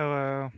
Hello.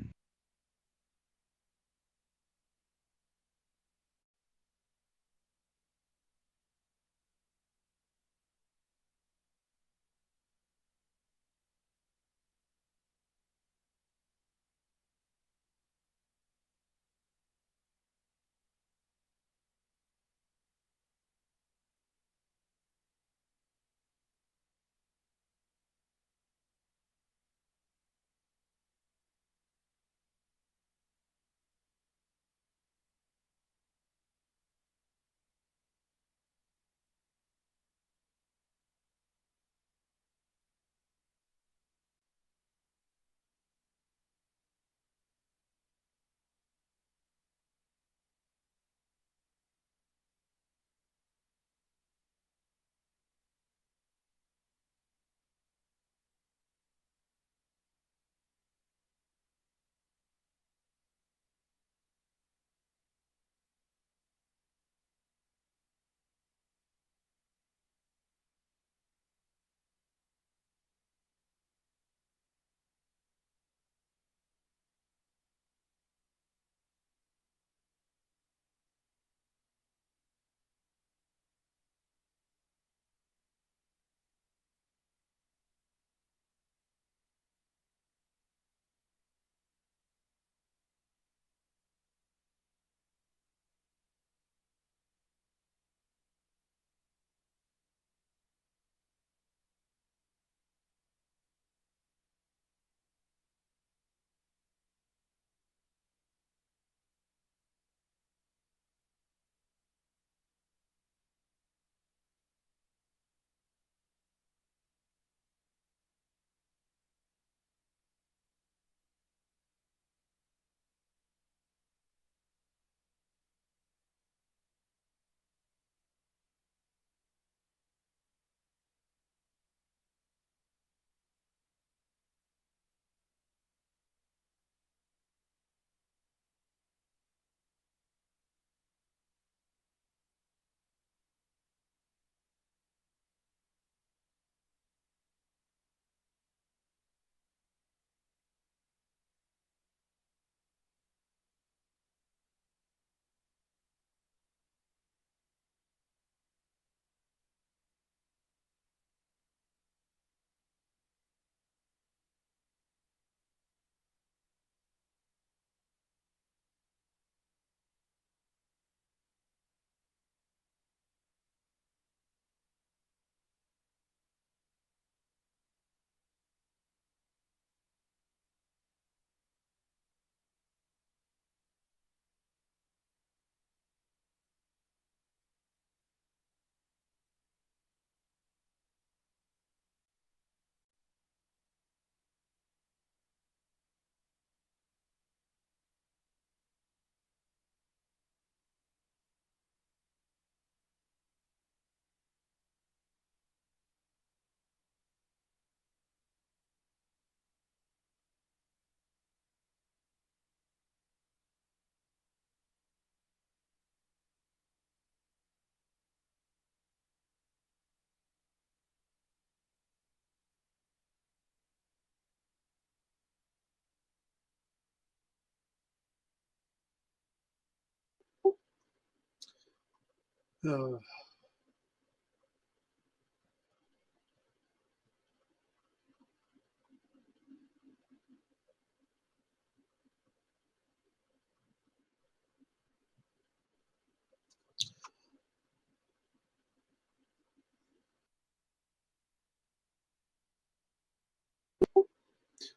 Uh,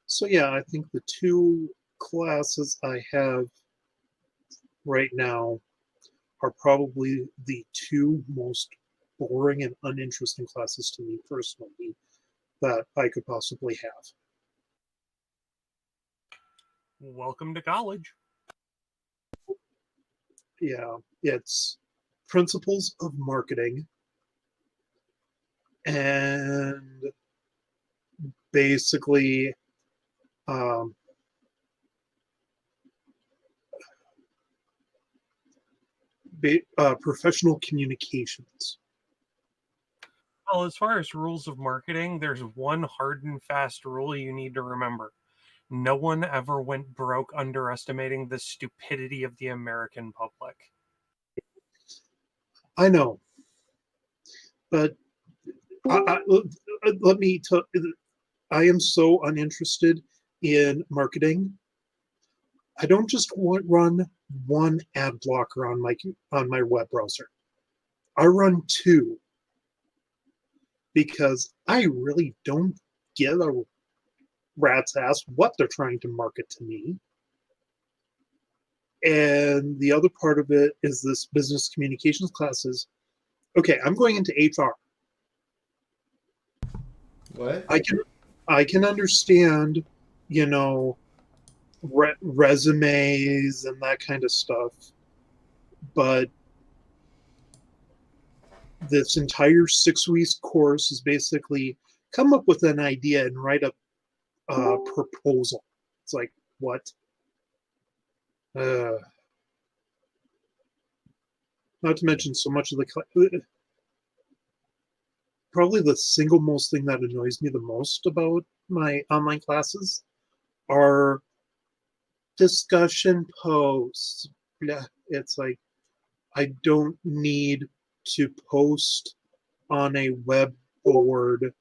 so yeah, I think the two classes I have right now are probably the two most boring and uninteresting classes to me personally that I could possibly have. Welcome to college. Yeah, it's principles of marketing and basically um, professional communications. Well, as far as rules of marketing, there's one hard and fast rule you need to remember. No one ever went broke underestimating the stupidity of the American public. I know, but let me tell. I am so uninterested in marketing. I don't just run one ad blocker on my web browser. I run two because I really don't give a rat's ass what they're trying to market to me. And the other part of it is this business communications classes. Okay, I'm going into HR. What? I can understand, you know, resumes and that kind of stuff, but this entire 6 weeks course is basically come up with an idea and write a proposal. It's like what? Uh, Not to mention so much of the probably the single most thing that annoys me the most about my online classes are discussion posts. Yeah, it's like I don't need to post on a web board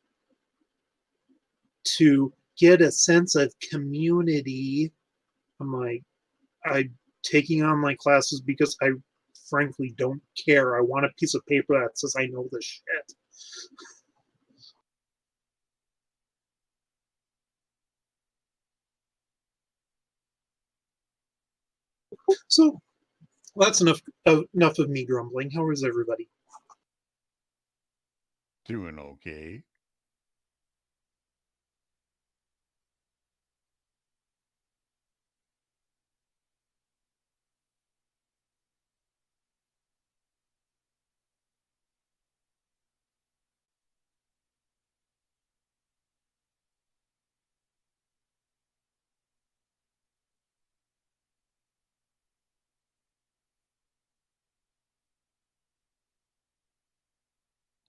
to get a sense of community. I'm like, I'm taking online classes because I frankly don't care. I want a piece of paper that says I know this shit. So that's enough of me grumbling. How is everybody? Doing okay.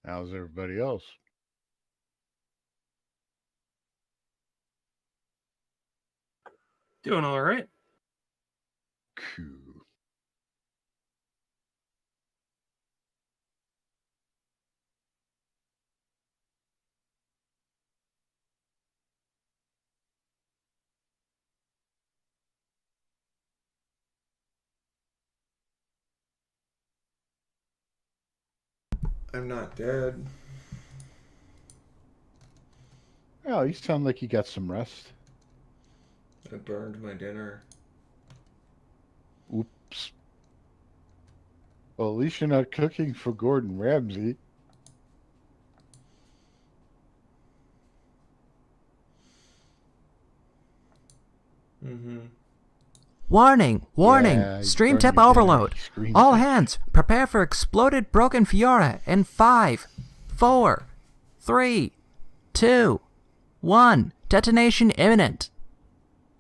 How's everybody else? Doing all right. Cool. I'm not dead. Oh, you sound like you got some rest. I burned my dinner. Oops. Well, at least you're not cooking for Gordon Ramsay. Mm-hmm. Warning! Warning! Yeah, you Stream burned tip your dinner, overload! you screen All tip. hands, prepare for exploded broken Fiora in 5, 4, 3, 2, 1. Detonation imminent.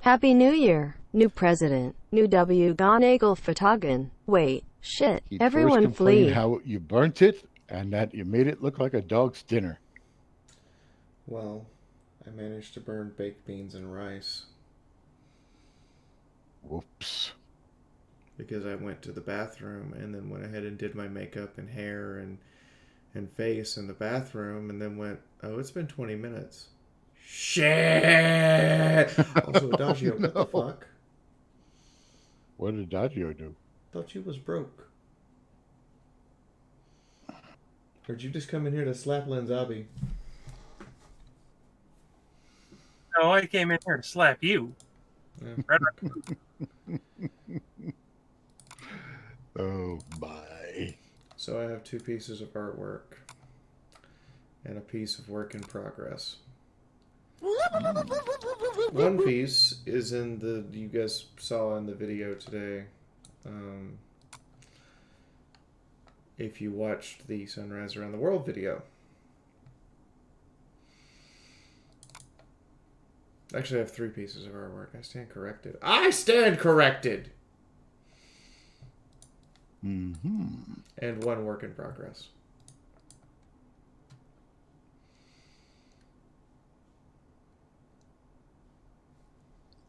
Happy New Year, new president, new W. Gonagel Fatagan. Wait, shit, He'd everyone first complain flee. how you burnt it and that you made it look like a dog's dinner. Well, I managed to burn baked beans and rice Whoops. because I went to the bathroom and then went ahead and did my makeup and hair and face in the bathroom and then went, oh, it's been 20 minutes. Shit! Also, Adagio, Oh, what the no. fuck? What did Dagio do? Thought you was broke. Or did you just come in here to slap Lenzabi? No, I came in here to slap you. Yeah. Red Oh, my. So I have two pieces of artwork and a piece of work in progress. One piece is in the you guys saw in the video today. If you watched the Sunrise Around the World video. Actually, I have three pieces of artwork. I stand corrected. I stand corrected! Mm-hmm. And one work in progress.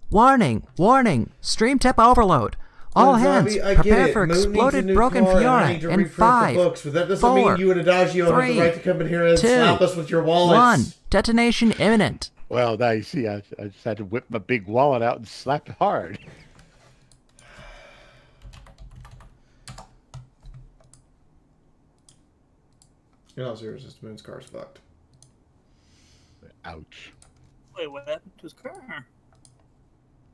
Warning! Warning! Stream tip overload. All Well, hands, Zombie, I get prepare it. for Moon needs a exploded new broken car, and I Fiora need to in reprint 5, the books, but that doesn't 4, mean you and Adagio have the 3, right to come in here and 2, slap us with your wallets. 1. Detonation imminent. Well, now you see, I just had to whip my big wallet out and slap it hard. In all seriousness, Moon's car's fucked. Ouch. Wait, what happened to his car?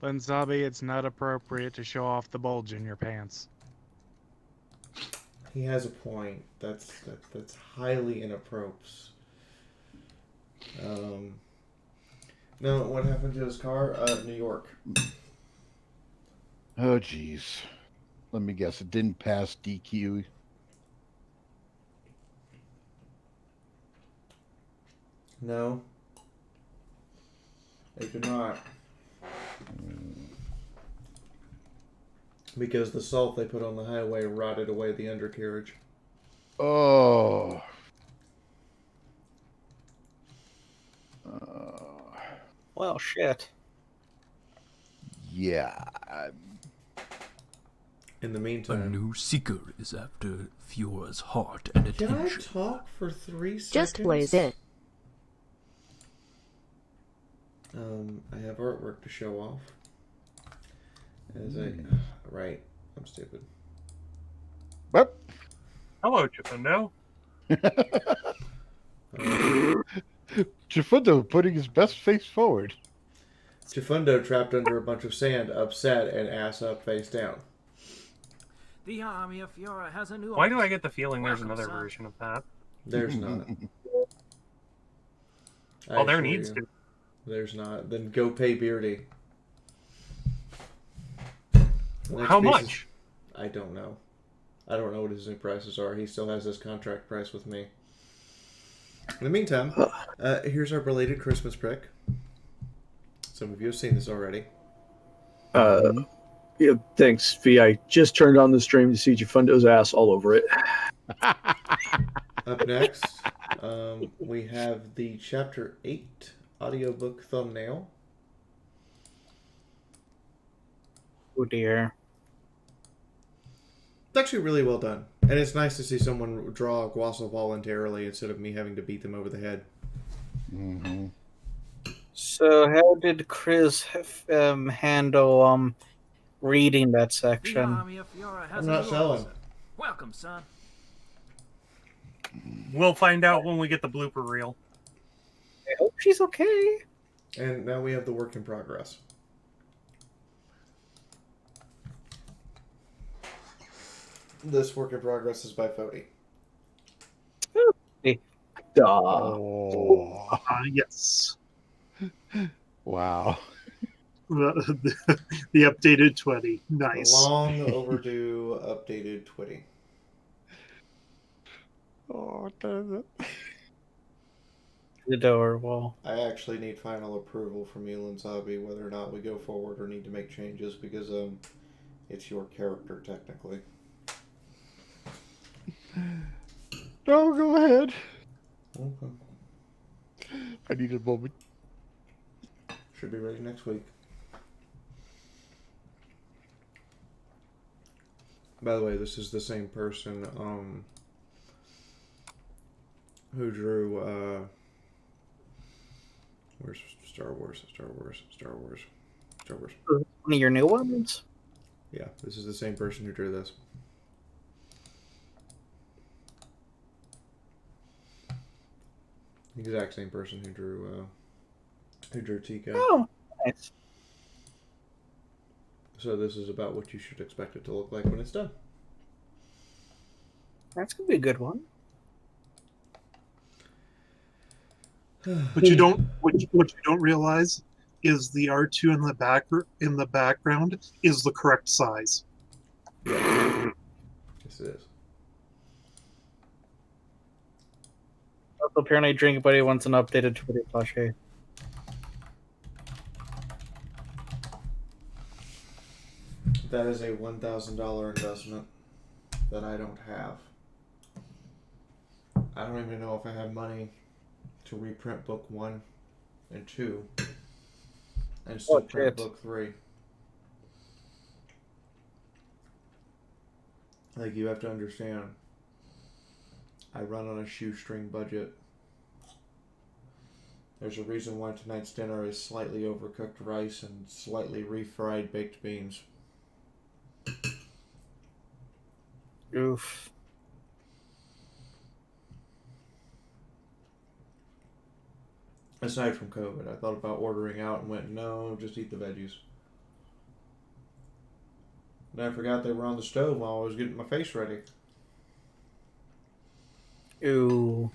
Zabi, it's not appropriate to show off the bulge in your pants. He has a point. That's highly inappropriate. No, what happened to his car? New York. Oh, jeez. Let me guess. It didn't pass DQ. No. It did not. Because the salt they put on the highway rotted away the undercarriage. Oh. Well, shit. Yeah. In the A meantime... new seeker is after Fiora's heart and Did I attention. talk for 3 seconds? Just blaze it. I have artwork to show off. As I... Right. I'm stupid. Well, Hello, Chifundo. Chifundo putting his best face forward. Chifundo trapped under a bunch of sand, upset, and ass up, face down. The army of Fiora has a new. Why do I get the feeling there's Welcome, another son. version of that? There's not. Well, there assure needs you. to. There's not. Then go pay Beardy. Next How piece much? I don't know. I don't know what his new prices are. He still has his contract price with me. In the meantime, here's our belated Christmas prick. Some of you have seen this already. Yeah, thanks, V. I just turned on the stream to see Jafundo's ass all over it. Up next, we have the Chapter 8 audiobook thumbnail. Oh dear. It's actually really well done. And it's nice to see someone draw a Guasso voluntarily instead of me having to beat them over the head. Mm-hmm. So, how did Chris handle reading that The section? army of Fiora has I'm a not new selling. officer. Welcome, son. We'll find out when we get the blooper reel. I hope she's okay. And now we have the work in progress. This work in progress is by Fody. Duh. Oh. Yes. Wow. The updated 20. Nice. Long overdue updated Twitty. Oh, damn it. Adorable. I actually need final approval from you, Linsabi, whether or not we go forward or need to make changes because it's your character technically. No, go ahead. Okay. I need a moment. Should be ready next week. By the way, this is the same person who drew where's Star Wars? One of your new ones? Yeah, this is the same person who drew this. The exact same person who drew Tika. Oh, nice. So this is about what you should expect it to look like when it's done. That's gonna be a good one. What you don't realize is the R2 in the background is the correct size. Yes, it is. Also, apparently, Drink Buddy wants an updated Twitter plushie. That is a $1,000 investment that I don't have. I don't even know if I have money to reprint book 1 and 2 and still Oh, print shit. book 3. Like, you have to understand, I run on a shoestring budget. There's a reason why tonight's dinner is slightly overcooked rice and slightly refried baked beans. Oof. Aside from COVID, I thought about ordering out and went, no, just eat the veggies. Then I forgot they were on the stove while I was getting my face ready. Ooh.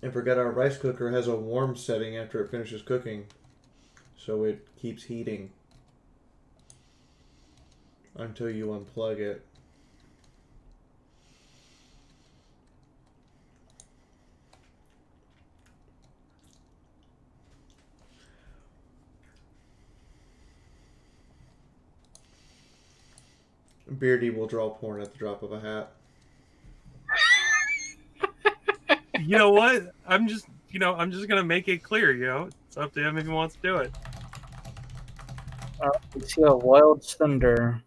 And forget our rice cooker has a warm setting after it finishes cooking, so it keeps heating until you unplug it. Beardy will draw porn at the drop of a hat. You know what? I'm just gonna make it clear. It's up to him if he wants to do it. We see a wild thunder.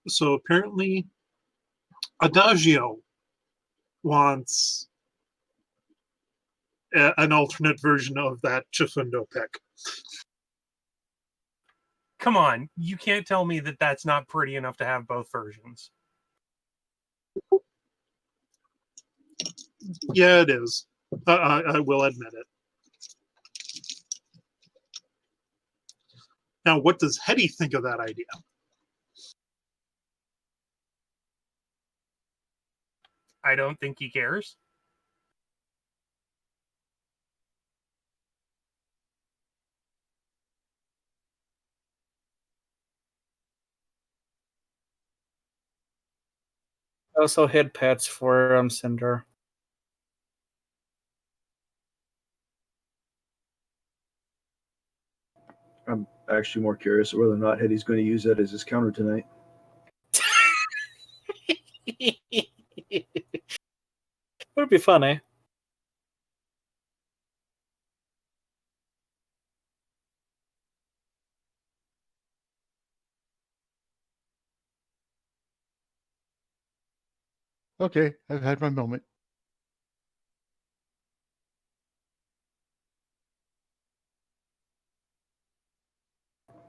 So apparently, Adagio wants an alternate version of that Chifundo pick. Come on, you can't tell me that that's not pretty enough to have both versions. Yeah, it is. I will admit it. Now, what does Hetty think of that idea? I don't think he cares. I also hid pets for Cinder. I'm actually more curious whether or not Hetty's going to use that as his counter tonight. Would be funny. Okay, I've had my moment.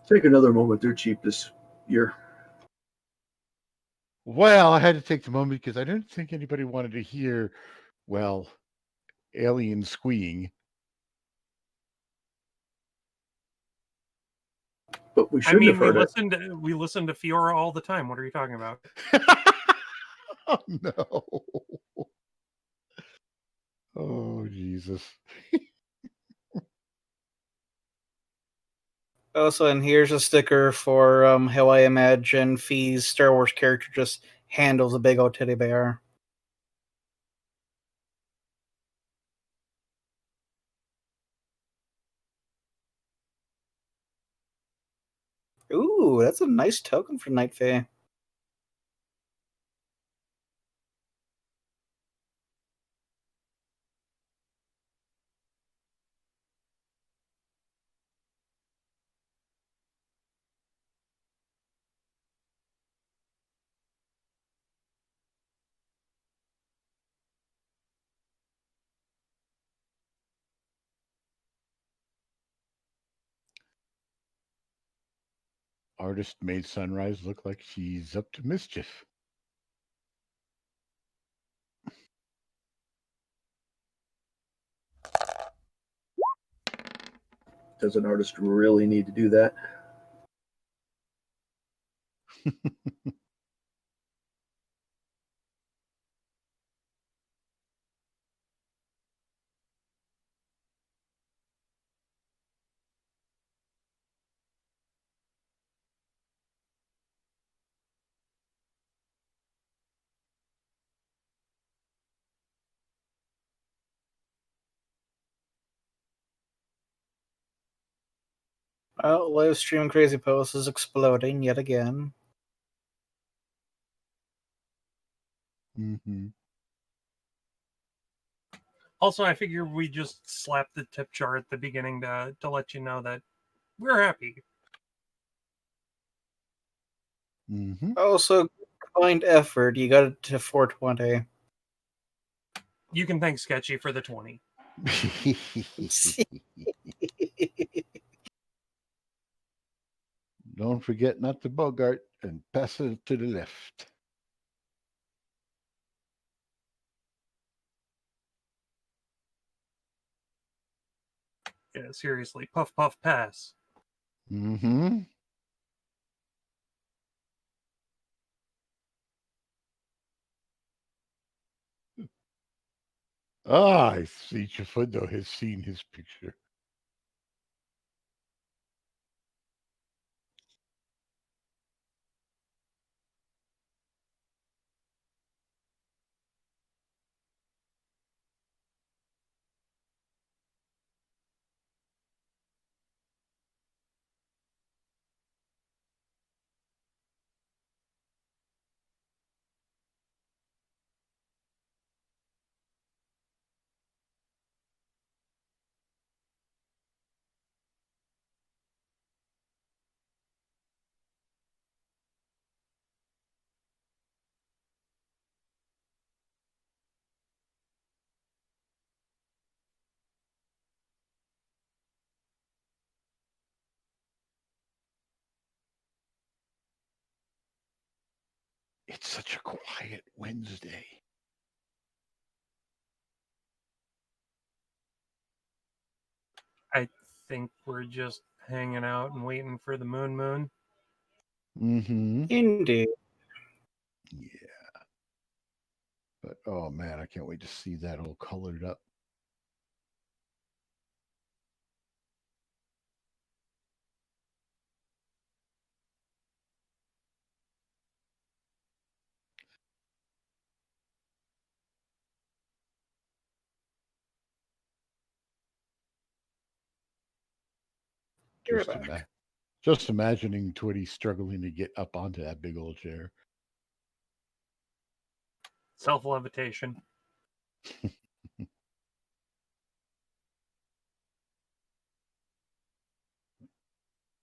Take another moment. They're cheap this year. Well, I had to take the moment because I didn't think anybody wanted to hear, well, alien squeeing. But we I shouldn't mean, have heard it. we listen to Fiora all the time. What are you talking about? Oh, no. Oh, Jesus. Also, and here's a sticker for how I imagine Fee's Star Wars character just handles a big old teddy bear. Ooh, that's a nice token for Night Fae. Artist made Sunrise look like she's up to mischief. Does an artist really need to do that? Well, live stream Crazy Post is exploding yet again. Mm-hmm. Also, I figure we just slap the tip jar at the beginning to let you know that we're happy. Mm-hmm. Also, combined effort, you got it to 420. You can thank Sketchy for the 20. Don't forget not to bogart and pass it to the left. Yeah, seriously. Puff, puff, pass. Mm-hmm. Ah, I see Chifundo has seen his picture. It's such a quiet Wednesday. I think we're just hanging out and waiting for the moon. Mm-hmm. Indeed. Yeah. But oh man, I can't wait to see that all colored up. You're Just, back. just imagining Twitty struggling to get up onto that big old chair. Self-levitation.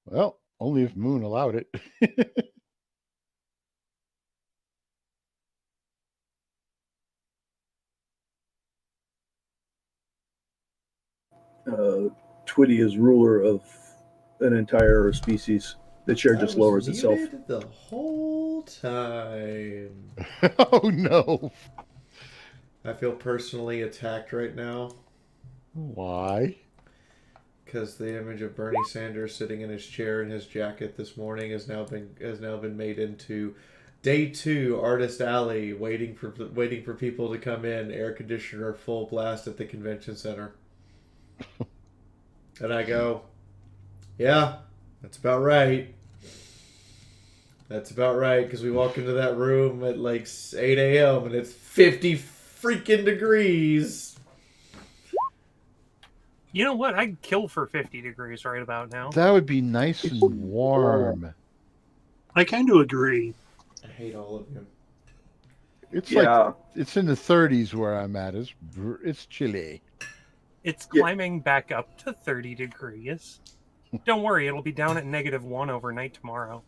Well, only if Moon allowed it. Twitty is ruler of an entire species. The chair I just was lowers itself. muted the whole time. Oh no. I feel personally attacked right now Why? because the image of Bernie Sanders sitting in his chair in his jacket this morning has now been made into day 2 Artist Alley, waiting for people to come in, air conditioner full blast at the convention center. And I go, yeah, that's about right. That's about right, because we walk into that room at like 8 a.m. and it's 50 freaking degrees. You know what? I'd kill for 50 degrees right about now. That would be nice and warm. I kind of agree. I hate all of you. It's Yeah. like it's in the 30s where I'm at. It's chilly. It's climbing back up to 30 degrees. Don't worry, it'll be down at -1 overnight tomorrow.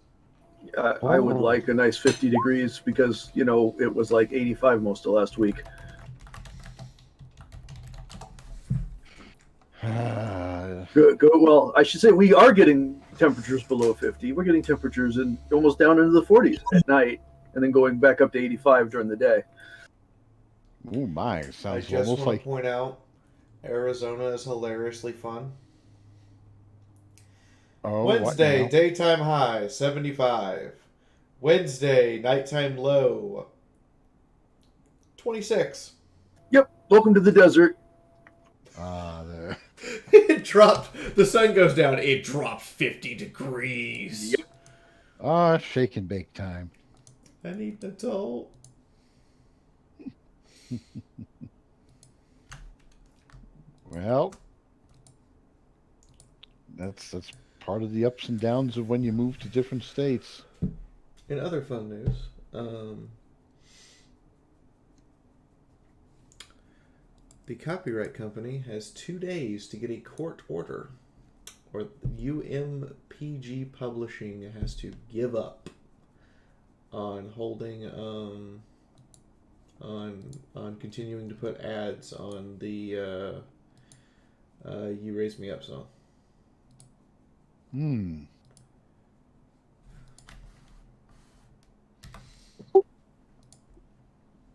I would like a nice 50 degrees because, you know, it was like 85 most of last week. Good. Well, I should say we are getting temperatures below 50. We're getting temperatures almost down into the 40s at night and then going back up to 85 during the day. Oh my, I sounds just almost want like to point out, Arizona is hilariously fun. Wednesday, what daytime high, 75. Wednesday, nighttime low, 26. Yep. Welcome to the desert. now? It dropped. The sun goes down. It dropped 50 degrees. Yep. Shake and bake time. I need an adult. Well, that's part of the ups and downs of when you move to different states. In other fun news, The copyright company has 2 days to get a court order, or UMPG Publishing has to give up on holding on continuing to put ads on the You Raise Me Up song. And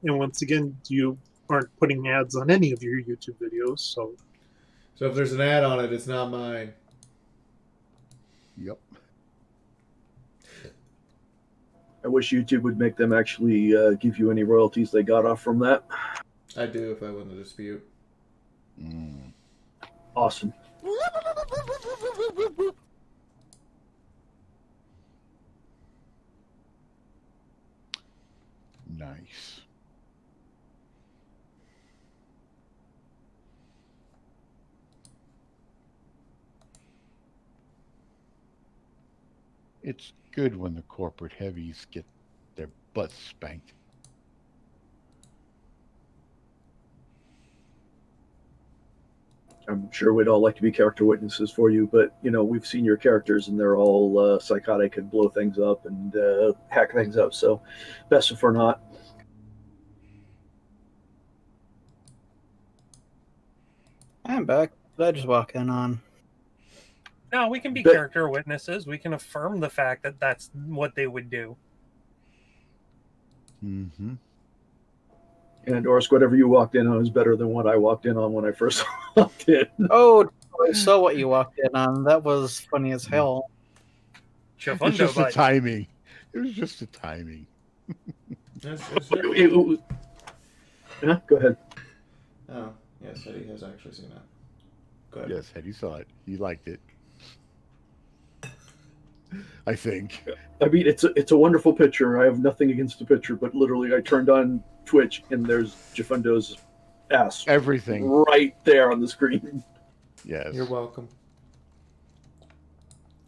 once again, you aren't putting ads on any of your YouTube videos, so if there's an ad on it, it's not mine. Yep. I wish YouTube would make them actually give you any royalties they got off from that. I do if I win the dispute. Awesome. Nice. It's good when the corporate heavies get their butts spanked. I'm sure we'd all like to be character witnesses for you, but we've seen your characters and they're all psychotic and blow things up and hack things up. So, best if we're not. I'm back. Did I just walk in on? No, we can be character witnesses. We can affirm the fact that that's what they would do. Mm-hmm. And Orsk, whatever you walked in on is better than what I walked in on when I first walked in. Oh, I saw what you walked in on. That was funny as hell. It's just the timing. It was just the timing. Go ahead. Oh, yes, Eddie has actually seen that. Go ahead. Yes, Eddie saw it. He liked it. I think. I mean, it's a wonderful picture. I have nothing against the picture, but literally, I turned on Twitch and there's Jafundo's ass. Everything right there on the screen. Yes. You're welcome.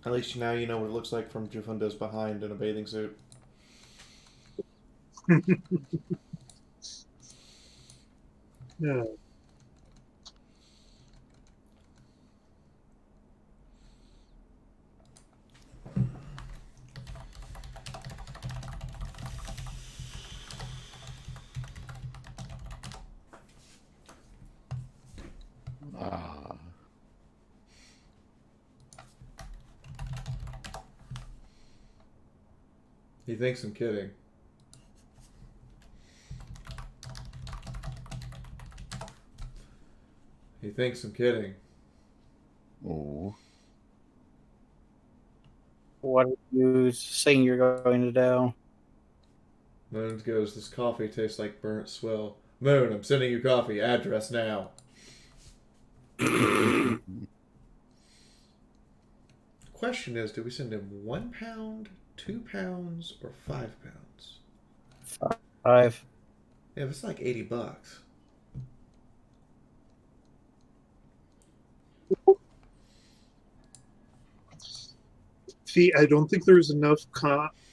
At least now you know what it looks like from Jafundo's behind in a bathing suit. yeah. He thinks I'm kidding. He thinks I'm kidding. Oh. What are you saying you're going to do? Moon goes, this coffee tastes like burnt swill. Moon, I'm sending you coffee. Address now. Question is, do we send him 1 pound, 2 pounds, or 5 pounds? 5. Yeah, if it's like $80. See, I don't think there's enough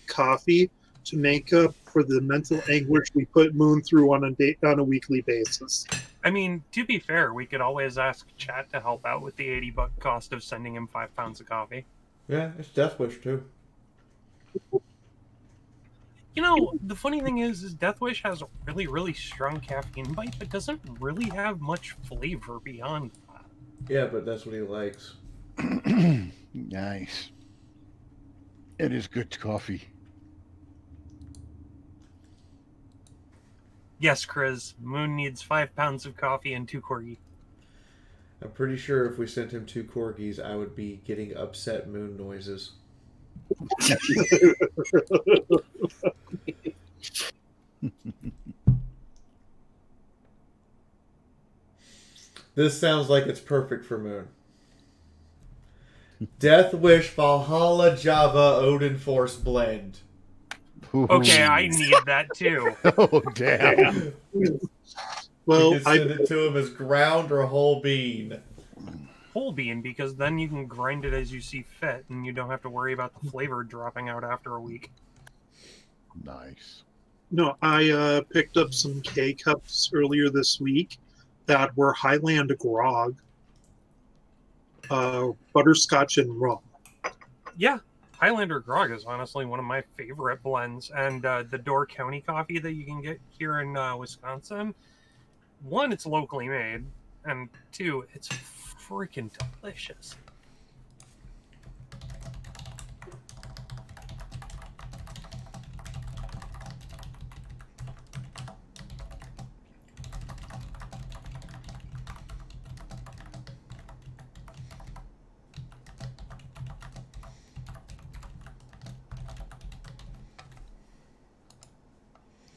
coffee to make up for the mental anguish we put Moon through on a weekly basis. I mean, to be fair, we could always ask chat to help out with the $80 cost of sending him 5 pounds of coffee. Yeah, it's Death Wish too. You know, the funny thing is Death Wish has a really, really strong caffeine bite, but doesn't really have much flavor beyond that. Yeah, but that's what he likes. Nice. It is good coffee. Yes, Chris, Moon needs 5 pounds of coffee and 2 corgi. I'm pretty sure if we sent him 2 corgis, I would be getting upset Moon noises. This sounds like it's perfect for Moon. Death Wish Valhalla Java Odin Force blend. Ooh. Okay, I need that too. Oh, damn. Well, you can send it to him as ground or whole bean. Whole bean, because then you can grind it as you see fit, and you don't have to worry about the flavor dropping out after a week. Nice. No, I picked up some K-Cups earlier this week. that were Highland grog, butterscotch, and rum. Yeah, Highlander Grog is honestly one of my favorite blends, and the Door County coffee that you can get here in Wisconsin. One, it's locally made, and two, it's freaking delicious.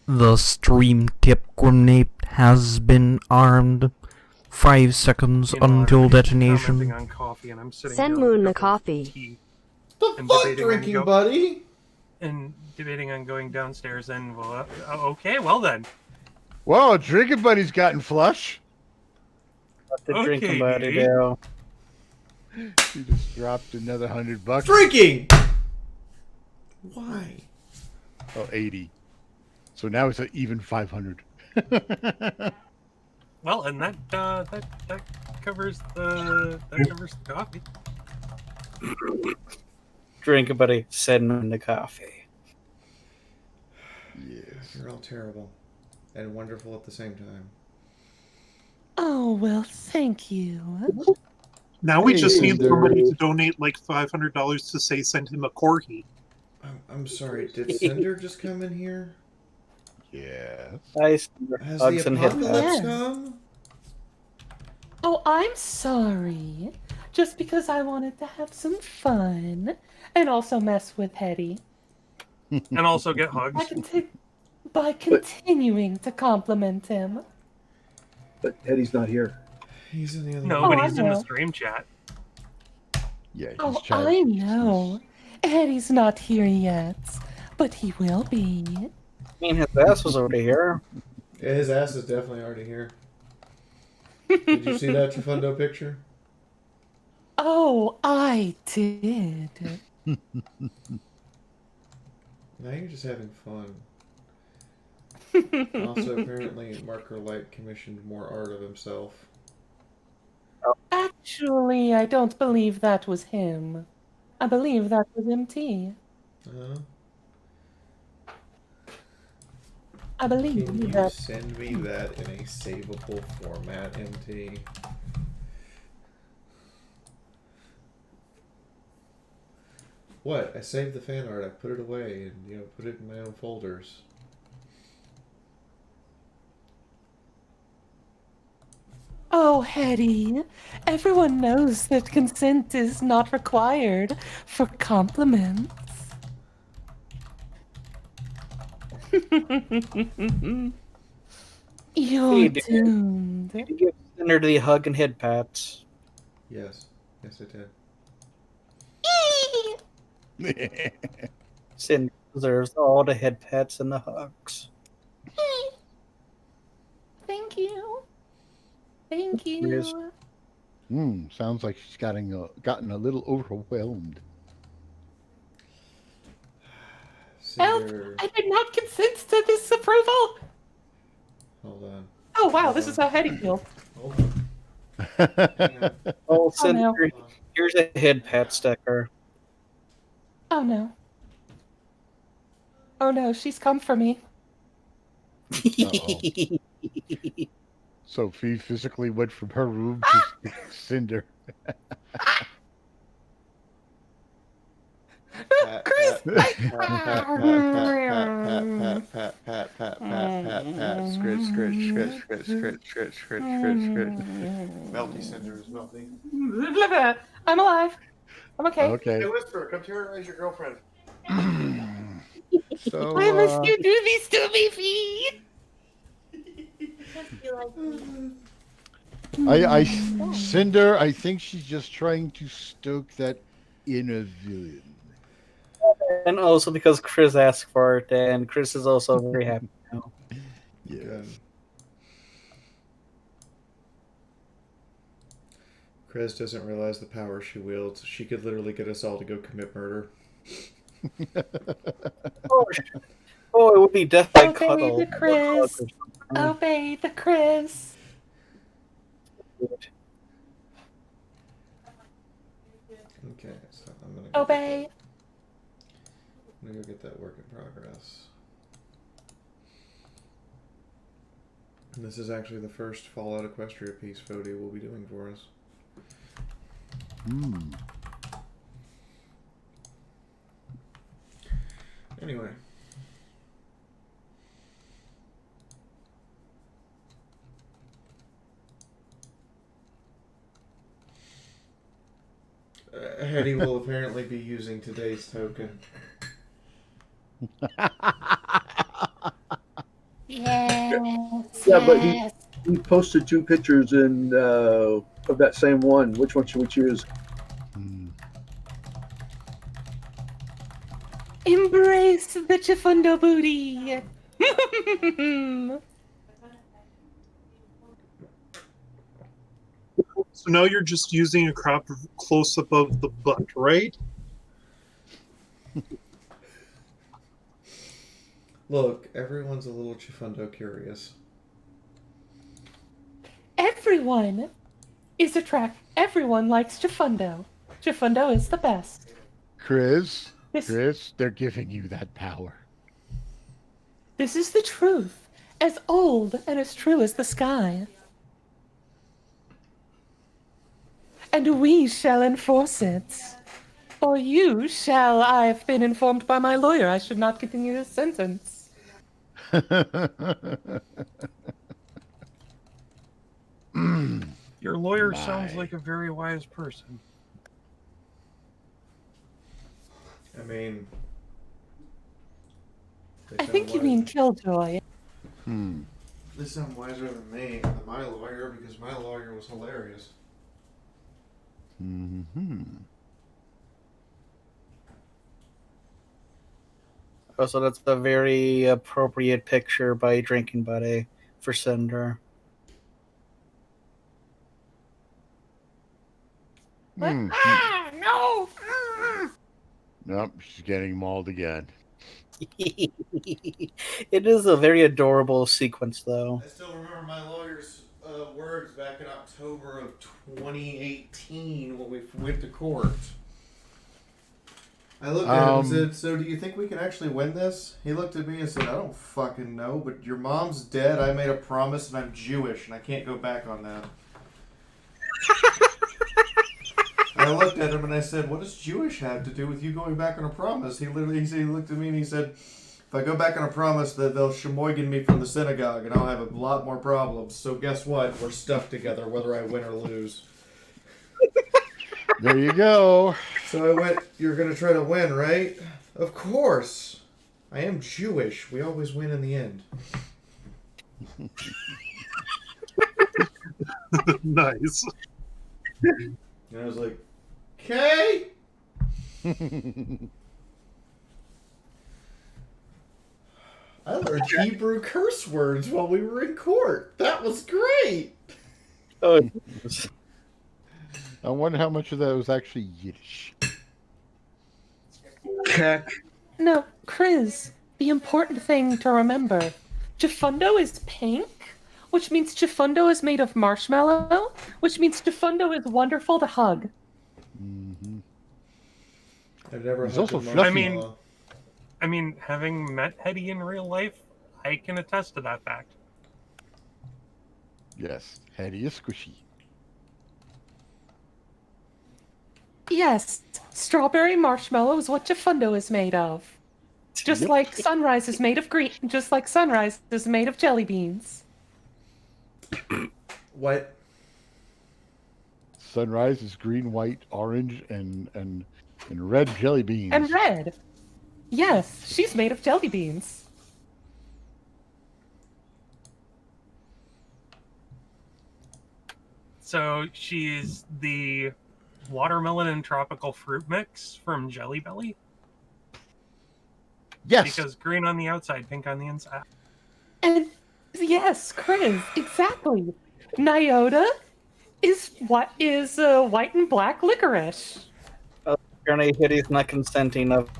The stream tip grenade has been armed. 5 seconds You know, until I'm commenting detonation. on coffee, and I'm sitting Send here with a Moon the cup of coffee. tea The And fuck, debating on drinking buddy? and debating on going downstairs. And well, okay, well then. Whoa, drinking buddy's gotten flush. What the Okay, drinking buddy dude. do? He just dropped another $100. Drinking! Why? Oh, 80. So now it's an even 500. Well, and that covers the coffee. Drinking buddy, send him the coffee. Yes. You're all terrible. And wonderful at the same time. Oh, well, thank you. Now we just need Cinder. somebody to donate like $500 to say send him a corgi. I'm sorry, did Cinder just come in here? Yes. Nice Has hugs the and hit apocalypse Yeah. come? Oh, I'm sorry. Just because I wanted to have some fun and also mess with Hetty And also get hugs. by continuing to compliment him. But Eddie's not here. He's in the other No, Oh, but I he's in the know. stream chat. Yeah, he's Oh, child- I know. Eddie's not here yet, but he will be. I mean, his ass was already here. Yeah, his ass is definitely already here. Did you see that Trafundo picture? Oh, I did. Now you're just having fun. Also, apparently, Marker Light commissioned more art of himself. Actually, I don't believe that was him. I believe that was MT. Uh-huh. I believe Can you that. send me that in a savable format, MT? What? I saved the fan art. I put it away and put it in my own folders. Oh, Hetty, everyone knows that consent is not required for compliments. You're Hey, dude. doomed. Did you give Cinder the hug and head pats? Yes. Yes, I did. Cinder deserves all the head pats and the hugs. Thank you. Thank Yes. you. Sounds like she's gotten a little overwhelmed. Cinder. I did not consent to this approval. Hold on. Oh, wow, this is how Hetty feels. Hold on. Oh, no. Cinder, here's a head pat sticker. Oh, no. Oh, no, she's come for me. Sophie physically went from her room to Cinder. Chris! Pat, scritch, scritch, scritch, scritch, scritch, scritch, scritch, scritch. Melty Cinder is melty. I'm alive. I'm okay. Okay. Hey, Whisper, come here and raise your girlfriend. So, I miss you, doobies to me feet. Cinder, I think she's just trying to stoke that inner villain. And also because Chris asked for it, and Chris is also very happy now. Yes. Chris doesn't realize the power she wields. She could literally get us all to go commit murder. Oh, it would be death by Obey cuddle. the Chris. Obey the Chris. Okay, so I'm gonna Obey. I'm gonna go get that work in progress. And this is actually the first Fallout Equestria piece Fody will be doing for us. Anyway. Hetty will apparently be using today's token. Yes. Yeah, but he posted 2 pictures in of that same one. Which one should we choose? Embrace the Chifundo booty. So now you're just using a crop close up of the butt, right? Look, everyone's a little Chifundo curious. Everyone is attract. Everyone likes Chifundo. Chifundo is the best. Chris, they're giving you that power. This is the truth, as old and as true as the sky. And we shall enforce it. Or you shall. I've been informed by my lawyer I should not continue this sentence. Your lawyer sounds like a very wise person. I mean, I think you mean Killjoy. They sound wiser than me, than my lawyer, because my lawyer was hilarious. Also, that's a very appropriate picture by Drinking Buddy for Cinder. No! Nope, she's getting mauled again. It is a very adorable sequence, though. I still remember my lawyer's words back in October of 2018 when we went to court. I looked at him and said, "So do you think we can actually win this?" He looked at me and said, "I don't fucking know, but your mom's dead. I made a promise and I'm Jewish and I can't go back on that." I looked at him and I said, "What does Jewish have to do with you going back on a promise?" He looked at me and he said, "If I go back on a promise, that they'll shemoigen me from the synagogue and I'll have a lot more problems. So guess what? We're stuck together, whether I win or lose." There you go. So I went, "You're going to try to win, right?" "Of course. I am Jewish. We always win in the end." Nice. And I was like, "Okay." I learned Hebrew curse words while we were in court. That was great. Oh, I wonder how much of that was actually Yiddish. Heck. No, Chris, the important thing to remember, Chifundo is pink, which means Chifundo is made of marshmallow, which means Chifundo is wonderful to hug. I've never He's hugged also a fluffy. marshmallow. I mean, having met Hetty in real life, I can attest to that fact. Yes, Hetty is squishy. Yes, strawberry marshmallow is what Chifundo is made of. Just Yep. like sunrise is made of green, just like sunrise is made of jelly beans. What? Sunrise is green, white, orange, and red jelly beans. And red. Yes, she's made of jelly beans. So she's the watermelon and tropical fruit mix from Jelly Belly? Yes. Because green on the outside, pink on the inside. And yes, Chris, exactly. Nyota is what is white and black licorice. Apparently, Hitty's not consenting of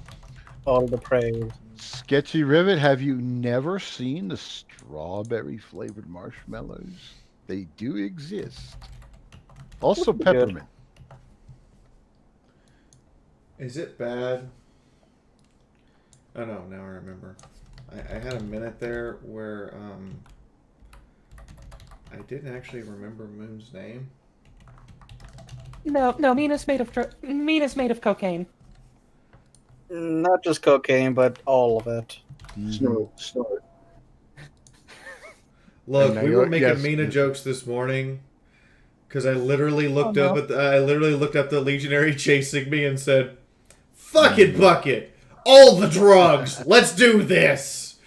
all the praise. Sketchy Rivet, have you never seen the strawberry flavored marshmallows? They do exist. Also peppermint. Is it bad? Oh no, now I remember. I had a minute there where I didn't actually remember Moon's name. No, Mina's made of cocaine. Not just cocaine, but all of it. Snort. Look, we were making yes, Mina jokes this morning because I literally looked up at the Legionary chasing me and said, "Fucking bucket, all the drugs. Let's do this."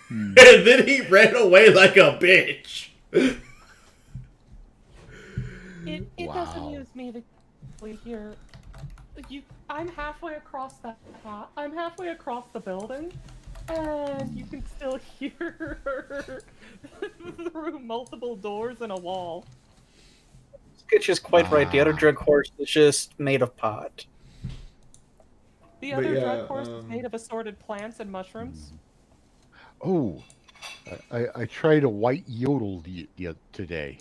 And then he ran away like a bitch. It does amuse me to hear you. I'm halfway across the building, and you can still hear her through multiple doors and a wall. Skitch is quite right. The other drug horse is just made of pot. The other drug horse is made of assorted plants and mushrooms. Oh, I tried a white yodel today.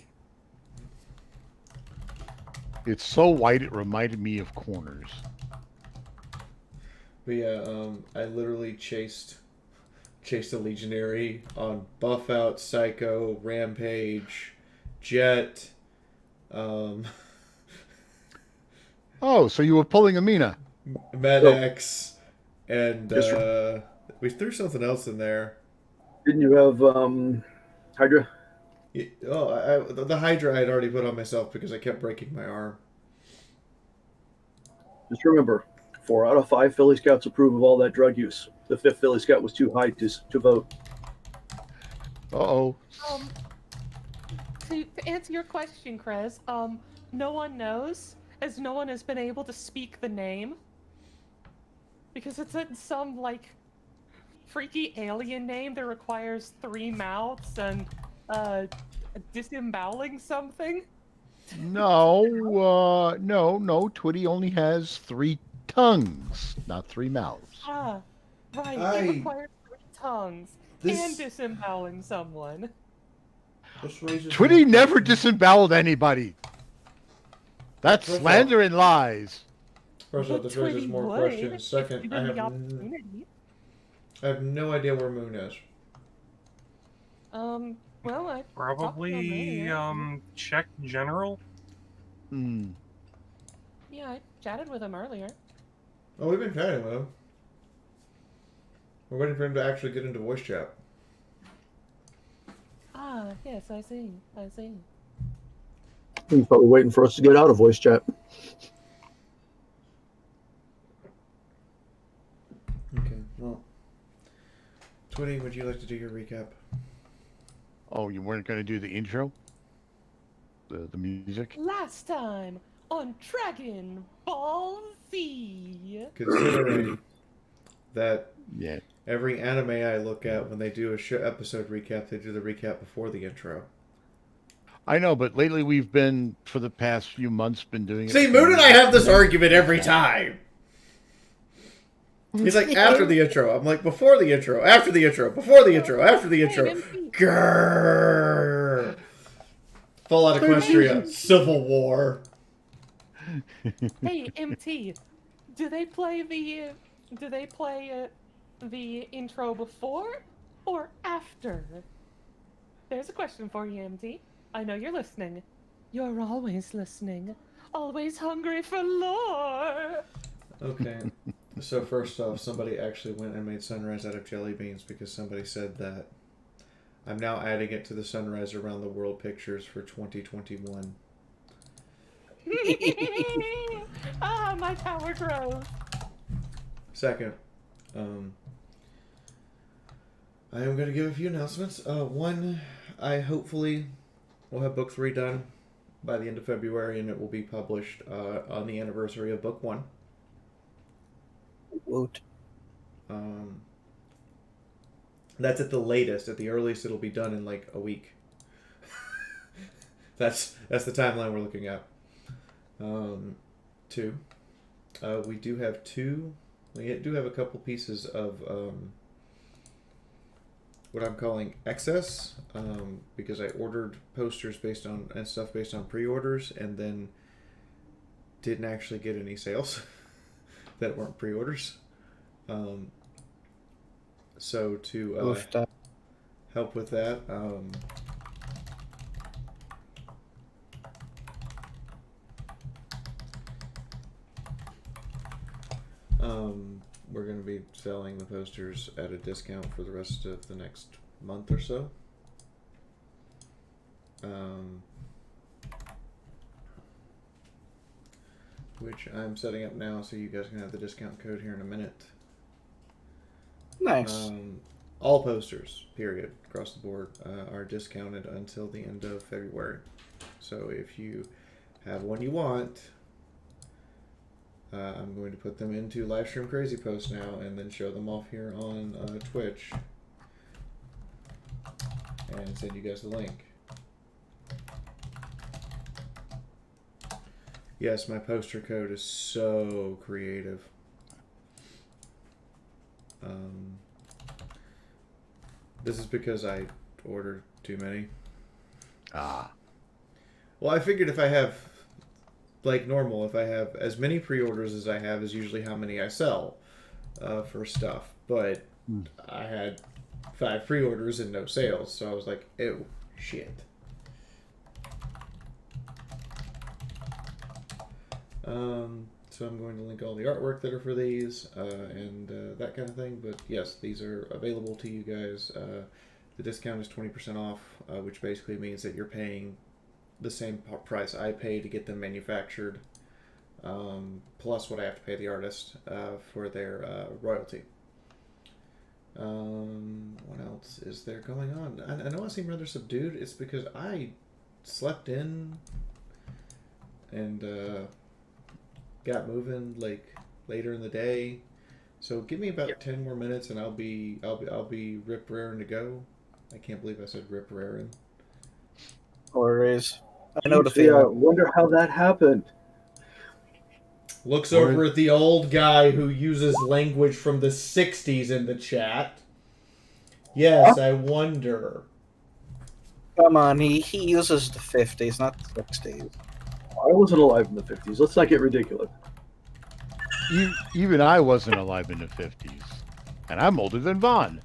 It's so white it reminded me of corners. But yeah, I literally chased a Legionary on Buff Out, Psycho, Rampage, Jet. Oh, so you were pulling a Mina. Med-X, and we threw something else in there. Didn't you have Hydra? The Hydra I had already put on myself because I kept breaking my arm. Just remember, 4 out of 5 Philly Scouts approve of all that drug use. The 5th Philly Scout was too high to vote. To answer your question, Krez, no one knows, as no one has been able to speak the name. Because it's some, like, freaky alien name that requires 3 mouths and, disemboweling something. No, Twitty only has 3 tongues, not 3 mouths. Ah, right, it requires 3 tongues and disemboweling someone. Twitty never disemboweled anybody. That's slander and lies. First off, this raises more questions. Second, I have no idea where Moon is. Well, I probably check general. Yeah, I chatted with him earlier. Oh, we've been chatting with him. We're waiting for him to actually get into voice chat. Ah, yes, I see. He's probably waiting for us to get out of voice chat. Okay, well. Twitty, would you like to do your recap? Oh, you weren't going to do the intro? The music? Last time on Dragon Ball Z. Considering that every anime I look at, when they do a episode recap, they do the recap before the intro. I know, but lately we've been, for the past few months, been doing it. See, Moon and I have this argument every time. He's like, after the intro. I'm like, before the intro, after the intro, before the intro, after the intro. Grrrr. Fallout Equestria, Civil War. Hey, MT, do they play the intro before or after? There's a question for you, MT. I know you're listening. You're always listening. Always hungry for lore. Okay. So first off, somebody actually went and made sunrise out of jelly beans because somebody said that. I'm now adding it to the Sunrise Around the World pictures for 2021. Ah, my power grows. Second, I am going to give a few announcements. One, I hopefully will have book 3 done by the end of February, and it will be published on the anniversary of book 1. Woot. That's at the latest. At the earliest, it'll be done in like a week. That's the timeline we're looking at. 2, we do have a couple pieces of what I'm calling excess, because I ordered posters and stuff based on pre-orders, and then didn't actually get any sales that weren't pre-orders. So to help with that, we're going to be selling the posters at a discount for the rest of the next month or so. Which I'm setting up now, so you guys can have the discount code here in a minute. Nice. All posters, period, across the board, are discounted until the end of February. So if you have one you want, I'm going to put them into Livestream Crazy Post now and then show them off here on Twitch and send you guys the link. Yes, my poster code is so creative. This is because I ordered too many. Well, I figured if I have, like normal, if I have as many pre-orders as I have is usually how many I sell for stuff. But I had 5 pre-orders and no sales, so I was like, ew, shit. So I'm going to link all the artwork that are for these and that kind of thing. But yes, these are available to you guys. The discount is 20% off, which basically means that you're paying the same price I pay to get them manufactured, plus what I have to pay the artist for their royalty. What else is there going on? I know I seem rather subdued. It's because I slept in and got moving like later in the day. So give me about 10 more minutes and I'll be rip raring to go. I can't believe I said rip raring. Always. I know the See, I feeling. wonder how that happened. Looks over at the old guy who uses language from the 60s in the chat. Yes, I wonder. Come on, he uses the 50s, not the 60s. I wasn't alive in the 50s. Let's not get ridiculous. Even I wasn't alive in the 50s. And I'm older than Vaughn.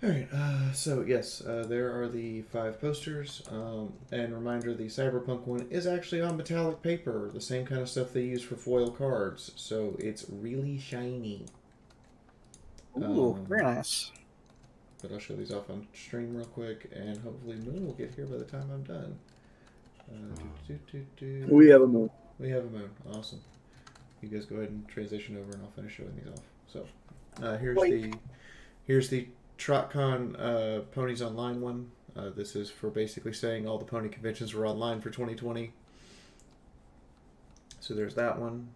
Alright, so yes, there are the 5 posters. And reminder, the Cyberpunk one is actually on metallic paper, the same kind of stuff they use for foil cards. So it's really shiny. Ooh, very nice. But I'll show these off on stream real quick, and hopefully Moon will get here by the time I'm done. We have a moon. We have a moon. Awesome. You guys go ahead and transition over, and I'll finish showing these off. So, here's the TrotCon Ponies Online one. This is for basically saying all the pony conventions were online for 2020. So there's that one.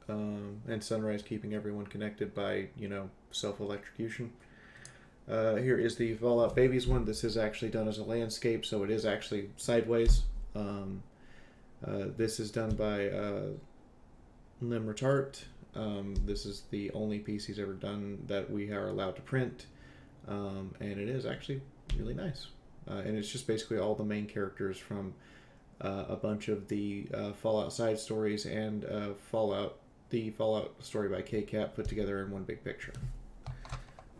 And Sunrise keeping everyone connected by, self-electrocution. Here is the Fallout Babies one. This is actually done as a landscape, so it is actually sideways. This is done by Lim Retart. This is the only piece he's ever done that we are allowed to print. And it is actually really nice. And it's just basically all the main characters from a bunch of the Fallout side stories and the Fallout story by K-Cap put together in one big picture.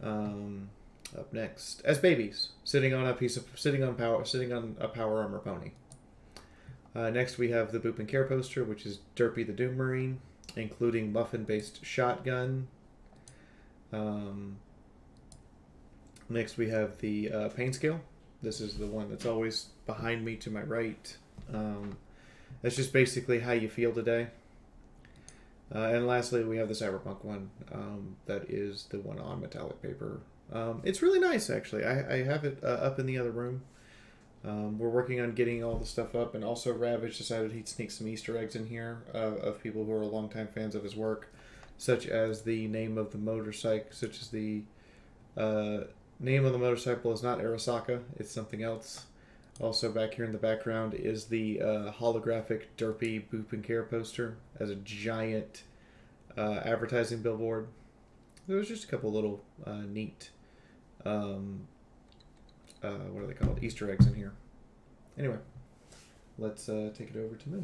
Up next, as babies, sitting on a power armor pony. Next, we have the Boop and Care poster, which is Derpy the Doom Marine, including muffin-based shotgun. Next, we have the pain scale. This is the one that's always behind me to my right. That's just basically how you feel today. And lastly, we have the Cyberpunk one. That is the one on metallic paper. It's really nice, actually. I have it up in the other room. We're working on getting all the stuff up, and also Ravage decided he'd sneak some Easter eggs in here of people who are longtime fans of his work, such as the name of the motorcycle, name of the motorcycle is not Arasaka, it's something else. Also back here in the background is the holographic Derpy Boop and Care poster as a giant advertising billboard. There was just a couple little neat what are they called? Easter eggs in here. Anyway, let's take it over to me.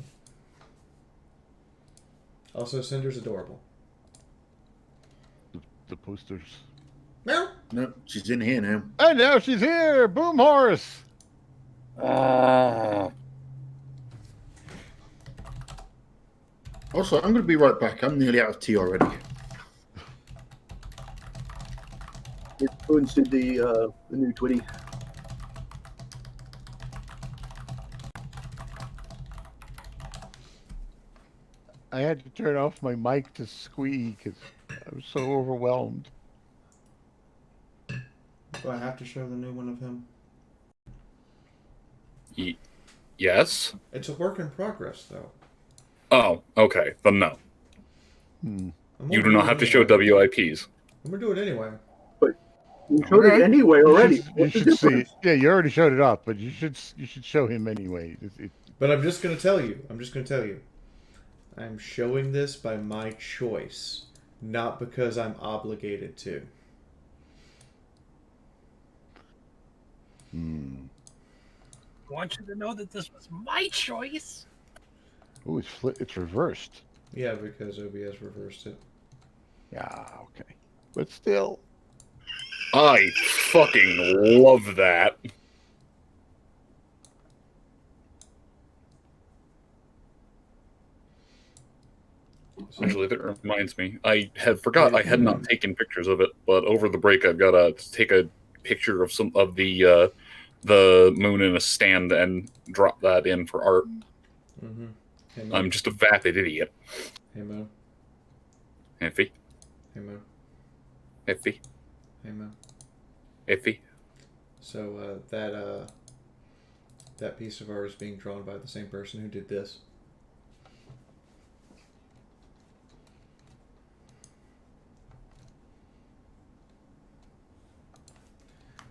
Also, Cinder's adorable. The posters. Meow. No, she's in here now. And now she's here! Boom horse! Also, I'm going to be right back. I'm nearly out of tea already. Spoons did the new Twitty. I had to turn off my mic to squeak because I was so overwhelmed. Do I have to show the new one of him? Yes? It's a work in progress, though. Oh, okay. Then no. You do not have to show WIPs. I'm going to do it anyway. But you showed it anyway already. You should see it. Yeah, you already showed it off, but you should show him anyway. But I'm just going to tell you. I'm showing this by my choice, not because I'm obligated to. I want you to know that this was my choice. Oh, it's reversed. Yeah, because OBS reversed it. Yeah, okay. But still. I fucking love that. Actually, that reminds me. I had forgot I had not taken pictures of it, but over the break I've got to take a picture of some of the moon in a stand and drop that in for art. Mm-hmm. Hey, I'm just a vapid idiot. Hey, Mo. Effie. Hey, Mo. Effie. Hey, Mo. Effie. So that piece of art is being drawn by the same person who did this.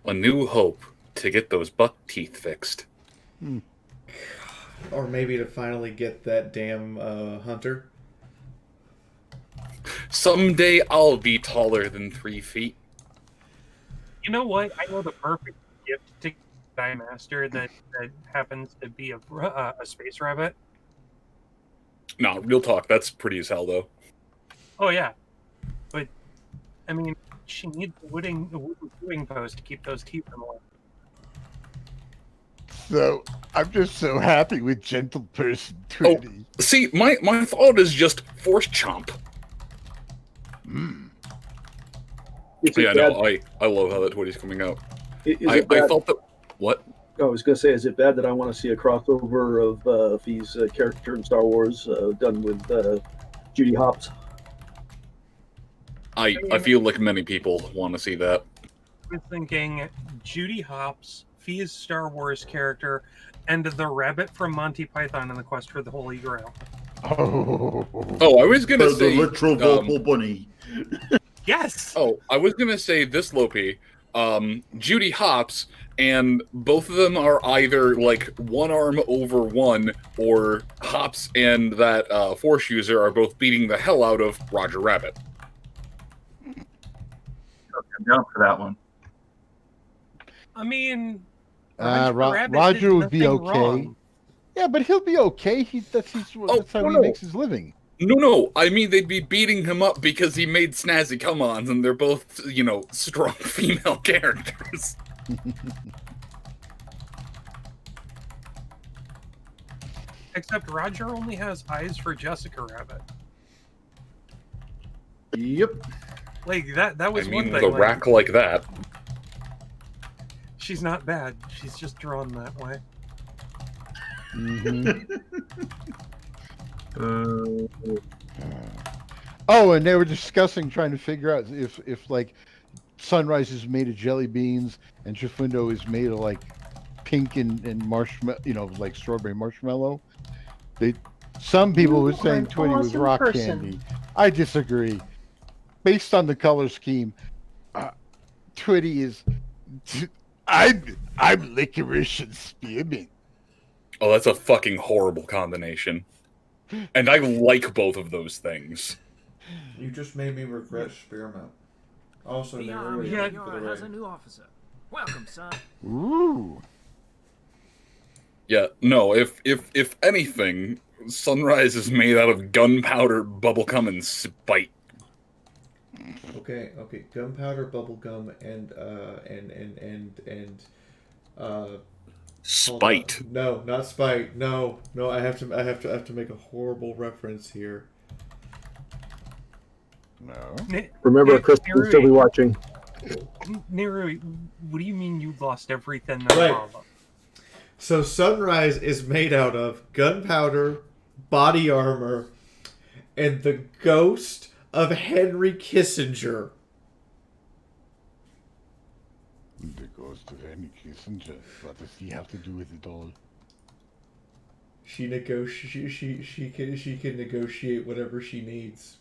A new hope to get those buck teeth fixed. Or maybe to finally get that damn hunter. Someday I'll be taller than 3 feet. You know what? I know the perfect gift to Die Master that happens to be a space rabbit. No, real talk. That's pretty as hell, though. Oh yeah, but I mean, she needs a wooden viewing post to keep those teeth in line. So I'm just so happy with Gentle Person 20. Oh, see, my thought is just force chomp. Yeah, no, I love how that Twitty's coming out. I thought that... What? I was going to say, is it bad that I want to see a crossover of Fee's character in Star Wars done with Judy Hopps? I feel like many people want to see that. I was thinking Judy Hopps, Fee's Star Wars character, and the rabbit from Monty Python and the Quest for the Holy Grail. Oh, I was going to say... The literal vocal bunny. Yes! Oh, I was going to say this, Lopi. Judy Hopps, and both of them are either, like, one arm over one, or Hopps and that Force user are both beating the hell out of Roger Rabbit. I'm down for that one. I mean... Roger would be okay. Wrong. Yeah, but he'll be okay. That's how he makes his living. No. I mean, they'd be beating him up because he made snazzy come-ons, and they're both, strong female characters. Except Roger only has eyes for Jessica Rabbit. Yep. Like, that was one thing. With a rack like that. She's not bad. She's just drawn that way. Oh, and they were discussing trying to figure out if like Sunrise is made of jelly beans and Chifundo is made of like pink and marshmallow, like strawberry marshmallow. Some people were saying Twitty was rock candy. I disagree. Based on the color scheme, Twitty is. I'm licorice and spearmint. Oh, that's a fucking horrible combination. And I like both of those things. You just made me regret spearmint. Also, The never Army really of for the Yara has a rain. new officer. Welcome, son. Ooh. Yeah, no, if anything, Sunrise is made out of gunpowder, bubblegum, and spite. Okay, gunpowder, bubblegum, and Spite. No, not spite. No, I have to make a horrible reference here. No. Remember, Chris will still be watching. Neru, what do you mean you lost everything that Right. lava? So Sunrise is made out of gunpowder, body armor, and the ghost of Henry Kissinger. The ghost of Henry Kissinger. What does he have to do with it all? She can negotiate whatever she needs.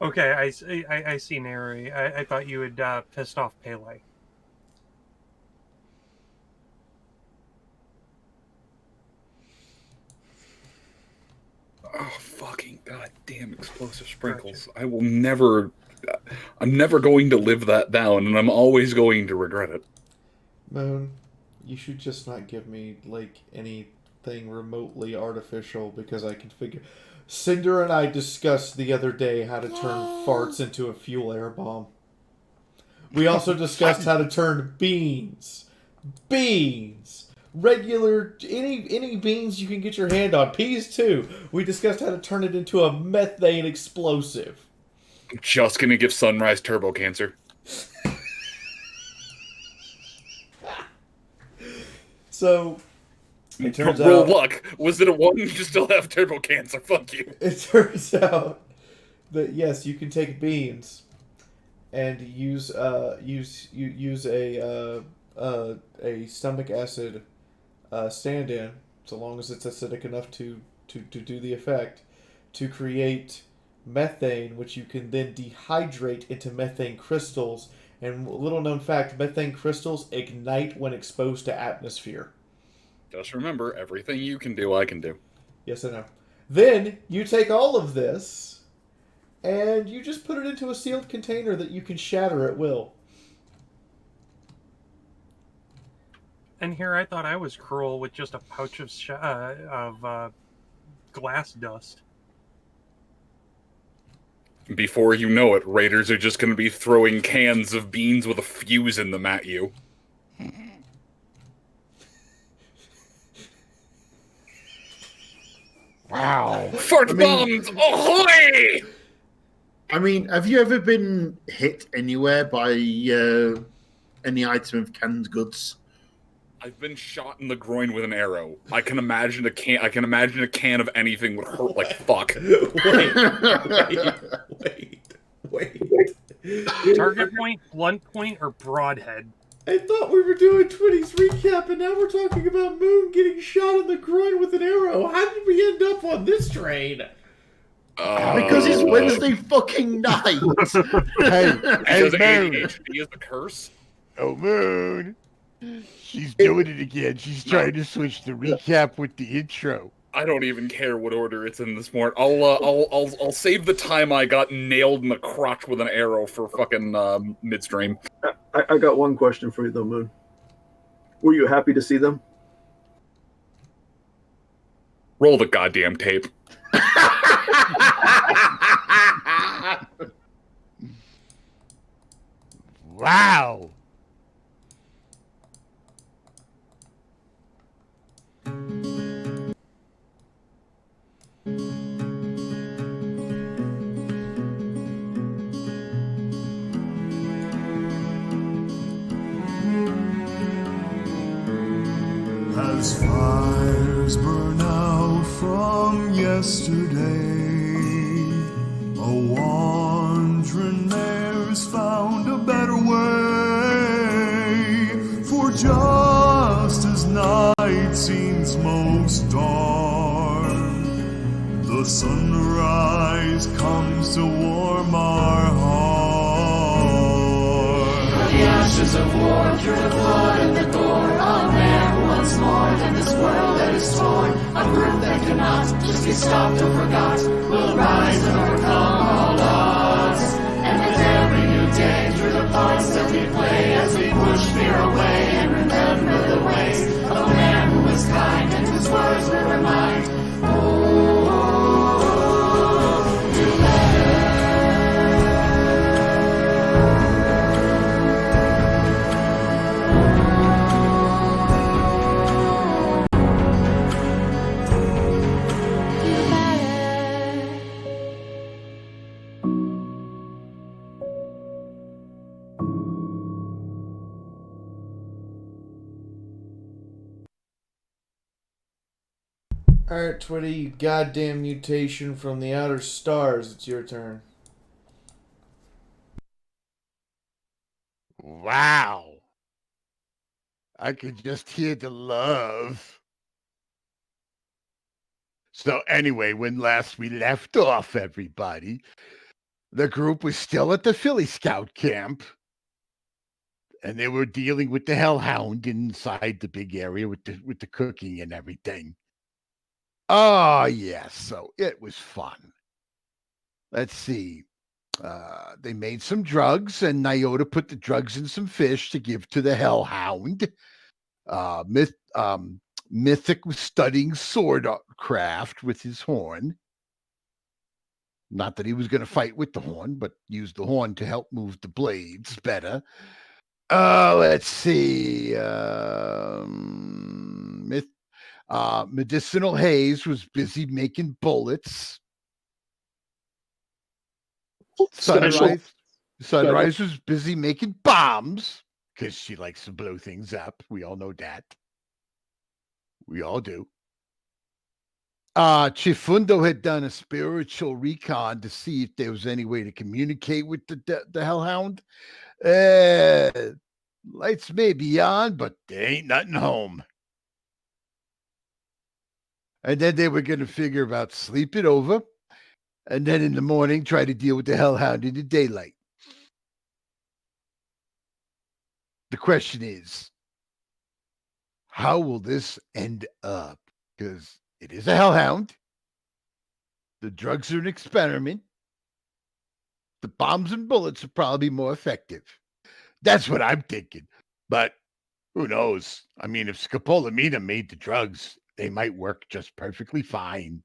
Okay, I see, Neru. I thought you had pissed off Pele. Oh, fucking goddamn explosive sprinkles. I will never... I'm never going to live that down, and I'm always going to regret it. Moon, you should just not give me, like, anything remotely artificial, because I can figure... Cinder and I discussed the other day how to turn farts into a fuel air bomb. We also discussed how to turn beans, regular, any beans you can get your hand on, peas too. We discussed how to turn it into a methane explosive. I'm just gonna give Sunrise turbo cancer. So... It turns Roll out, luck. Was it a 1? You still have turbo cancer. Fuck you. It turns out that yes, you can take beans and use a stomach acid stand-in, so long as it's acidic enough to do the effect, to create methane, which you can then dehydrate into methane crystals. And little known fact, methane crystals ignite when exposed to atmosphere. Just remember, everything you can do, I can do. Yes, I know. Then you take all of this and you just put it into a sealed container that you can shatter at will. And here I thought I was cruel with just a pouch of glass dust. Before you know it, raiders are just going to be throwing cans of beans with a fuse in them at you. Wow. Fart bombs! Ahoy! I mean, have you ever been hit anywhere by any item of canned goods? I've been shot in the groin with an arrow. I can imagine a can of anything would hurt like fuck. Wait. Target point, blunt point, or broadhead? I thought we were doing 20s recap, and now we're talking about Moon getting shot in the groin with an arrow. How did we end up on this train? Because it's Wednesday fucking night. Hey, Because Moon. ADHD is the curse? Oh, Moon. She's doing it again. She's trying to switch the recap with the intro. I don't even care what order it's in this morning. I'll save the time I got nailed in the crotch with an arrow for fucking midstream. I got one question for you though, Moon. Were you happy to see them? Roll the goddamn tape. Wow. As fires burn out from yesterday, a wandering mare's found a better way. For just as night seems most dark, the sunrise comes to warm our heart. From the ashes of war, through the blood and the gore, a man once more than this world that is torn. A group that cannot just be stopped or forgot will rise and overcome all odds. And with every new day through the parts that we play as we push fear away and remember the ways of a man who was kind and whose words will remind. Alright, Twitty, you goddamn mutation from the outer stars. It's your turn. Wow. I could just hear the love. So anyway, when last we left off, everybody, the group was still at the Philly Scout camp. And they were dealing with the Hellhound inside the big area with the cooking and everything. Oh, yes. So it was fun. Let's see. They made some drugs, and Nyota put the drugs in some fish to give to the Hellhound. Mythic was studying swordcraft with his horn. Not that he was going to fight with the horn, but use the horn to help move the blades better. Let's see. Medicinal Haze was busy making bullets. Sunrise was busy making bombs because she likes to blow things up. We all know that. We all do. Chifundo had done a spiritual recon to see if there was any way to communicate with the Hellhound. Lights may be on, but there ain't nothing home. And then they were going to figure about sleep it over, and then in the morning try to deal with the Hellhound in the daylight. The question is, how will this end up? Because it is a Hellhound. The drugs are an experiment. The bombs and bullets are probably more effective. That's what I'm thinking. But who knows? I mean, if Scopolamina made the drugs, they might work just perfectly fine.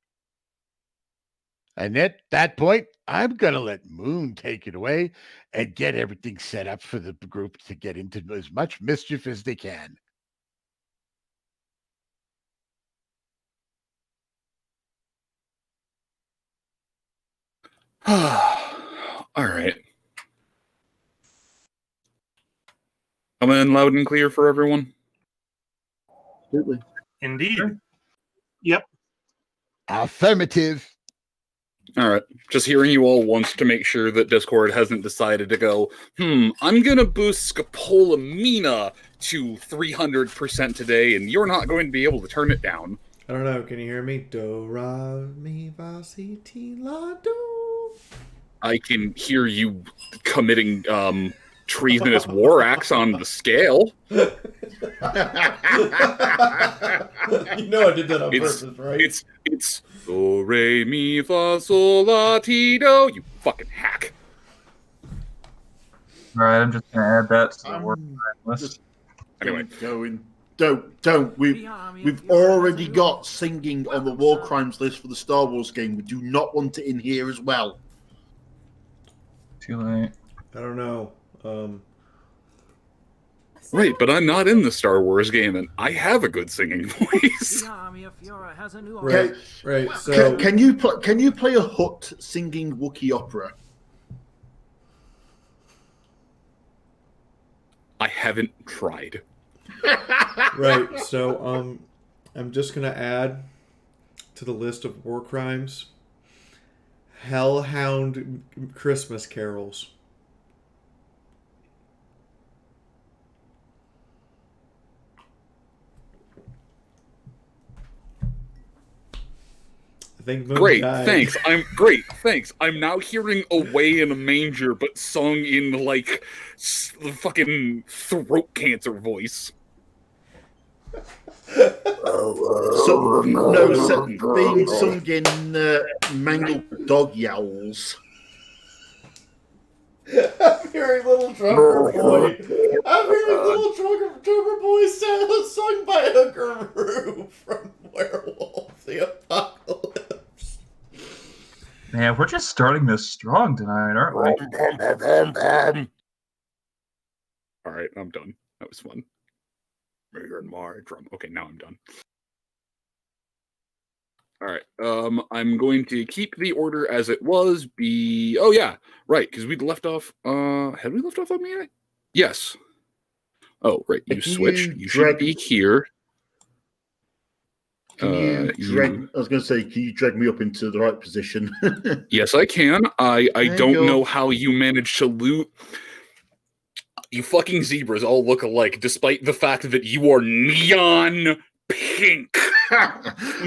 And at that point, I'm going to let Moon take it away and get everything set up for the group to get into as much mischief as they can. All right. Coming in loud and clear for everyone? Absolutely. Indeed. Yep. Affirmative. All right. Just hearing you all once to make sure that Discord hasn't decided to go, I'm going to boost Scopolamina to 300% today, and you're not going to be able to turn it down. I don't know. Can you hear me? Do, ra, mi, fa, si, ti, la, do. I can hear you committing treasonous war acts on the scale. You know I did that on purpose, right? It's do, re, mi, fa, sol, la, ti, do. You fucking hack. All right, I'm just gonna add that to the word list. Anyway, don't. We've already got singing on the war crimes list for the Star Wars game. We do not want it in here as well. Too late. I don't know. Right, but I'm not in the Star Wars game, and I have a good singing voice. Right. So can you play a Hutt singing Wookiee opera? I haven't tried. Right. So I'm just gonna add to the list of war crimes Hellhound Christmas carols. Great, thanks. I'm now hearing "Away in a Manger," but sung in like the fucking throat cancer voice. Being sung in mangled dog yowls. I'm hearing Little Drummer Boy. I'm hearing Little Drummer Boy sung by a guru from Werewolf the Apocalypse. Man, we're just starting this strong tonight, aren't we? All right, I'm done. That was fun. My drum. Okay, now I'm done. All right. I'm going to keep the order as it was. Oh yeah, right. Because we'd left off. Had we left off on me? Yes. Oh right. You switched. You should be here. Can you drag? I was going to say, can you drag me up into the right position? Yes, I can. I don't know how you managed to loot. You fucking zebras all look alike, despite the fact that you are neon pink.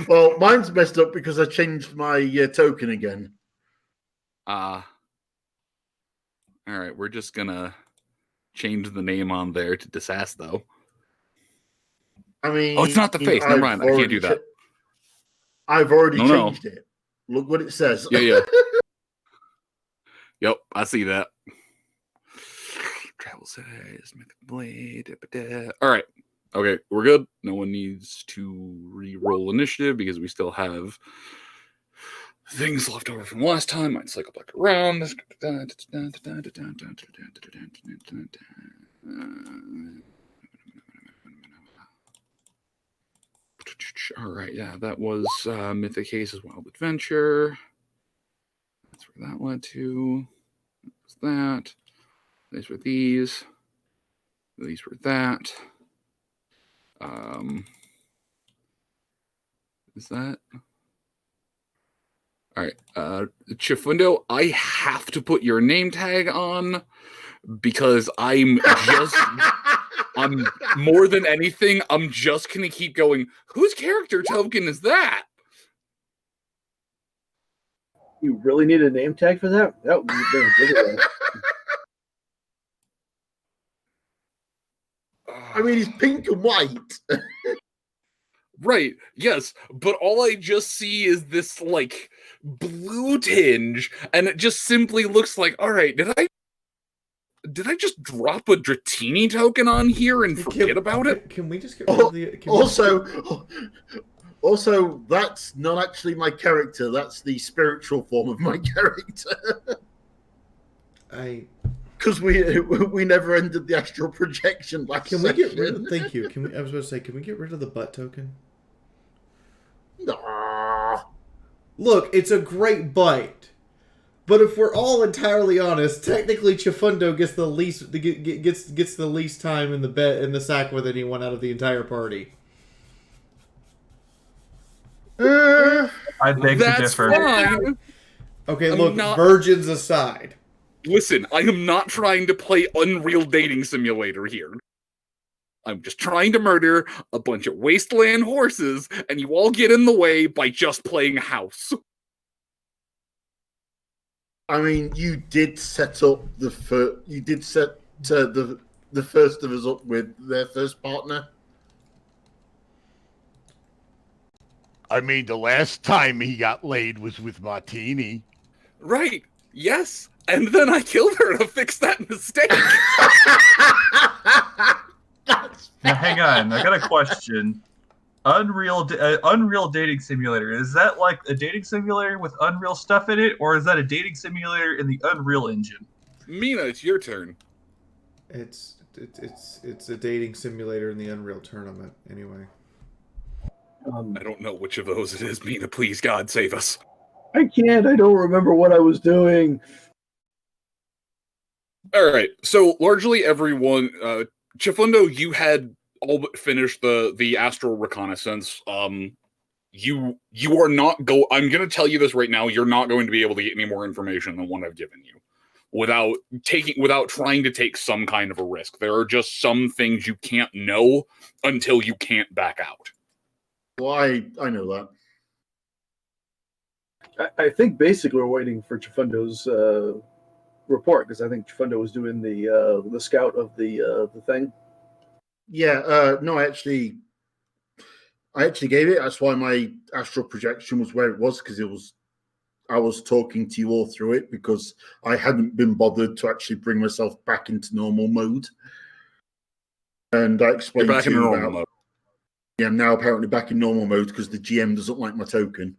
Well, mine's messed up because I changed my token again. All right, we're just gonna change the name on there to Disass, though. I mean, oh, it's not the face. Never mind. I can't do that. I've already changed it. Look what it says. Yeah. Yep, I see that. Travel size, mythic blade. All right. Okay, we're good. No one needs to re-roll initiative because we still have things left over from last time. Might cycle back around. All right, yeah, that was Mythic Case's Wild Adventure. That's where that led to. That was that. These were these. These were that. Is that? All right. Chifundo, I have to put your name tag on because I'm more than anything, I'm just going to keep going, whose character token is that? You really need a name tag for that? That would be very good. I mean, he's pink and white. Right, yes, but all I just see is this, like, blue tinge, and it just simply looks like, all right, did I just drop a Dratini token on here and forget about it? Can we just get rid of the... Also, that's not actually my character. That's the spiritual form of my character. Because we never ended the astral projection last Can we get rid of... Thank you. I was about to say, can we get rid of the butt token? Nah. Look, it's a great bite. But if we're all entirely honest, technically Chifundo gets the least time in the sack with anyone out of the entire party. I beg to differ. Fine. Okay, look, virgins aside. Listen, I am not trying to play Unreal Dating Simulator here. I'm just trying to murder a bunch of wasteland horses, and you all get in the way by just playing house. I mean, you did set up the first. You did set the first of us up with their first partner. I mean, the last time he got laid was with Martini. Right. Yes. And then I killed her to fix that mistake. Now, hang on. I got a question. Unreal Dating Simulator. Is that like a dating simulator with Unreal stuff in it, or is that a dating simulator in the Unreal Engine? Mina, it's your turn. It's a dating simulator in the Unreal Tournament, anyway. I don't know which of those it is, Mina. Please, God, save us. I can't. I don't remember what I was doing. All right. So largely everyone, Chifundo, you had all but finished the astral reconnaissance. You are not I'm going to tell you this right now. You're not going to be able to get any more information than what I've given you without trying to take some kind of a risk. There are just some things you can't know until you can't back out. Well, I know that. I think basically we're waiting for Chifundo's report, because I think Chifundo was doing the scout of the thing. Yeah, no, actually, I actually gave it. That's why my astral projection was where it was, because I was talking to you all through it because I hadn't been bothered to actually bring myself back into normal mode. And I explained You're back to in you normal about. mode. Yeah, I'm now apparently back in normal mode because the GM doesn't like my token.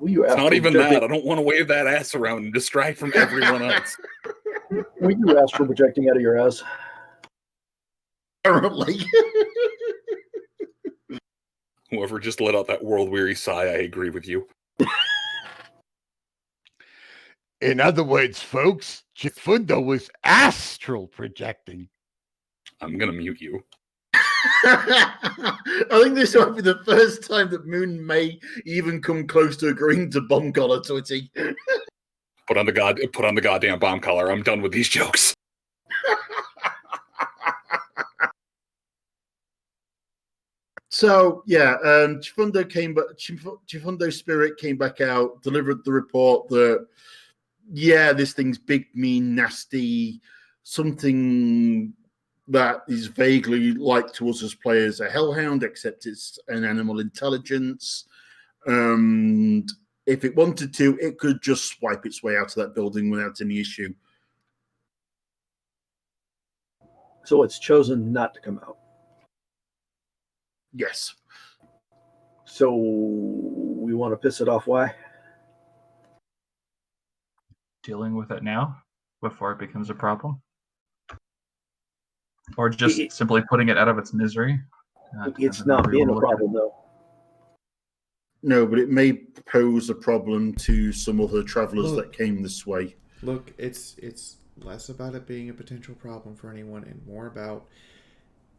It's not even that. I don't want to wave that ass around and distract from everyone else. Were you astral projecting out of your ass? Apparently. Whoever just let out that world-weary sigh, I agree with you. In other words, folks, Chifundo was astral projecting. I'm going to mute you. I think this might be the first time that Moon may even come close to agreeing to bomb collar, Twitty. Put on the goddamn bomb collar. I'm done with these jokes. So yeah, Chifundo's spirit came back out, delivered the report that this thing's big, mean, nasty, something that is vaguely like to us as players a hellhound, except it's an animal intelligence. And if it wanted to, it could just swipe its way out of that building without any issue. So it's chosen not to come out. Yes. So we want to piss it off. Why? Dealing with it now before it becomes a problem? Or just simply putting it out of its misery? It's not being a problem, though. No, but it may pose a problem to some other travelers Look. that came this way. Look, it's less about it being a potential problem for anyone and more about,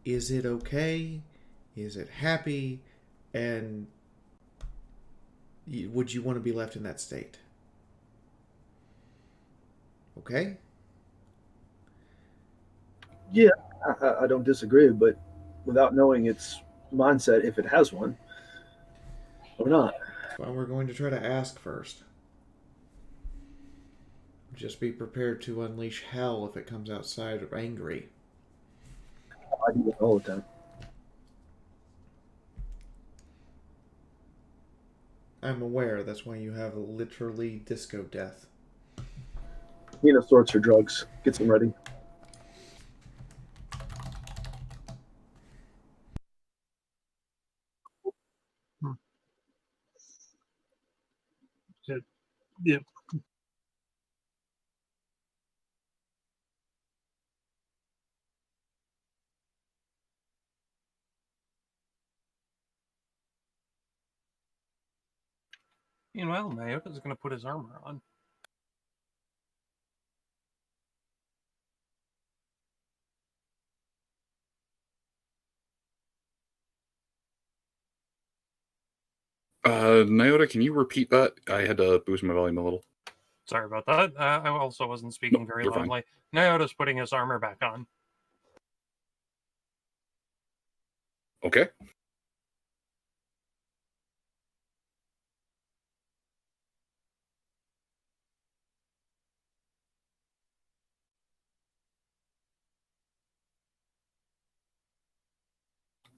is it okay? Is it happy? And would you want to be left in that state? Okay? Yeah, I don't disagree, but without knowing its mindset, if it has one, or not. That's why we're going to try to ask first. Just be prepared to unleash hell if it comes outside of angry. I do that all the time. I'm aware. That's why you have literally disco death. Sorts for drugs. Get some ready. Yeah. Meanwhile, Mayoka's going to put his armor on. Nyota, can you repeat that? I had to boost my volume a little. Sorry about that. I also wasn't speaking very loudly. Nyota's putting his armor back on. Okay.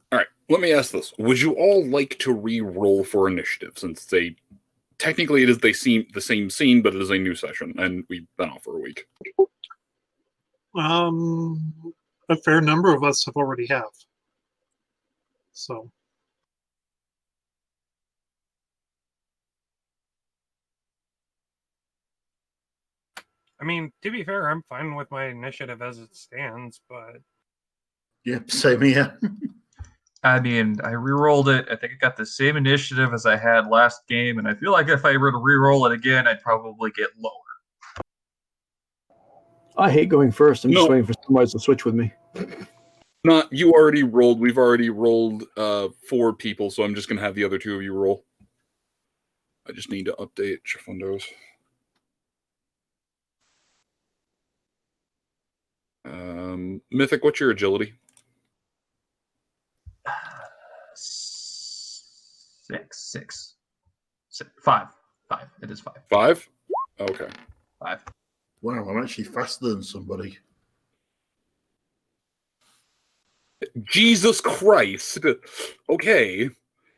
All right, let me ask this. Would you all like to re-roll for initiative, since technically they seem the same scene, but it is a new session, and we've been off for a week? A fair number of us already have. So. I mean, to be fair, I'm fine with my initiative as it stands, but... Yep, same here. I mean, I re-rolled it. I think I got the same initiative as I had last game, and I feel like if I were to re-roll it again, I'd probably get lower. I hate going first. I'm just waiting for somebody to switch with me. You already rolled. We've already rolled 4 people, so I'm just going to have the other 2 of you roll. I just need to update Chifundo's. Mythic, what's your agility? 5. It is 5. 5? Okay. 5. Wow, I'm actually faster than somebody. Jesus Christ. Okay.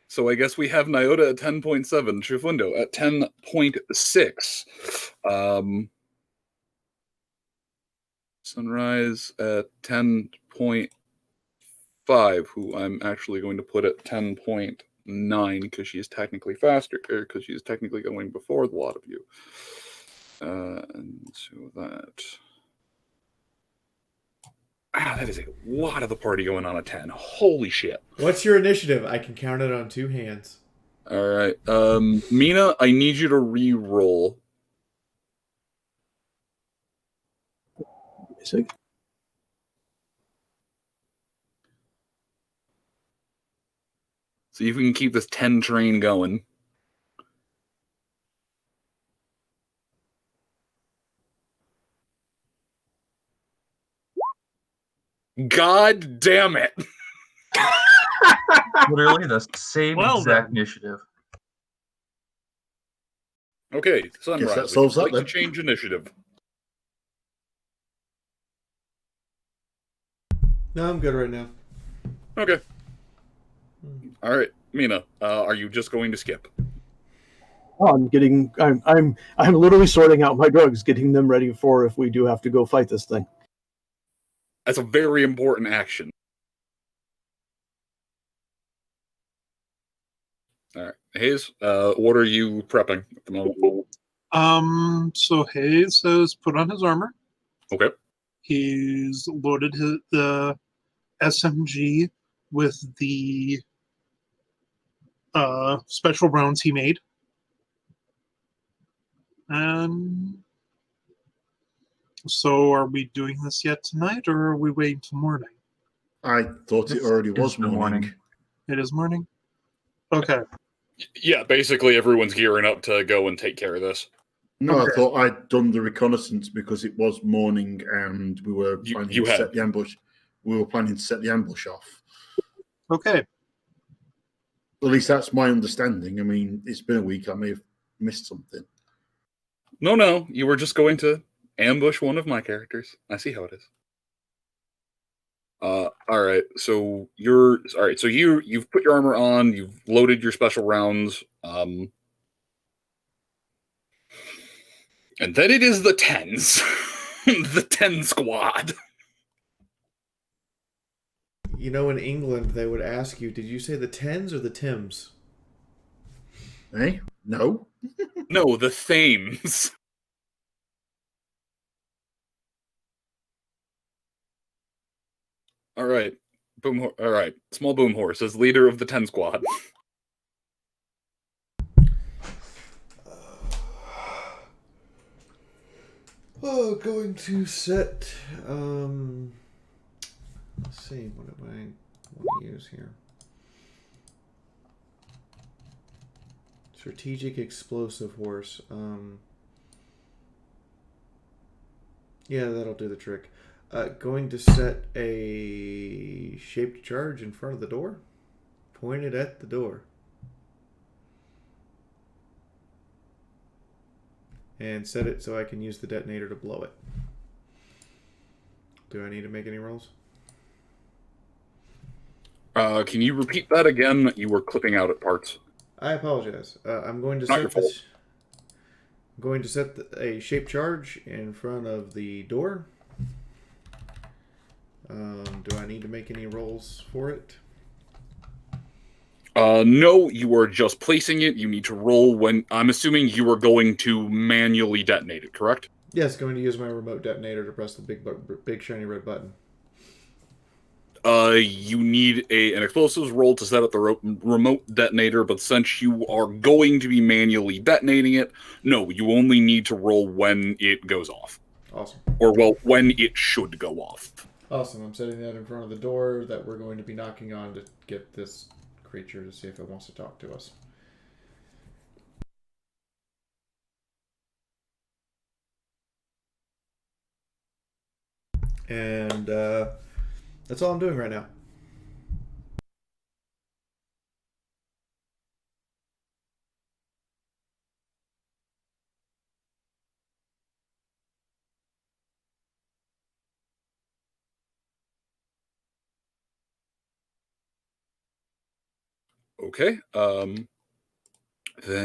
So I guess we have Nyota at 10.7, Chifundo at 10.6. Sunrise at 10.5, who I'm actually going to put at 10.9 because she is technically faster, because she is technically going before the lot of you. And so that... that is a lot of the party going on at 10. Holy shit. What's your initiative? I can count it on 2 hands. All right. Mina, I need you to re-roll. See? See if we can keep this 10 train going. God damn it. Literally the same exact initiative. Okay, Sunrise, that would solves you that like to then. change initiative? No, I'm good right now. Okay. All right, Mina, are you just going to skip? Oh, I'm literally sorting out my drugs, getting them ready for if we do have to go fight this thing. That's a very important action. All right, Hayes, what are you prepping at the moment? So Hayes has put on his armor. Okay. He's loaded the SMG with the special rounds he made. And so are we doing this yet tonight, or are we waiting till morning? I thought it already was the morning. It is morning? Okay. Yeah, basically everyone's gearing up to go and take care of this. No, Okay. I thought I'd done the reconnaissance because it was morning and we were planning you to had. set the ambush. We were planning to set the ambush off. Okay. At least that's my understanding. I mean, it's been a week. I may have missed something. No, you were just going to ambush one of my characters. I see how it is. All right. So you've put your armor on. You've loaded your special rounds. And then it is the 10s, the 10 squad. You know, in England, they would ask you, did you say the 10s or the Tims? Eh? No. No, the Thames. All right. All right. Small Boom Horse as leader of the 10 squad. Oh, going to set, let's see, what do I want to use here? Strategic Explosive Horse. Yeah, that'll do the trick. Going to set a shaped charge in front of the door. Pointed at the door. And set it so I can use the detonator to blow it. Do I need to make any rolls? Can you repeat that again? You were clipping out at parts. I apologize. I'm going to Not set your fault. this. I'm going to set a shaped charge in front of the door. Do I need to make any rolls for it? No, you are just placing it. You need to roll when... I'm assuming you are going to manually detonate it, correct? Yes, going to use my remote detonator to press the big shiny red button. You need an explosives roll to set up the remote detonator, but since you are going to be manually detonating it, no, you only need to roll when it goes off. Awesome. Or, well, when it should go off. Awesome. I'm setting that in front of the door that we're going to be knocking on to get this creature to see if it wants to talk to us. And that's all I'm doing right now. Okay. Then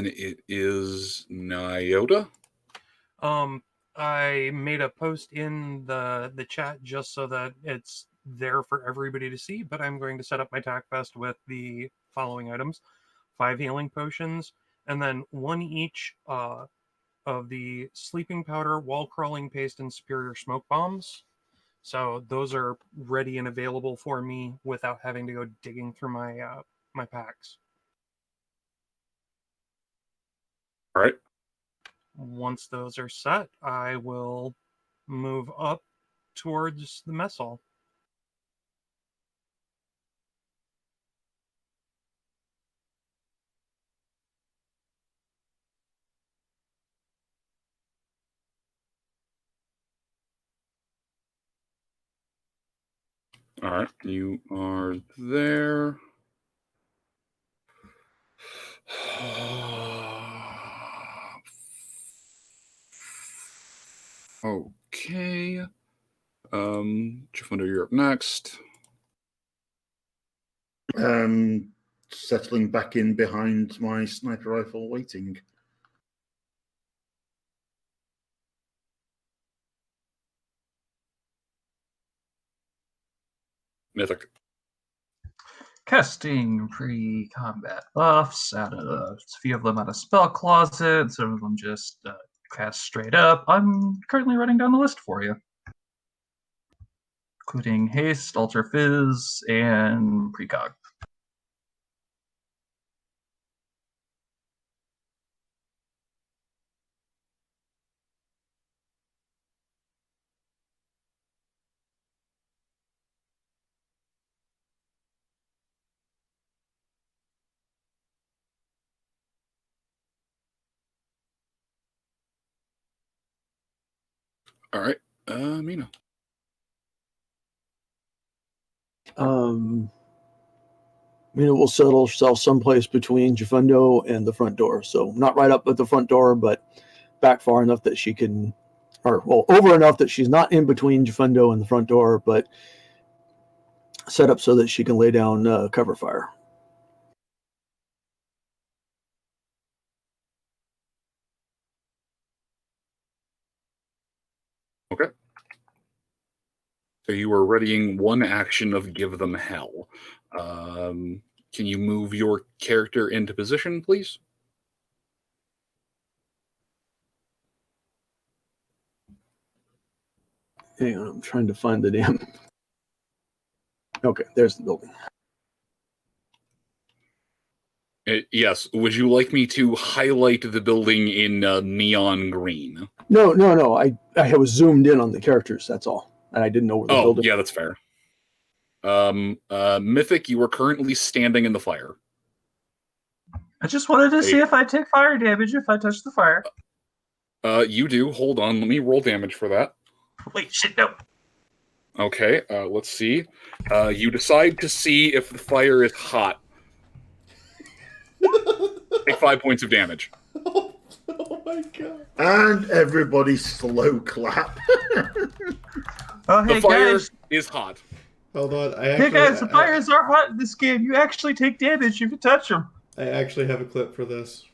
it is Nyota. I made a post in the chat just so that it's there for everybody to see, but I'm going to set up my tack vest with the following items: 5 healing potions, and then 1 each of the sleeping powder, wall crawling paste, and superior smoke bombs. So those are ready and available for me without having to go digging through my packs. All right. Once those are set, I will move up towards the mess hall. All right, you are there. Okay. Chifundo, you're up next. Settling back in behind my sniper rifle, waiting. Mythic. Casting pre-combat buffs out of a few of them out of spell closet, some of them just cast straight up. I'm currently writing down the list for you, including haste, alter fizz, and precog. All right, Mina. Will settle herself someplace between Jafundo and the front door. So not right up at the front door, but back far enough that she can, or well, over enough that she's not in between Jafundo and the front door, but set up so that she can lay down cover fire. Okay. So you are readying 1 action of Give Them Hell. Can you move your character into position, please? Hang on, I'm trying to find the damn. Okay, there's the building. Yes. Would you like me to highlight the building in neon green? No. I was zoomed in on the characters. That's all, and I didn't know where the building. Yeah, that's fair. Mythic, you are currently standing in the fire. I just wanted to see if I take fire damage if I touch the fire. You do. Hold on. Let me roll damage for that. Wait, shit, no. Okay, let's see. You decide to see if the fire is hot. Take 5 points of damage. Oh my god. And everybody slow clap. Oh, hey, the fire guys. is hot. Hold on. Hey, guys, the fires are hot in this game. You actually take damage if you touch them. I actually have a clip for this.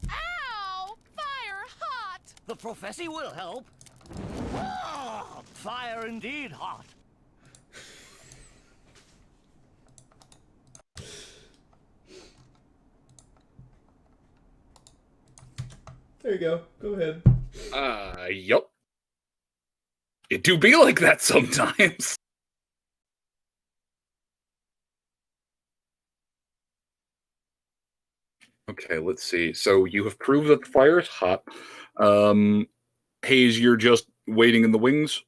Ow! Fire hot! The prophecy will help. Ah, fire indeed hot. There you go. Go ahead. Yup. It do be like that sometimes. Okay, let's see. So you have proved that the fire is hot. Hayes, you're just waiting in the wings?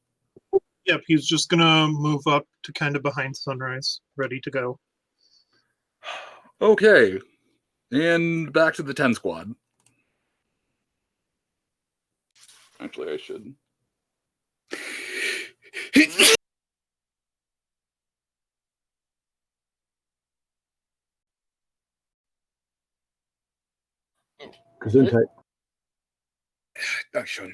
Yep, he's just gonna move up to kind of behind Sunrise, ready to go. Okay. And back to the 10 squad. Actually, I should. Gesundheit. Dankeschön.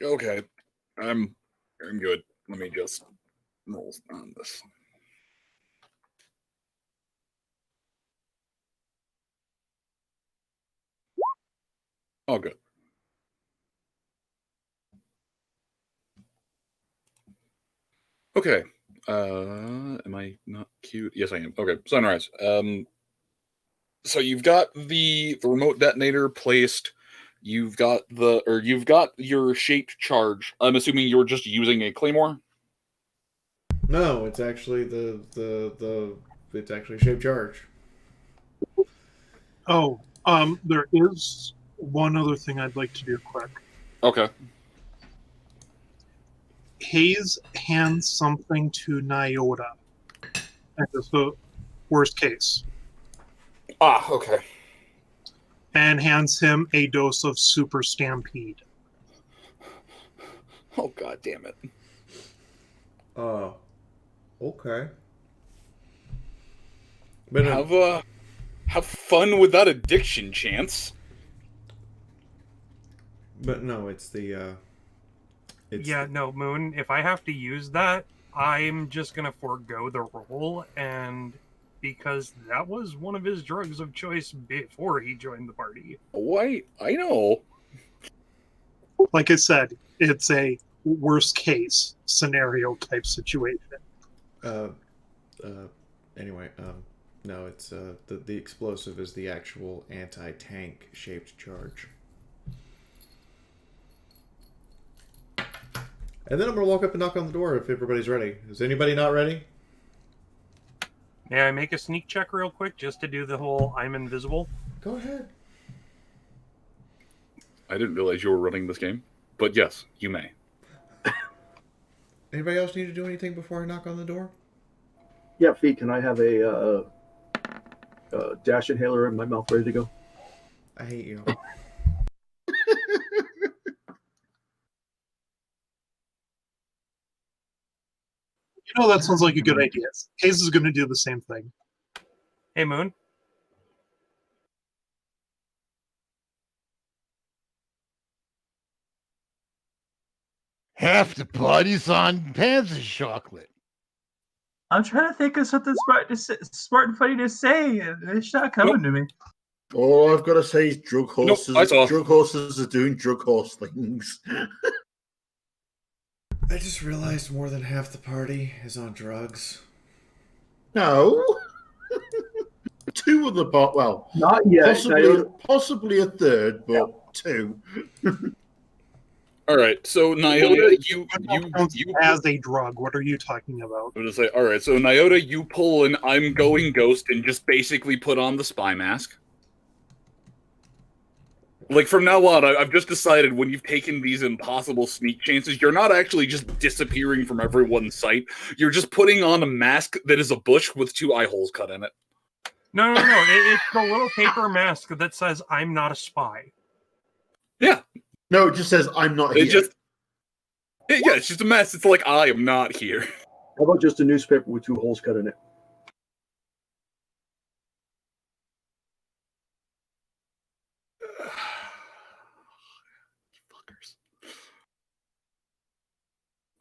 Okay, I'm good. Let me just roll on this. Oh, good. Okay. Am I not cute? Yes, I am. Okay, Sunrise. So you've got the remote detonator placed. You've got your shaped charge. I'm assuming you're just using a claymore. No, it's actually it's actually shaped charge. Oh, there is one other thing I'd like to do quick. Okay. Hayes hands something to Nyota. And it's the worst case. Ah, okay. And hands him a dose of Super Stampede. Oh, god damn it. Okay. But have fun with that addiction, Chance. But no, it's yeah, no, Moon, if I have to use that, I'm just gonna forego the roll, and because that was one of his drugs of choice before he joined the party. Wait, I know. Like I said, it's a worst case scenario type situation. Anyway, no, it's the explosive is the actual anti-tank shaped charge. And then I'm gonna walk up and knock on the door if everybody's ready. Is anybody not ready? May I make a sneak check real quick just to do the whole I'm invisible? Go ahead. I didn't realize you were running this game, but yes, you may. Anybody else need to do anything before I knock on the door? Yeah, Fee, can I have a dash inhaler in my mouth ready to go? I hate you. You know, that sounds like a good idea. Hayes is going to do the same thing. Hey, Moon. Half the party's on Panzer chocolate. I'm trying to think of something smart and funny to say, and it's not coming to me. All I've got to say is drug horses. Nope, I saw. Drug horses are doing drug horse things. I just realized more than half the party is on drugs. No. Two of the part. Well, not yet. Possibly a third, but two. All right, so Nyota, you as a drug. What are you talking about? I'm gonna say, all right, so Nyota, you pull an I'm going ghost and just basically put on the spy mask. Like, from now on, I've just decided when you've taken these impossible sneak chances, you're not actually just disappearing from everyone's sight. You're just putting on a mask that is a bush with 2 eye holes cut in it. No. It's the little paper mask that says, I'm not a spy. Yeah. No, it just says, I'm not here. It's just a mask. It's like, I am not here. How about just a newspaper with 2 holes cut in it?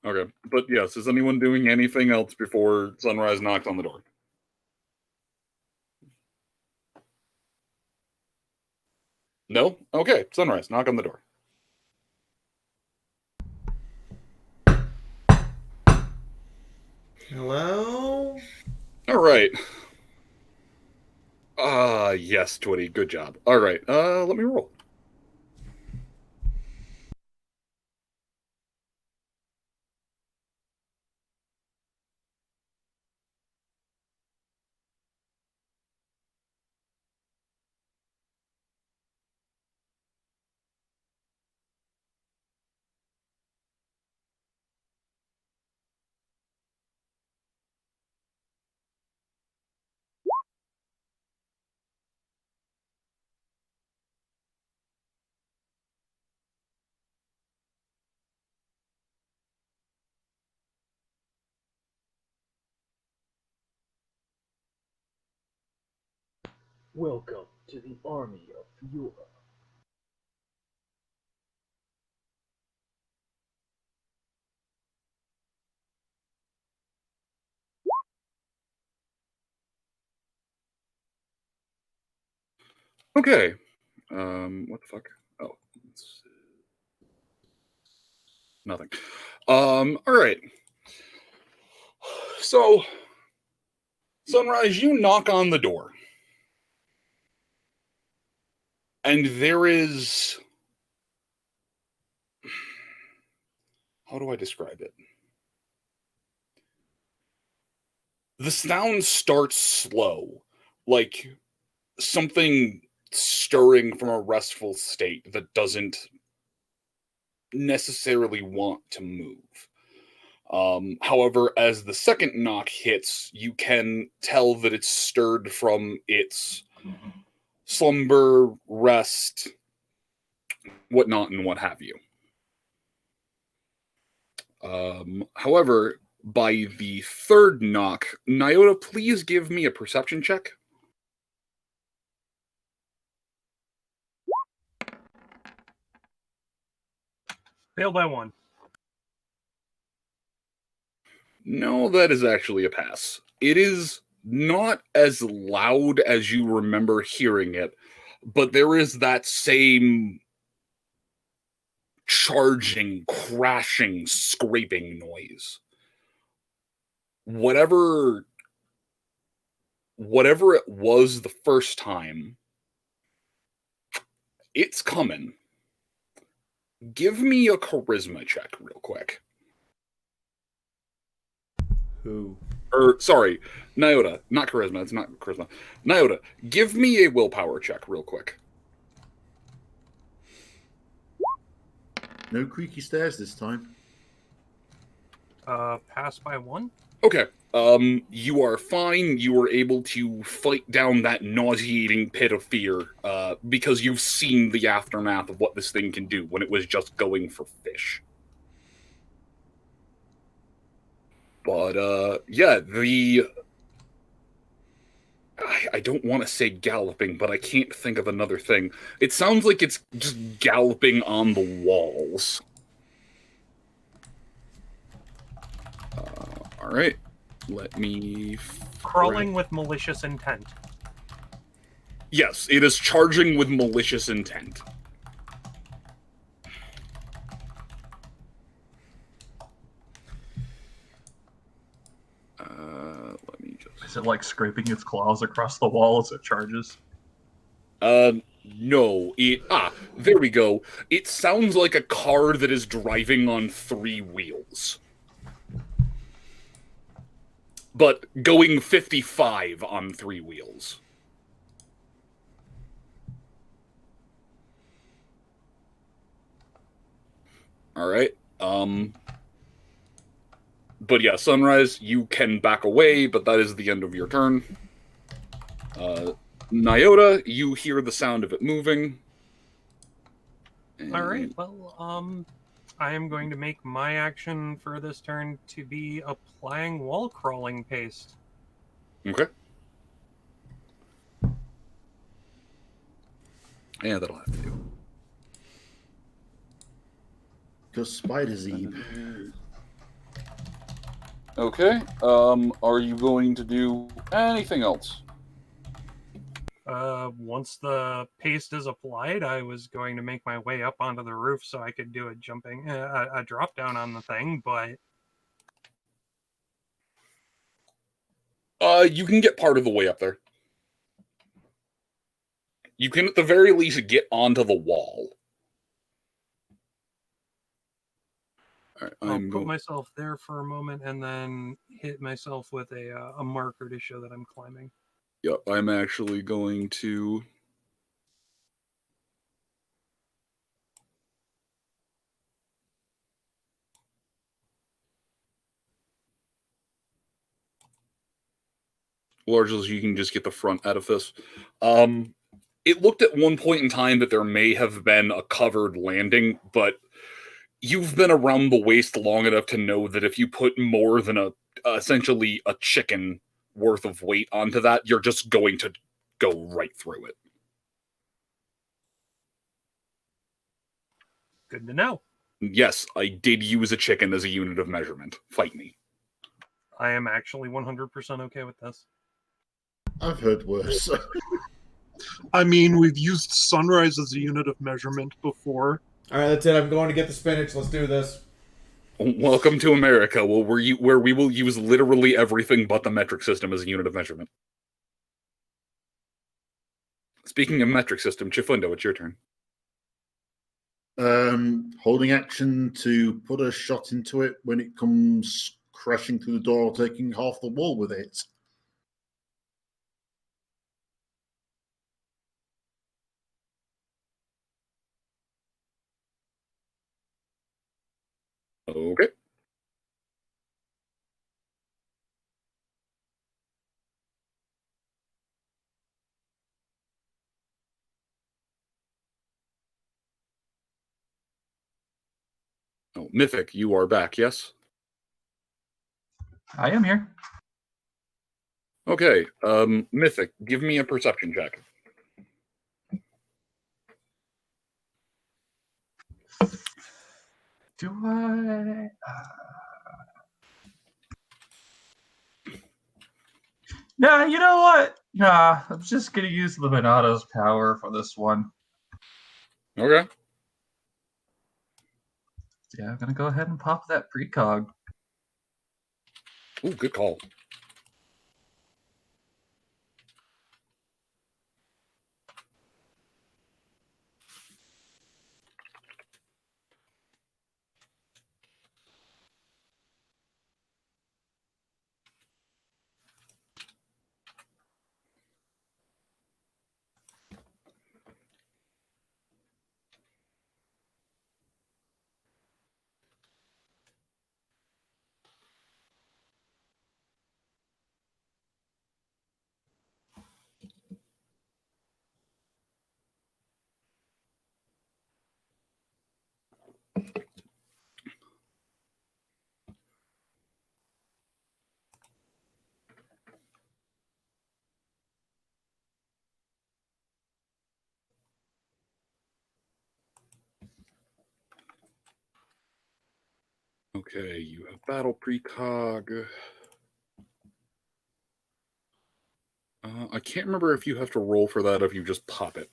Okay, but yes, is anyone doing anything else before Sunrise knocks on the door? No? Okay, Sunrise, knock on the door. Hello? Alright. Yes, Twitty, good job. Alright, let me roll. Welcome to the army of Yura. Okay. What the fuck? Oh, nothing. All right. So, Sunrise, you knock on the door, and there is. How do I describe it? The sound starts slow, like something stirring from a restful state that doesn't necessarily want to move. However, as the second knock hits, you can tell that it's stirred from its slumber, rest, whatnot, and what have you. However, by the third knock, Nyota, please give me a perception check. Fail by 1. No, that is actually a pass. It is not as loud as you remember hearing it, but there is that same charging, crashing, scraping noise. Whatever it was the first time, it's coming. Give me a charisma check real quick. Who? Sorry, Nyota, not charisma. It's not charisma. Nyota, give me a willpower check real quick. No creaky stairs this time. Pass by 1. Okay. You are fine. You were able to fight down that nauseating pit of fear, because you've seen the aftermath of what this thing can do when it was just going for fish. But, yeah, I don't want to say galloping, but I can't think of another thing. It sounds like it's just galloping on the walls. Alright. Let me... Crawling with malicious intent. Yes, it is charging with malicious intent. Let me just... Is it like scraping its claws across the wall as it charges? No. There we go. It sounds like a car that is driving on 3 wheels. But going 55 on 3 wheels. Alright, but yeah, Sunrise, you can back away, but that is the end of your turn. Nyota, you hear the sound of it moving. Alright, well, I am going to make my action for this turn to be applying wall crawling paste. Okay. Yeah, that'll have to do. Because spiders eat. Okay, are you going to do anything else? Once the paste is applied, I was going to make my way up onto the roof so I could do a drop down on the thing, but... You can get part of the way up there. You can at the very least get onto the wall. All right, I'll put myself there for a moment and then hit myself with a marker to show that I'm climbing. Yep, I'm actually going to... Largely, you can just get the front edifice. It looked at one point in time that there may have been a covered landing, but you've been around the waist long enough to know that if you put more than essentially a chicken worth of weight onto that, you're just going to go right through it. Good to know. Yes, I did use a chicken as a unit of measurement. Fight me. I am actually 100% okay with this. I've heard worse. I mean, we've used sunrise as a unit of measurement before. All right, that's it. I'm going to get the spinach. Let's do this. Welcome to America, where we will use literally everything but the metric system as a unit of measurement. Speaking of metric system, Chifundo, it's your turn. Holding action to put a shot into it when it comes crashing through the door, taking half the wall with it. Okay. Oh, Mythic, you are back, yes? I am here. Okay, Mythic, give me a perception check. Do I? Nah, you know what? Nah, I'm just gonna use the Monato's power for this one. Okay. Yeah, I'm gonna go ahead and pop that precog. Ooh, good call. Okay, you have battle precog. I can't remember if you have to roll for that or if you just pop it.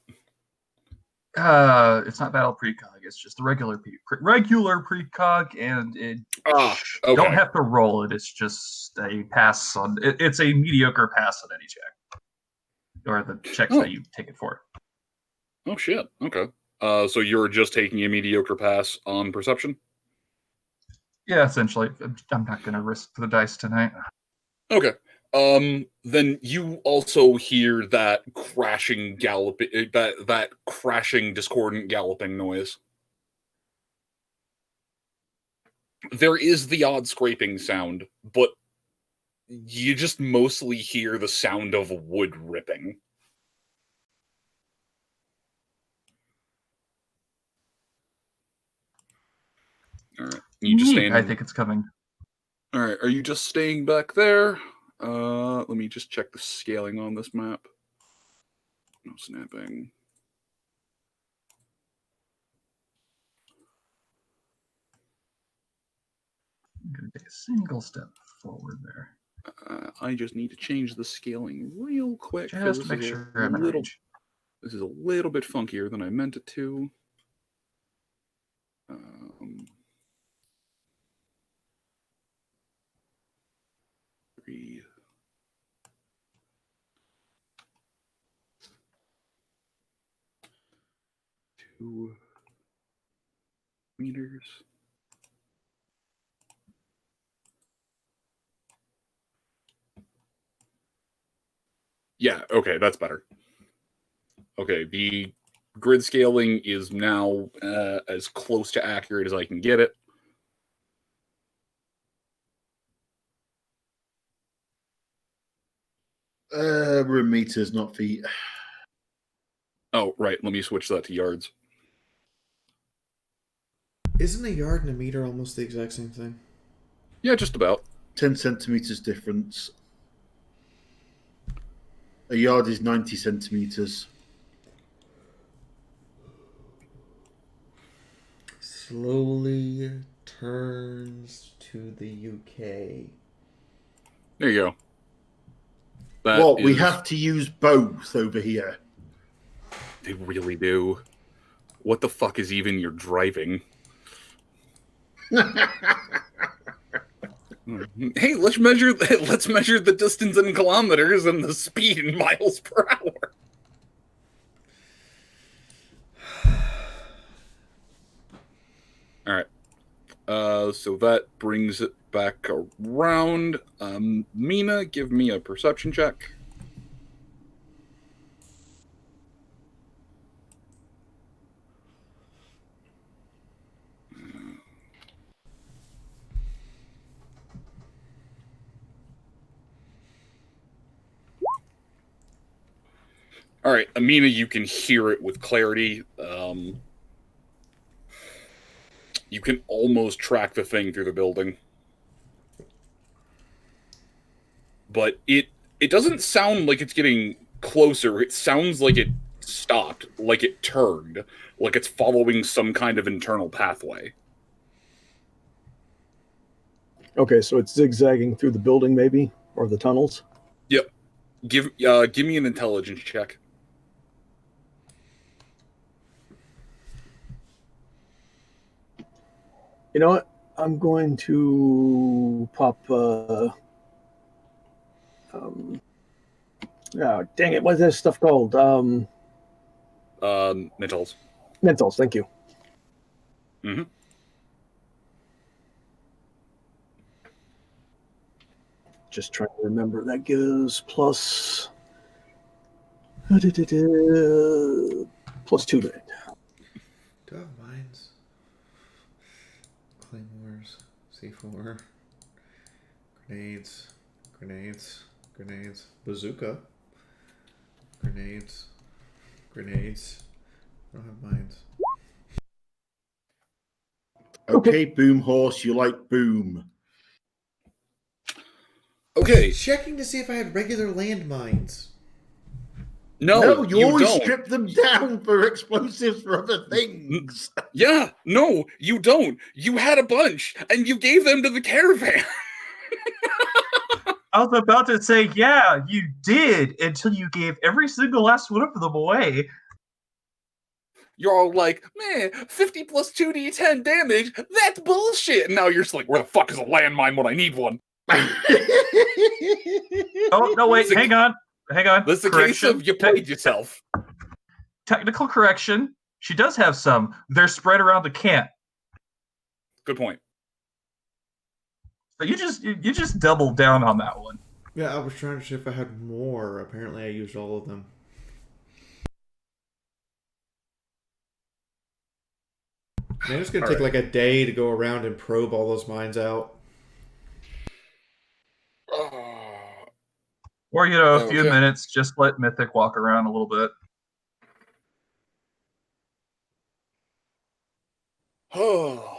It's not battle precog. It's just the regular precog, and it okay. don't have to roll it. It's just a pass on. It's a mediocre pass on any check, or the checks that you take it for. Oh shit. Okay. So you're just taking a mediocre pass on perception? Yeah, essentially. I'm not gonna risk the dice tonight. Okay. Then you also hear that crashing galloping, that crashing discordant galloping noise. There is the odd scraping sound, but you just mostly hear the sound of wood ripping. All right. You just standing. I think it's coming. All right. Are you just staying back there? Let me just check the scaling on this map. No snapping. I'm going to take a single step forward there. I just need to change the scaling real quick. Just to make sure I'm in range. This is a little bit funkier than I meant it to. 3. Meters. Yeah, okay, that's better. Okay, the grid scaling is now as close to accurate as I can get it. We're in meters, not feet. Oh, right, let me switch that to yards. Isn't a yard and a meter almost the exact same thing? Yeah, just about. 10 centimeters difference. A yard is 90 centimeters. Slowly turns to the UK. There you go. Well, we have to use both over here. They really do. What the fuck is even your driving? Hey, let's measure the distance in kilometers and the speed in miles per hour. All right. So that brings it back around. Mina, give me a perception check. All right, Amina, you can hear it with clarity. You can almost track the thing through the building. But it doesn't sound like it's getting closer. It sounds like it stopped, like it turned, like it's following some kind of internal pathway. Okay, so it's zigzagging through the building, maybe, or the tunnels. Yep. Give me an intelligence check. You know what? I'm going to pop. Oh, dang it! What's this stuff called? Mentals. Mentals. Thank you. Mm-hmm. Just trying to remember. That gives plus. Plus 2 to it. Do I have mines? Claymores, C4, grenades, bazooka, grenades. I don't have mines. Okay, Boom Horse, you like boom. Okay. Just checking to see if I had regular landmines. No, you always don't. strip them down for explosives for other things. Yeah, no, you don't. You had a bunch, and you gave them to the caravan. I was about to say, yeah, you did, until you gave every single last one of them away. You're all like, man, 50 plus 2d10 damage, that's bullshit. And now you're just like, where the fuck is a landmine when I need one? Oh, no, wait, hang on. This is the case of you played yourself. Technical correction. She does have some. They're spread around the camp. Good point. So you just doubled down on that one. Yeah, I was trying to see if I had more. Apparently I used all of them. Man, it's going to take like a day to go around and probe all those mines out. Or, a few minutes, just let Mythic walk around a little bit. Oh.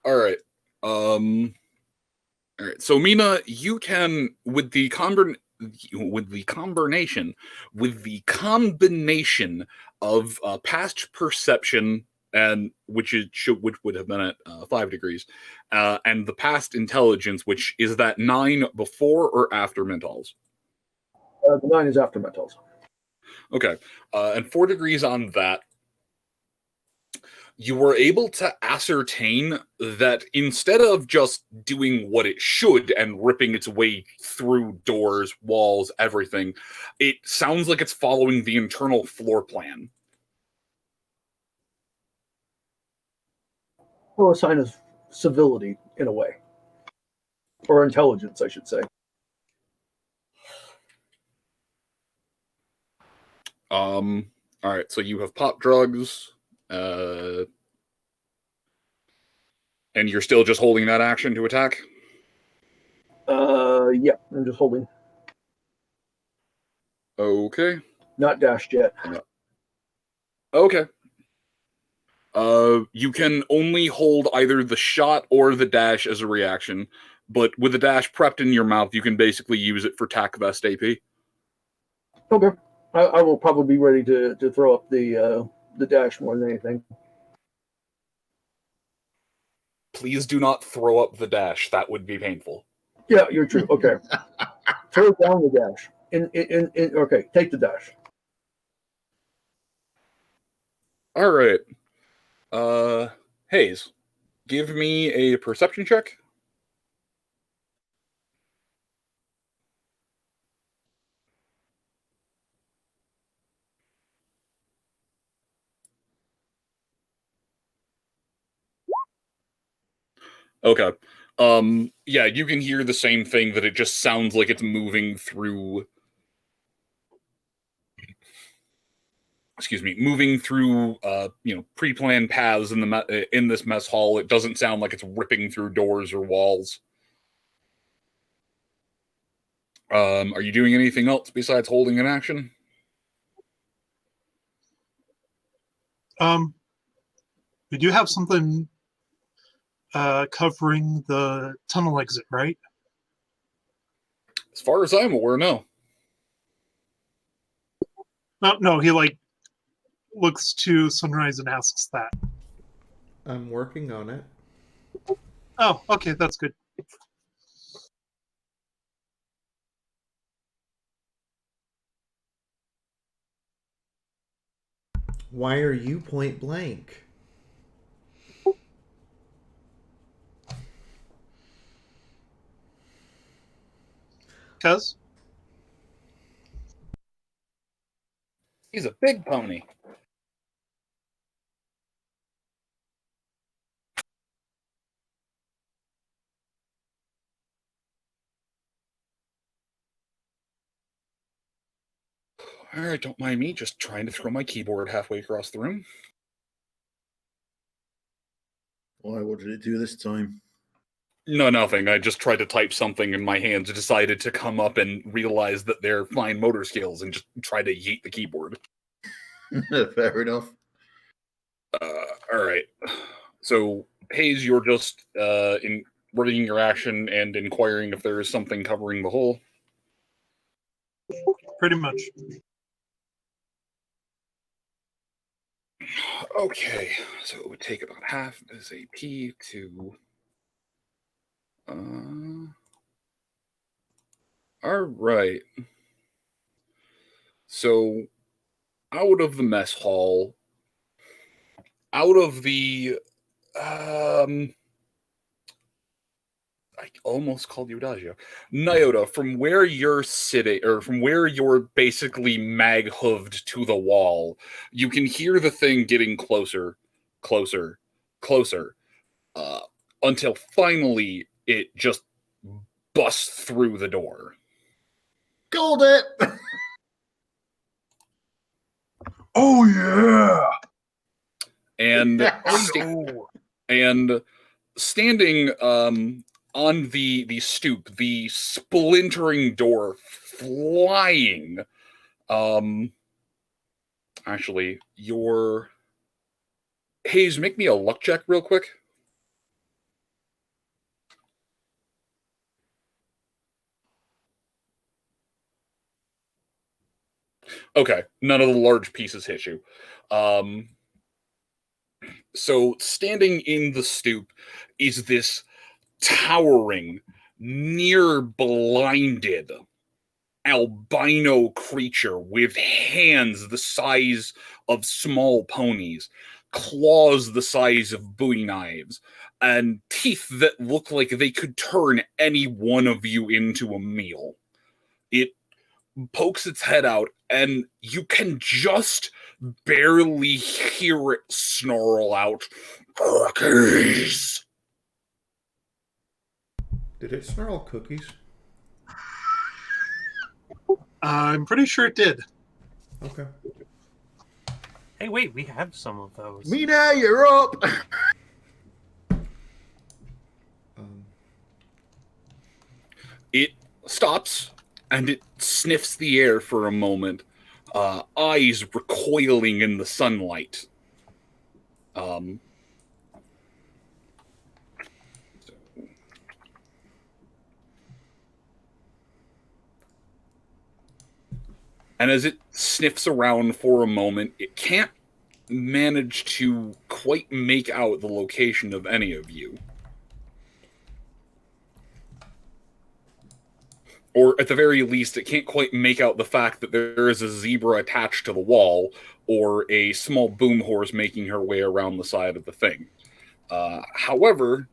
All right. All right. So Mina, you can with the combination of past perception and which would have been at 5 degrees, and the past intelligence, which is that 9 before or after mentals. The 9 is after mentals. Okay, and 4 degrees on that. You were able to ascertain that instead of just doing what it should and ripping its way through doors, walls, everything, it sounds like it's following the internal floor plan. Well, a sign of civility, in a way. Or intelligence, I should say. All right, so you have popped drugs, and you're still just holding that action to attack? Yeah, I'm just holding. Okay. Not dashed yet. Okay. You can only hold either the shot or the dash as a reaction, but with the dash prepped in your mouth, you can basically use it for tack vest AP. Okay. I will probably be ready to throw up the dash more than anything. Please do not throw up the dash. That would be painful. Yeah, you're true. Okay. Throw down the dash. Okay, take the dash. All right. Hayes, give me a perception check. Okay. Yeah, you can hear the same thing, that it just sounds like it's moving through, moving through pre-planned paths in in this mess hall. It doesn't sound like it's ripping through doors or walls. Are you doing anything else besides holding an action? We do have something covering the tunnel exit, right? As far as I'm aware, no. No, he looks to Sunrise and asks that. I'm working on it. Oh, okay, that's good. Why are you point blank? Cuz? He's a big pony. All right, don't mind me, just trying to throw my keyboard halfway across the room. Why? What did it do this time? No, nothing. I just tried to type something and my hands decided to come up and realize that they're fine motor skills and just try to yeet the keyboard. Fair enough. All right. So, Hayes, you're just readying your action and inquiring if there is something covering the hole. Pretty much. Okay, so it would take about half as AP to. All right. So, out of the mess hall, out of the I almost called you Adagio. Nyota, from where you're sitting, or from where you're basically mag-hooved to the wall, you can hear the thing getting closer, closer, closer, until finally it just busts through the door. Called it! Oh, yeah! And, standing on the stoop, the splintering door flying. Actually, Hayes, make me a luck check real quick. Okay, none of the large pieces hit you. So standing in the stoop is this towering, near blinded albino creature with hands the size of small ponies, claws the size of Bowie knives, and teeth that look like they could turn any one of you into a meal. It pokes its head out, and you can just barely hear it snarl out, "Cookies!" Did it snarl cookies? I'm pretty sure it did. Okay. Hey, wait, we have some of those. Mina, you're up! It stops and it sniffs the air for a moment, eyes recoiling in the sunlight. And as it sniffs around for a moment, it can't manage to quite make out the location of any of you. or at the very least, it can't quite make out the fact that there is a zebra attached to the wall or a small boom horse making her way around the side of the thing. However,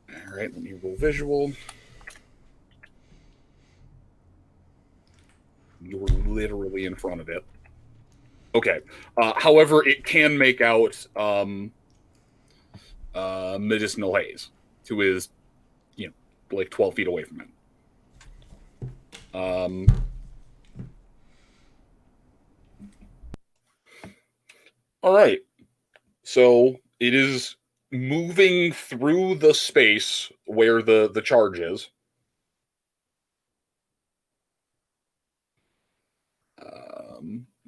all right, let me roll visual. You're literally in front of it. Okay. However, it can make out medicinal haze, who is, like 12 feet away from it. All right. So it is moving through the space where the charge is.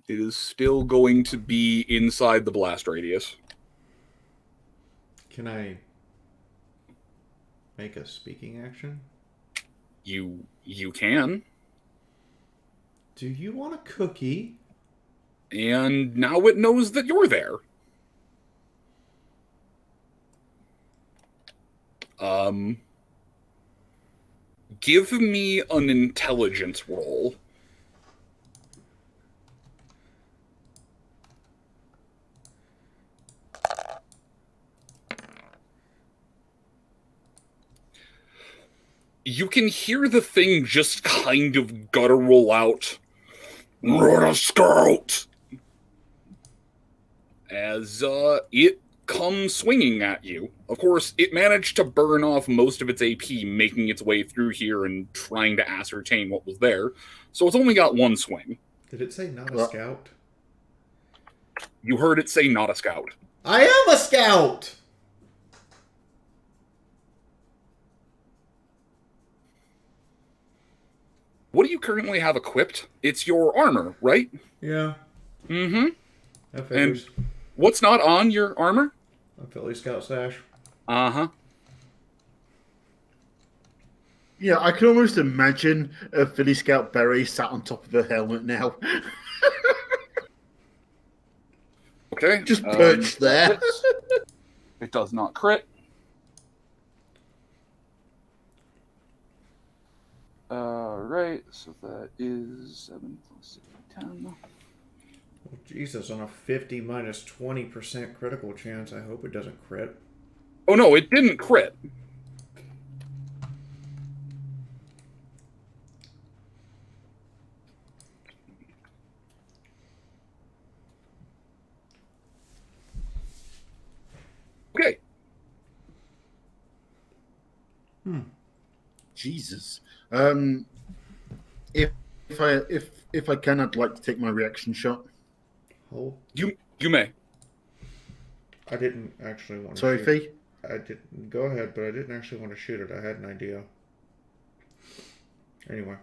It is still going to be inside the blast radius. Can I make a speaking action? You can. Do you want a cookie? And now it knows that you're there. Give me an intelligence roll. You can hear the thing just kind of guttural out, "Run a scout!" as it comes swinging at you. Of course, it managed to burn off most of its AP, making its way through here and trying to ascertain what was there. So it's only got one swing. Did it say not a scout? You heard it say not a scout. I am a scout! What do you currently have equipped? It's your armor, right? Yeah. Mm-hmm. That And figures. what's not on your armor? A Philly Scout sash. Uh-huh. Yeah, I can almost imagine a Philly Scout Berry sat on top of her helmet now. Okay. Just perched there. It does not crit. Right, so that is 7 plus 10. Well, Jesus, on a 50 minus 20% critical chance, I hope it doesn't crit. Oh no, it didn't crit. Okay. Jesus. If I can, I'd like to take my reaction shot. Oh. You may. I didn't actually want to Sorry, shoot. Fee? I didn't. Go ahead, but I didn't actually want to shoot it. I had an idea. Anyway.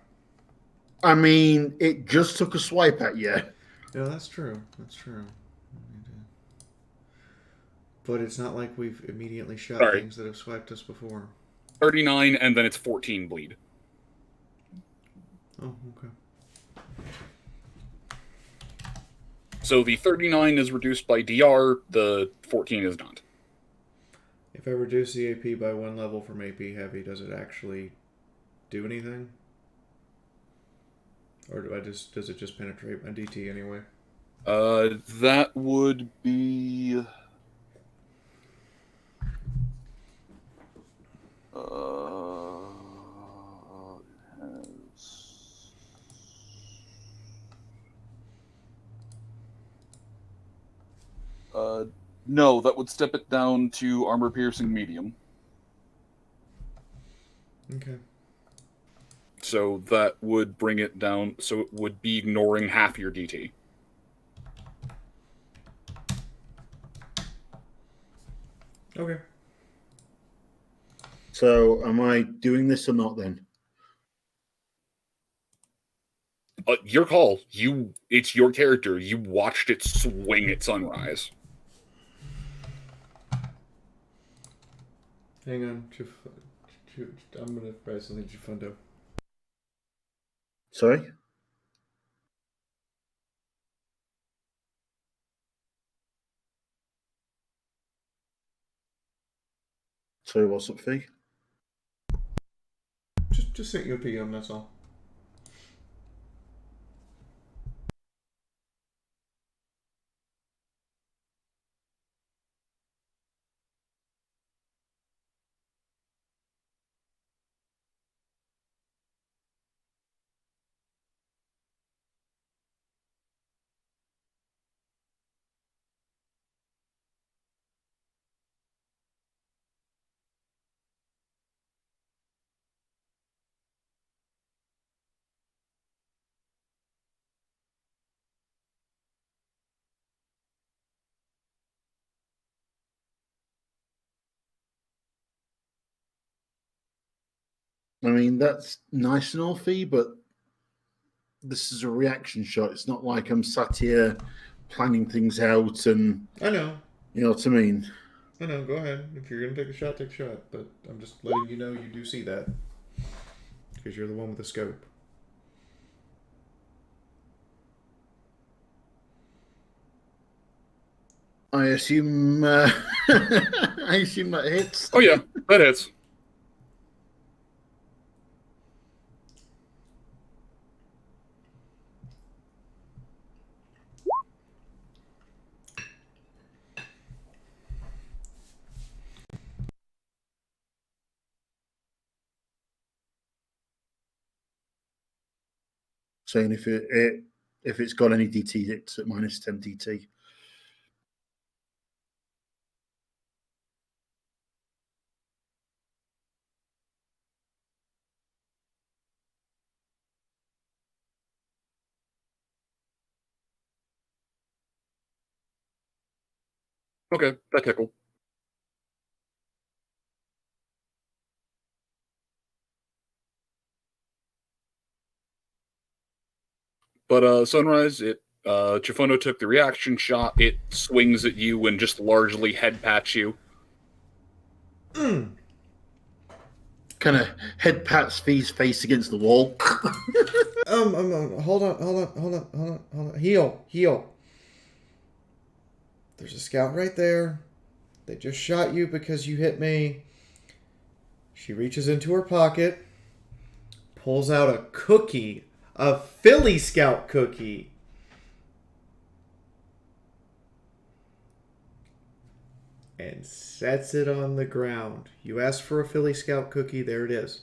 I mean, it just took a swipe at you. Yeah, that's true. That's true. But it's not like we've immediately shot Sorry. things that have swiped us before. 39, and then it's 14 bleed. Oh, okay. So the 39 is reduced by DR, the 14 is not. If I reduce the AP by 1 level from AP heavy, does it actually do anything? Or does it just penetrate my DT anyway? That would be... no, that would step it down to armor piercing medium. Okay. So that would bring it down, so it would be ignoring half your DT. Okay. So, am I doing this or not then? Your call. It's your character. You watched it swing at sunrise. Hang on. I'm going to write something Chifundo. Sorry? Sorry, what's up, Fee? Just sent you a PM, that's all. I mean, that's nice and all, Fee, but this is a reaction shot. It's not like I'm sat here planning things out and... I know. You know what I mean? I know, go ahead. If you're going to take a shot, take a shot. But I'm just letting you know you do see that. Because you're the one with the scope. I assume... I assume that hits. Oh, yeah, that hits. Saying if it's got any DT, it's at minus 10 DT. Okay, that tickled. But Sunrise, Chifundo took the reaction shot. It swings at you and just largely head pats you. Kind of head pats Fee's face against the wall. Hold on. Heal. There's a scout right there. They just shot you because you hit me. She reaches into her pocket, pulls out a cookie, a Philly Scout cookie. And sets it on the ground. You asked for a Philly Scout cookie, there it is.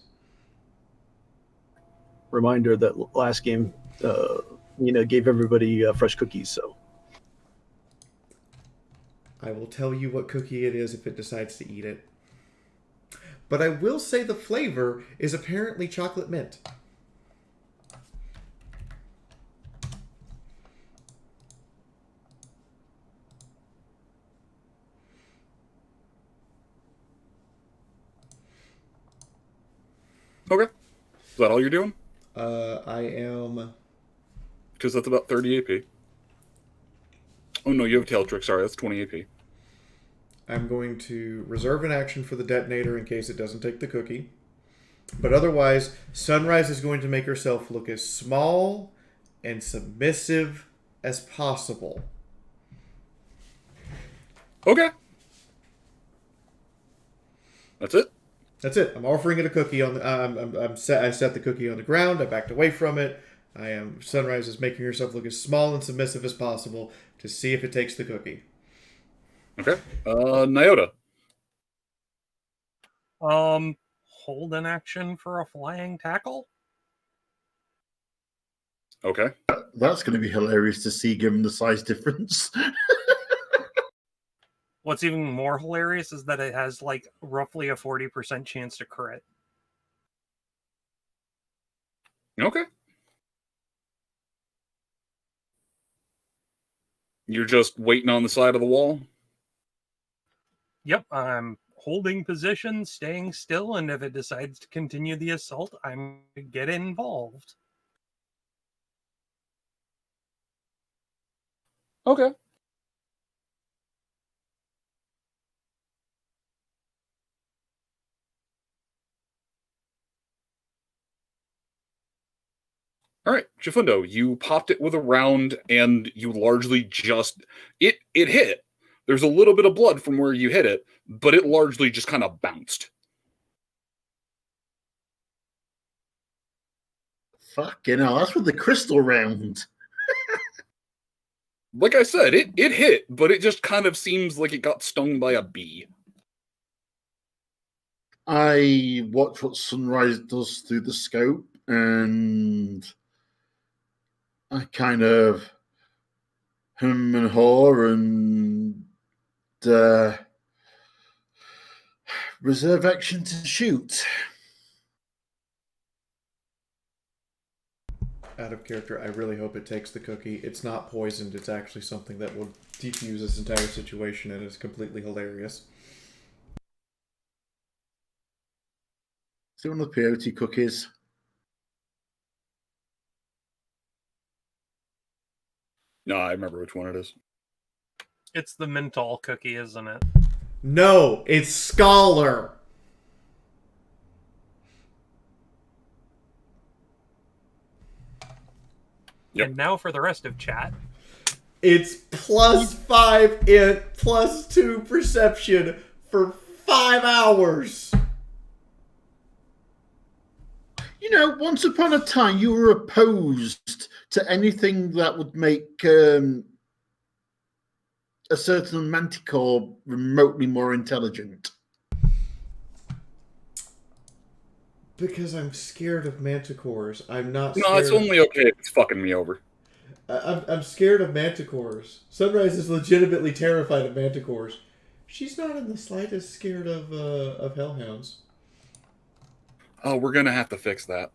Reminder that last game, gave everybody fresh cookies, so. I will tell you what cookie it is if it decides to eat it. But I will say the flavor is apparently chocolate mint. Okay. Is that all you're doing? I am... Because that's about 30 AP. Oh, no, you have a tail trick. Sorry, that's 20 AP. I'm going to reserve an action for the detonator in case it doesn't take the cookie. But otherwise, Sunrise is going to make herself look as small and submissive as possible. Okay. That's it? That's it. I'm offering it a cookie on the... I set the cookie on the ground. I backed away from it. Sunrise is making herself look as small and submissive as possible to see if it takes the cookie. Okay. Nyota. Hold an action for a flying tackle. Okay. That's going to be hilarious to see given the size difference. What's even more hilarious is that it has like roughly a 40% chance to crit. Okay. You're just waiting on the side of the wall? Yep, I'm holding position, staying still, and if it decides to continue the assault, I'm going to get involved. Okay. All right, Chifundo, you popped it with a round, and you largely just... It hit. There's a little bit of blood from where you hit it, but it largely just kind of bounced. Fucking hell, that's with the crystal round. Like I said, it hit, but it just kind of seems like it got stung by a bee. I watch what Sunrise does through the scope, and I kind of hum and haw and reserve action to shoot. Out of character, I really hope it takes the cookie. It's not poisoned. It's actually something that will defuse this entire situation and is completely hilarious. Is it one of the peyote cookies? No, I remember which one it is. It's the menthol cookie, isn't it? No, it's Scholar. Yep. And now for the rest of chat. It's +5 int, +2 perception for 5 hours. You know, once upon a time, you were opposed to anything that would make a certain manticore remotely more intelligent. Because I'm scared of manticores. I'm not No, scared it's only okay if it's fucking me over. I'm scared of manticores. Sunrise is legitimately terrified of manticores. She's not in the slightest scared of hellhounds. Oh, we're gonna have to fix that.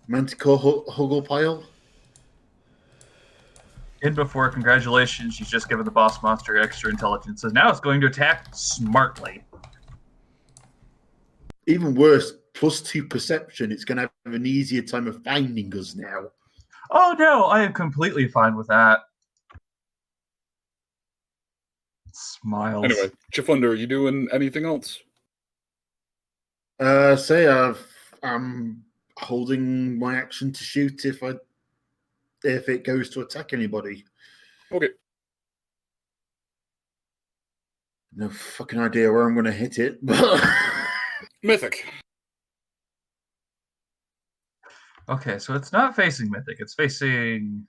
Manticore huggle pile? In before, congratulations, she's just given the boss monster extra intelligence, so now it's going to attack smartly. Even worse, +2 perception. It's going to have an easier time of finding us now. Oh no, I am completely fine with that. Smiles. Anyway, Chifunder, are you doing anything else? I'm holding my action to shoot if it goes to attack anybody. Okay. No fucking idea where I'm going to hit it, but Mythic. Okay, so it's not facing Mythic, it's facing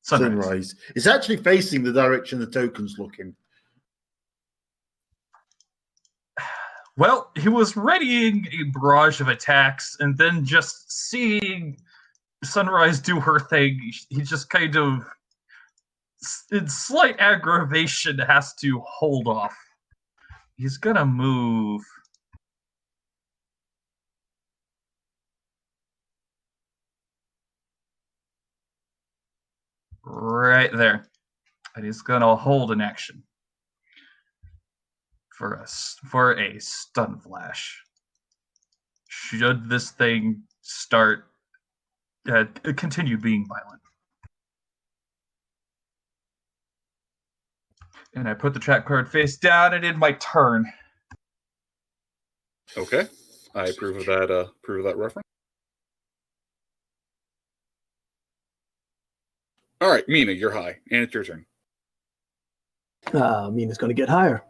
Sunrise. It's actually facing the direction the token's looking. Well, he was readying a barrage of attacks, and then just seeing Sunrise do her thing, he just kind of, in slight aggravation, has to hold off. He's gonna move. Right there. And he's gonna hold an action for a stun flash. Should this thing start continue being violent. And I put the trap card face down and in my turn. Okay. I approve of that reference. All right, Mina, you're high, and it's your turn. Mina's going to get higher.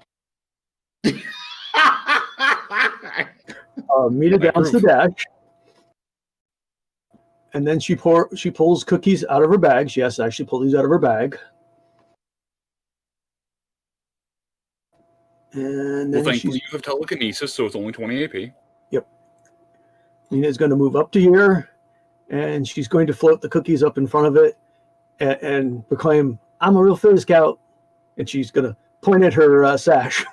Mina downs the dash. And then she pulls cookies out of her bag. She has to actually pull these out of her bag. And then Thankfully you have telekinesis, so it's only 20 AP. Yep. Mina's going to move up to here, and she's going to float the cookies up in front of it and proclaim, "I'm a real Fizz Scout." And she's going to point at her sash.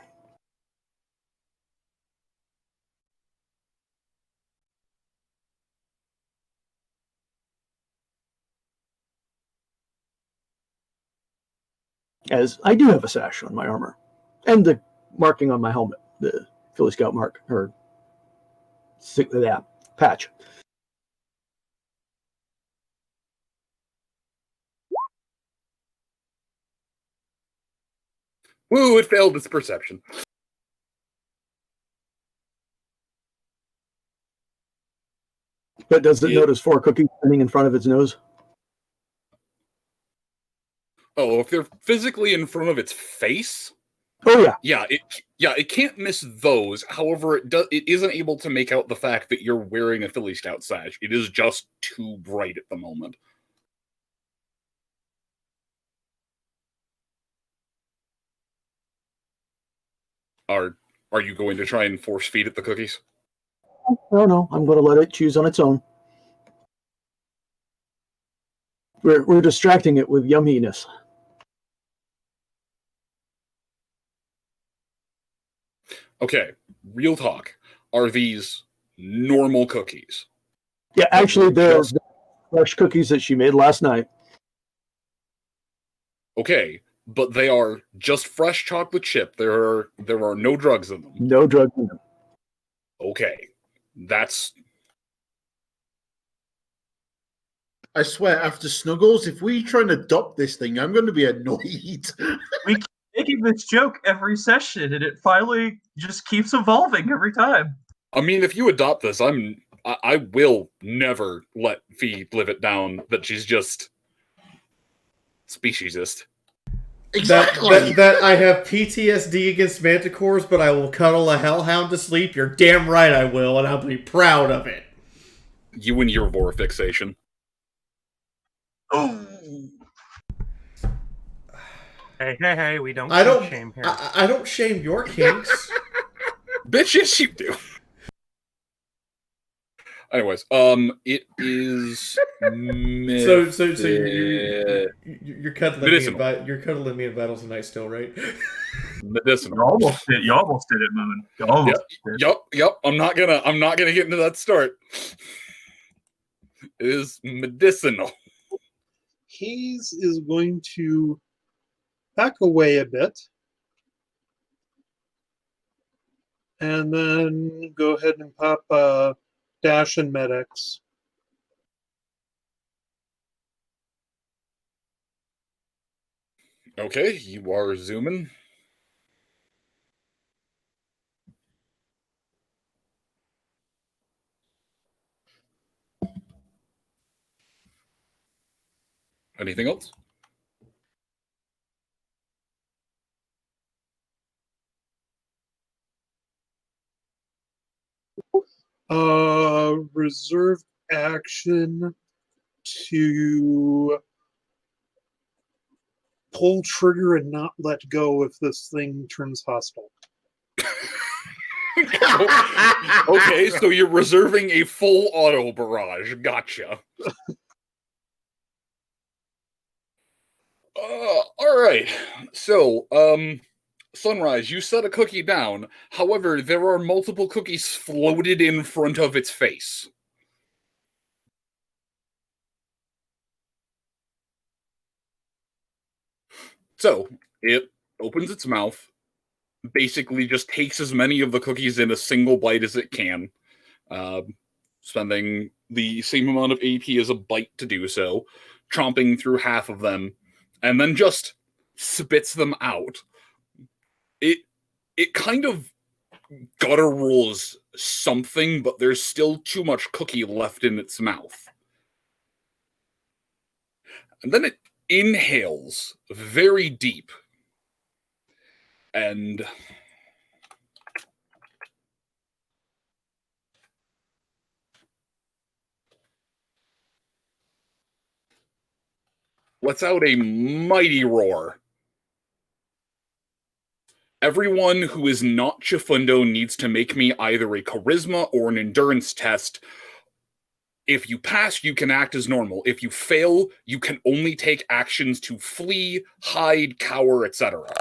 As I do have a sash on my armor. And the marking on my helmet, the Philly Scout mark, or patch. Woo, it failed its perception. But does it notice 4 cookies spinning in front of its nose? Oh, if they're physically in front of its face? Oh yeah. It can't miss those. However, it isn't able to make out the fact that you're wearing a Philly Scout sash. It is just too bright at the moment. Are you going to try and force feed it the cookies? No, I'm going to let it choose on its own. We're distracting it with yumminess. Okay, real talk. Are these normal cookies? Yeah, actually, they're fresh cookies that she made last night. Okay, but they are just fresh chocolate chip. There are no drugs in them. No drugs in them. Okay, that's. I swear, after Snuggles, if we try and adopt this thing, I'm going to be annoyed. We keep making this joke every session, and it finally just keeps evolving every time. I mean, if you adopt this, I will never let Fee live it down that she's just speciesist. Exactly. That I have PTSD against manticores, but I will cuddle a hellhound to sleep. You're damn right I will, and I'll be proud of it. You and your vor fixation. Oh. Hey, we don't shame here. I don't shame your kinks. Bitch, yes you do. Anyways, it is so you're cuddling me you're cuddling me in Battle Tonight still, right? Medicinal. You almost did it, Moon. You almost did. Yep. I'm not gonna get into that start. It is medicinal. Hayes is going to back away a bit. And then go ahead and pop Dash and Medics. Okay, you are zooming. Anything else? Reserve action to pull trigger and not let go if this thing turns hostile. Okay, so you're reserving a full auto barrage. Gotcha. All right. So, Sunrise, you set a cookie down. However, there are multiple cookies floated in front of its face. So, it opens its mouth, basically just takes as many of the cookies in a single bite as it can, spending the same amount of AP as a bite to do so, chomping through half of them, and then just spits them out. It kind of gutturals something, but there's still too much cookie left in its mouth. And then it inhales very deep. And lets out a mighty roar. Everyone who is not Chifundo needs to make me either a charisma or an endurance test. If you pass, you can act as normal. If you fail, you can only take actions to flee, hide, cower, etc.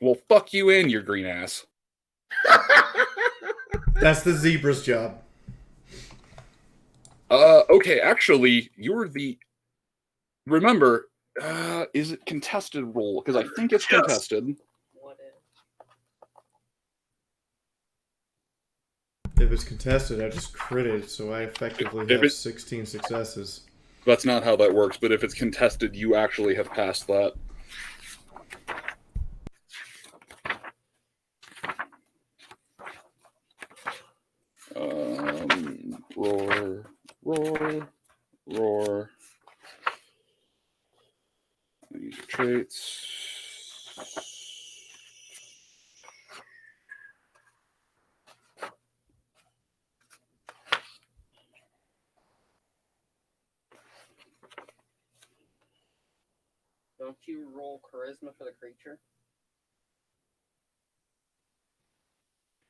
Well, fuck you and your green ass. That's the zebra's job. Okay, actually, you're the... Remember, is it contested roll? Because I think it's contested. If it's contested, I just critted, so I effectively have 16 successes. That's not how that works, but if it's contested, you actually have passed that. Roar. Use your traits. Don't you roll charisma for the creature?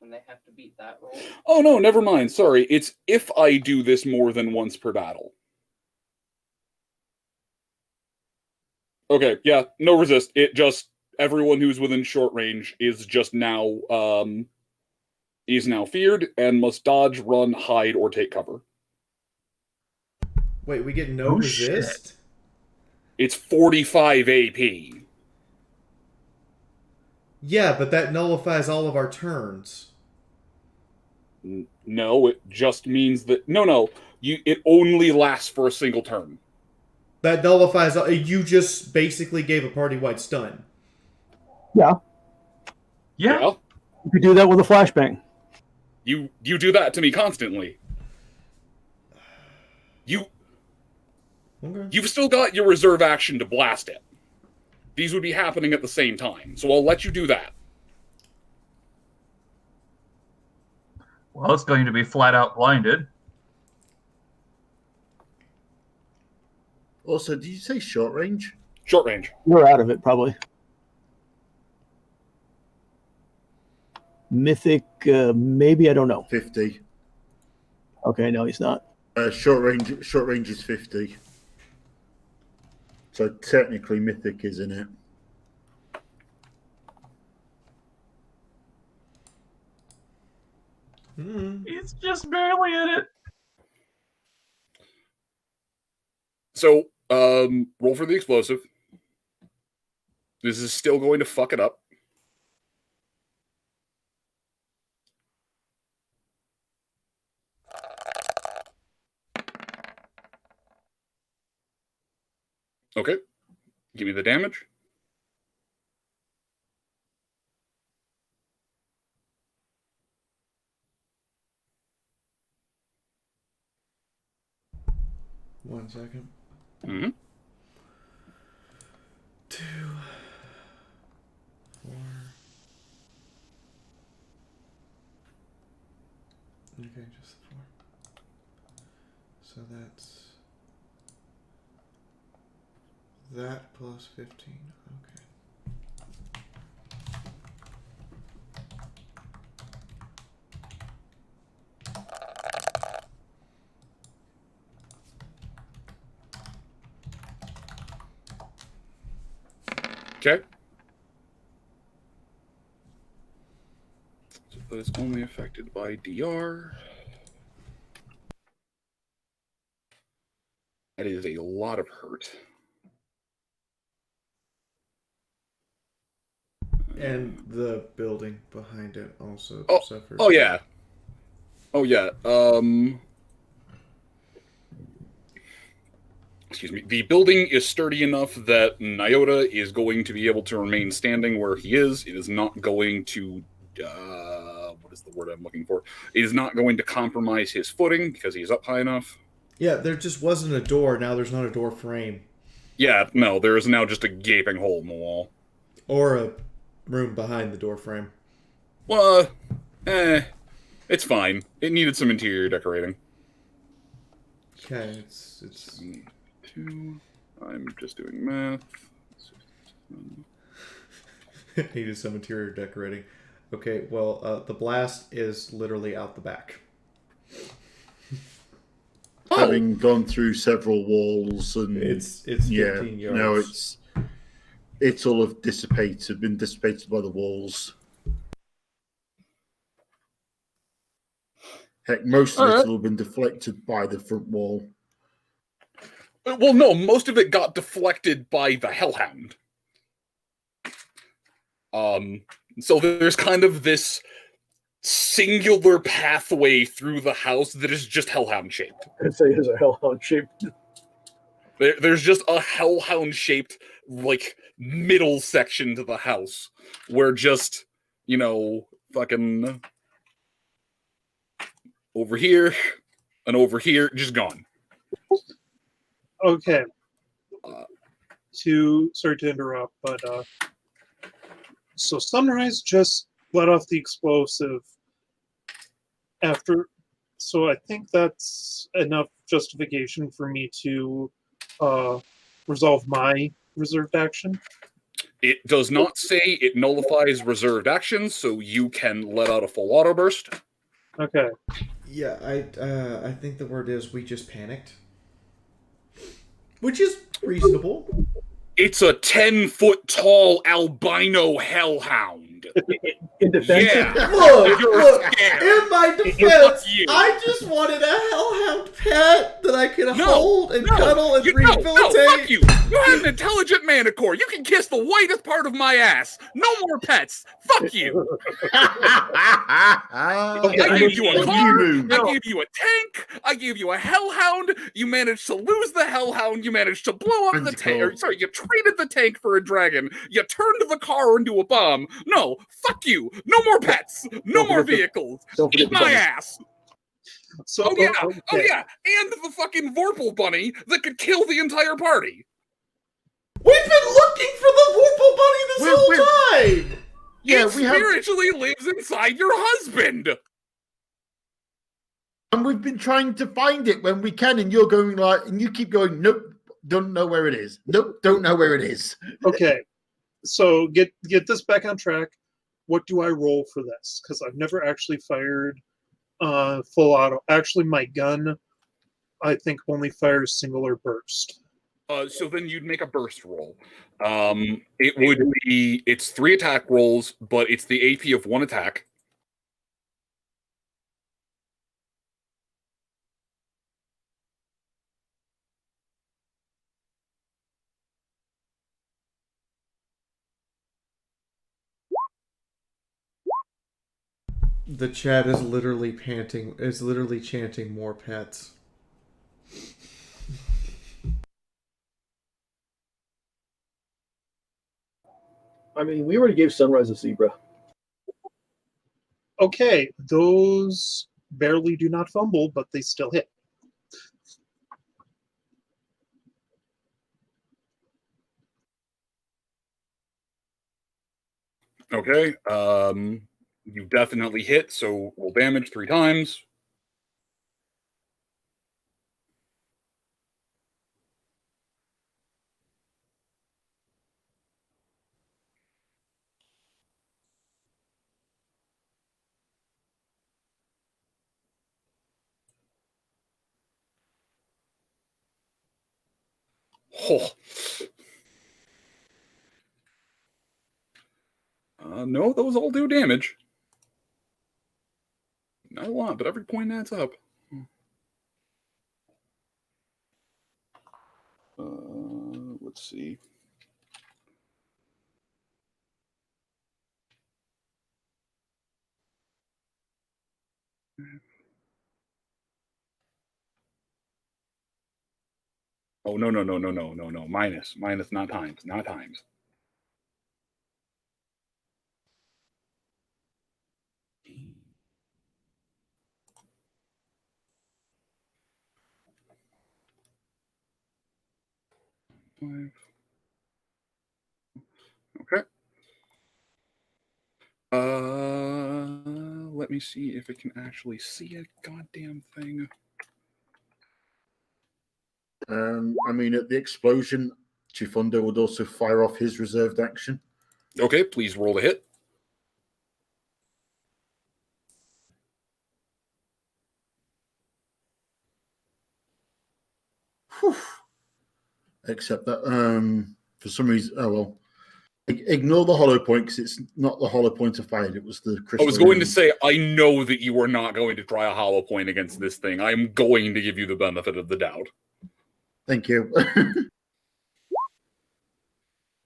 And they have to beat that roll? Oh no, never mind. Sorry, it's if I do this more than once per battle. Okay, yeah, no resist. It just everyone who's within short range is just now feared and must dodge, run, hide, or take cover. Wait, we get no Oh, resist? shit. It's 45 AP. Yeah, but that nullifies all of our turns. No, it just means that no, it only lasts for a single turn. That nullifies. You just basically gave a party-wide stun. Yeah. Yeah. You could do that with a flashbang. You do that to me constantly. You've still got your reserve action to blast it. These would be happening at the same time, so I'll let you do that. Well, it's going to be flat out blinded. Also, did you say short range? Short range. You're out of it, probably. Mythic, maybe, I don't know. 50. Okay, no, he's not. Short range is 50. So technically Mythic is in it. He's just barely in it. So, roll for the explosive. This is still going to fuck it up. Okay. Give me the damage. One second. Mm-hmm. 2, 4. Okay, just 4. So that's that plus 15. Okay. Okay. So that is only affected by DR. That is a lot of hurt. And the building behind it also suffers. Oh yeah. Oh yeah. Excuse me. The building is sturdy enough that Nyota is going to be able to remain standing where he is. It is not going to what is the word I'm looking for? It is not going to compromise his footing because he's up high enough. Yeah, there just wasn't a door. Now there's not a door frame. Yeah, no, there is now just a gaping hole in the wall. Or a room behind the door frame. Well, it's fine. It needed some interior decorating. Okay, it's 2. I'm just doing math. Needed some interior decorating. Okay, well, the blast is literally out the back. Having gone through several walls and it's 15 yards. No, it's all been dissipated by the walls. Heck, most of it will have been deflected by the front wall. Well, no, most of it got deflected by the Hellhound. So there's kind of this singular pathway through the house that is just Hellhound shaped. I'd say it's a Hellhound shaped. There's just a Hellhound shaped, like, middle section to the house where just, fucking over here and over here, just gone. Okay. Sorry to interrupt, but so Sunrise just let off the explosive after, so I think that's enough justification for me to resolve my reserved action. It does not say it nullifies reserved actions, so you can let out a full auto burst. Okay. Yeah, I think the word is we just panicked. Which is reasonable. It's a 10-foot tall albino hellhound. dragged. In defense, Yeah. Look, You're look. scared. In my Fuck defense, you. I just wanted a hellhound pet that I could No, hold and cuddle and No, rehabilitate. fuck you. You have an intelligent manicore. You can kiss the whitest part of my ass. No more pets. Fuck you. I gave you a car. I gave you a tank. I gave you a hellhound. You managed to lose the hellhound. You managed to blow up the tank. Sorry, you traded the tank for a dragon. You turned the car into a bomb. No, fuck you. No more pets. No more vehicles. Eat my ass. So, oh yeah, okay. oh yeah, and the fucking Vorpal bunny that could kill the entire party. We've been looking for the Vorpal bunny this whole time. Yeah, it spiritually lives inside your husband. And we've been trying to find it when we can, and you're going like, and you keep going, nope, don't know where it is. Nope, don't know where it is. Okay, so get this back on track. What do I roll for this? Because I've never actually fired full auto. Actually, my gun, I think, only fires singular burst. So then you'd make a burst roll. It would be, it's 3 attack rolls, but it's the AP of 1 attack. The chat is literally panting. Is literally chanting more pets. I mean, we already gave Sunrise a zebra. Okay, those barely do not fumble, but they still hit. Okay. You definitely hit, so roll damage 3 times. Oh. No, those all do damage. Not a lot, but every point adds up. Let's see. Oh, no. Minus, not times, not times. Okay. Let me see if it can actually see a goddamn thing. I mean, at the explosion, Chifundo would also fire off his reserved action. Okay, please roll to hit. Whew. Except that, for some reason, oh well. Ignore the hollow point because it's not the hollow point I fired. It was the crystal. I was going to say, I know that you are not going to try a hollow point against this thing. I am going to give you the benefit of the doubt. Thank you.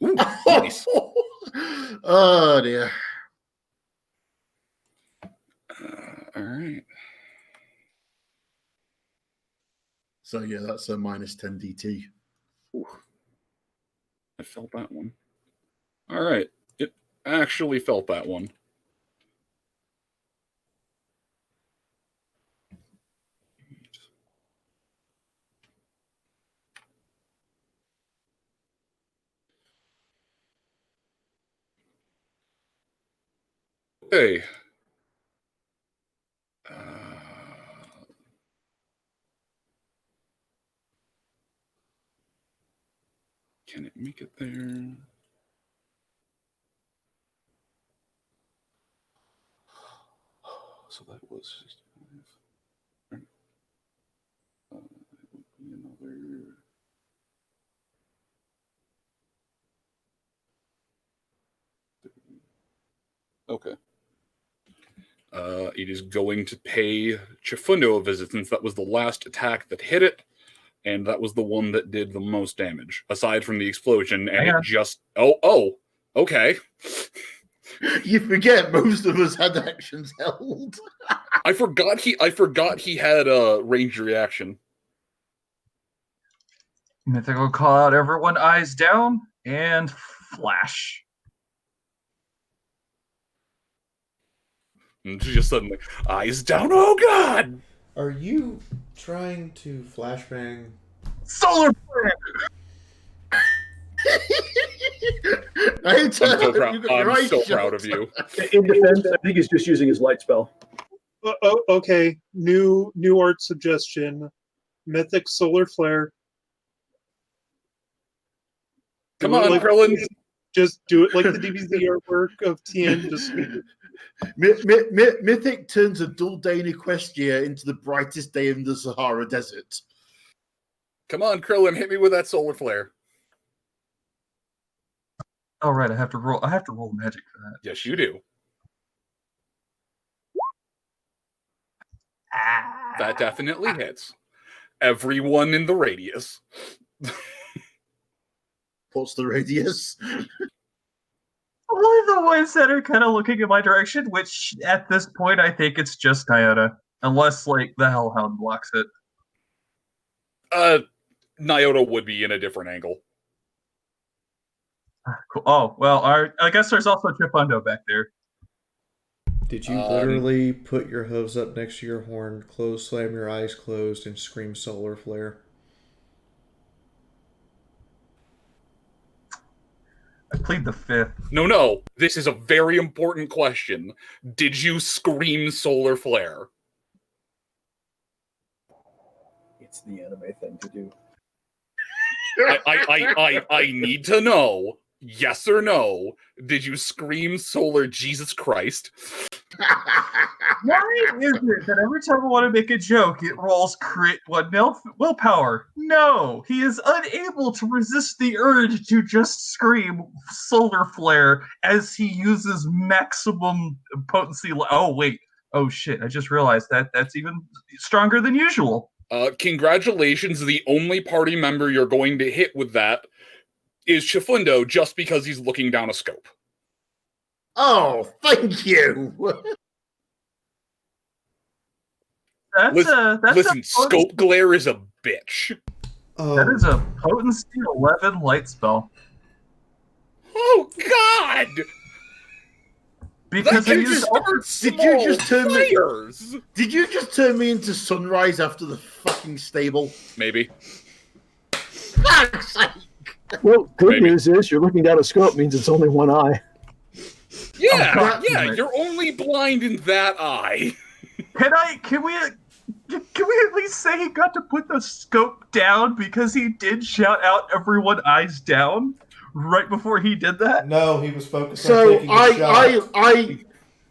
Ooh, nice. Oh dear. All right. So yeah, that's a minus 10 DT. Ooh. I felt that one. All right. It actually felt that one. Okay. Can it make it there? So that was 65. It would be another. Okay. It is going to pay Chifundo a visit since that was the last attack that hit it, and that was the one that did the most damage, aside from the explosion, and Hang it on. just... okay. You forget most of us had actions held. I forgot he had a ranged reaction. Mythical call out everyone eyes down and flash. And just suddenly, eyes down, oh god! Are you trying to flashbang? Solar flare! I'm so proud of you. In defense, I think he's just using his light spell. Okay, new art suggestion: Mythic Solar Flare. Come on, Krillin. Just do it like the DBZ artwork of TN. Just Mythic turns a dull day in Equestria into the brightest day in the Sahara Desert. Come on, Krillin, hit me with that solar flare. Oh right, I have to roll magic for that. Yes, you do. That definitely hits. Everyone in the radius. What's the radius? Only the ones that are kind of looking in my direction, which at this point I think it's just Nyota. Unless, like, the Hellhound blocks it. Nyota would be in a different angle. Cool. Oh, well, I guess there's also Chifundo back there. Did you literally put your hooves up next to your horn, slam your eyes closed, and scream solar flare? I plead the fifth. No. This is a very important question. Did you scream solar flare? It's the anime thing to do. I need to know, yes or no, did you scream solar Jesus Christ? Why is it that every time I want to make a joke, it rolls crit willpower? No, he is unable to resist the urge to just scream solar flare as he uses maximum potency. Oh, wait. Oh, shit. I just realized that's even stronger than usual. Congratulations, the only party member you're going to hit with that is Chifundo just because he's looking down a scope. Oh, thank you! Listen, scope glare is a bitch. That is a potency 11 light spell. Oh, God! Because did you just turn me into Sunrise after the fucking stable? Maybe. Fuck's sake! Well, good news is you're looking down a scope means it's only one eye. Yeah, you're only blind in that eye. Can we at least say he got to put the scope down because he did shout out everyone eyes down right before he did that? No, he was focused on taking a shot.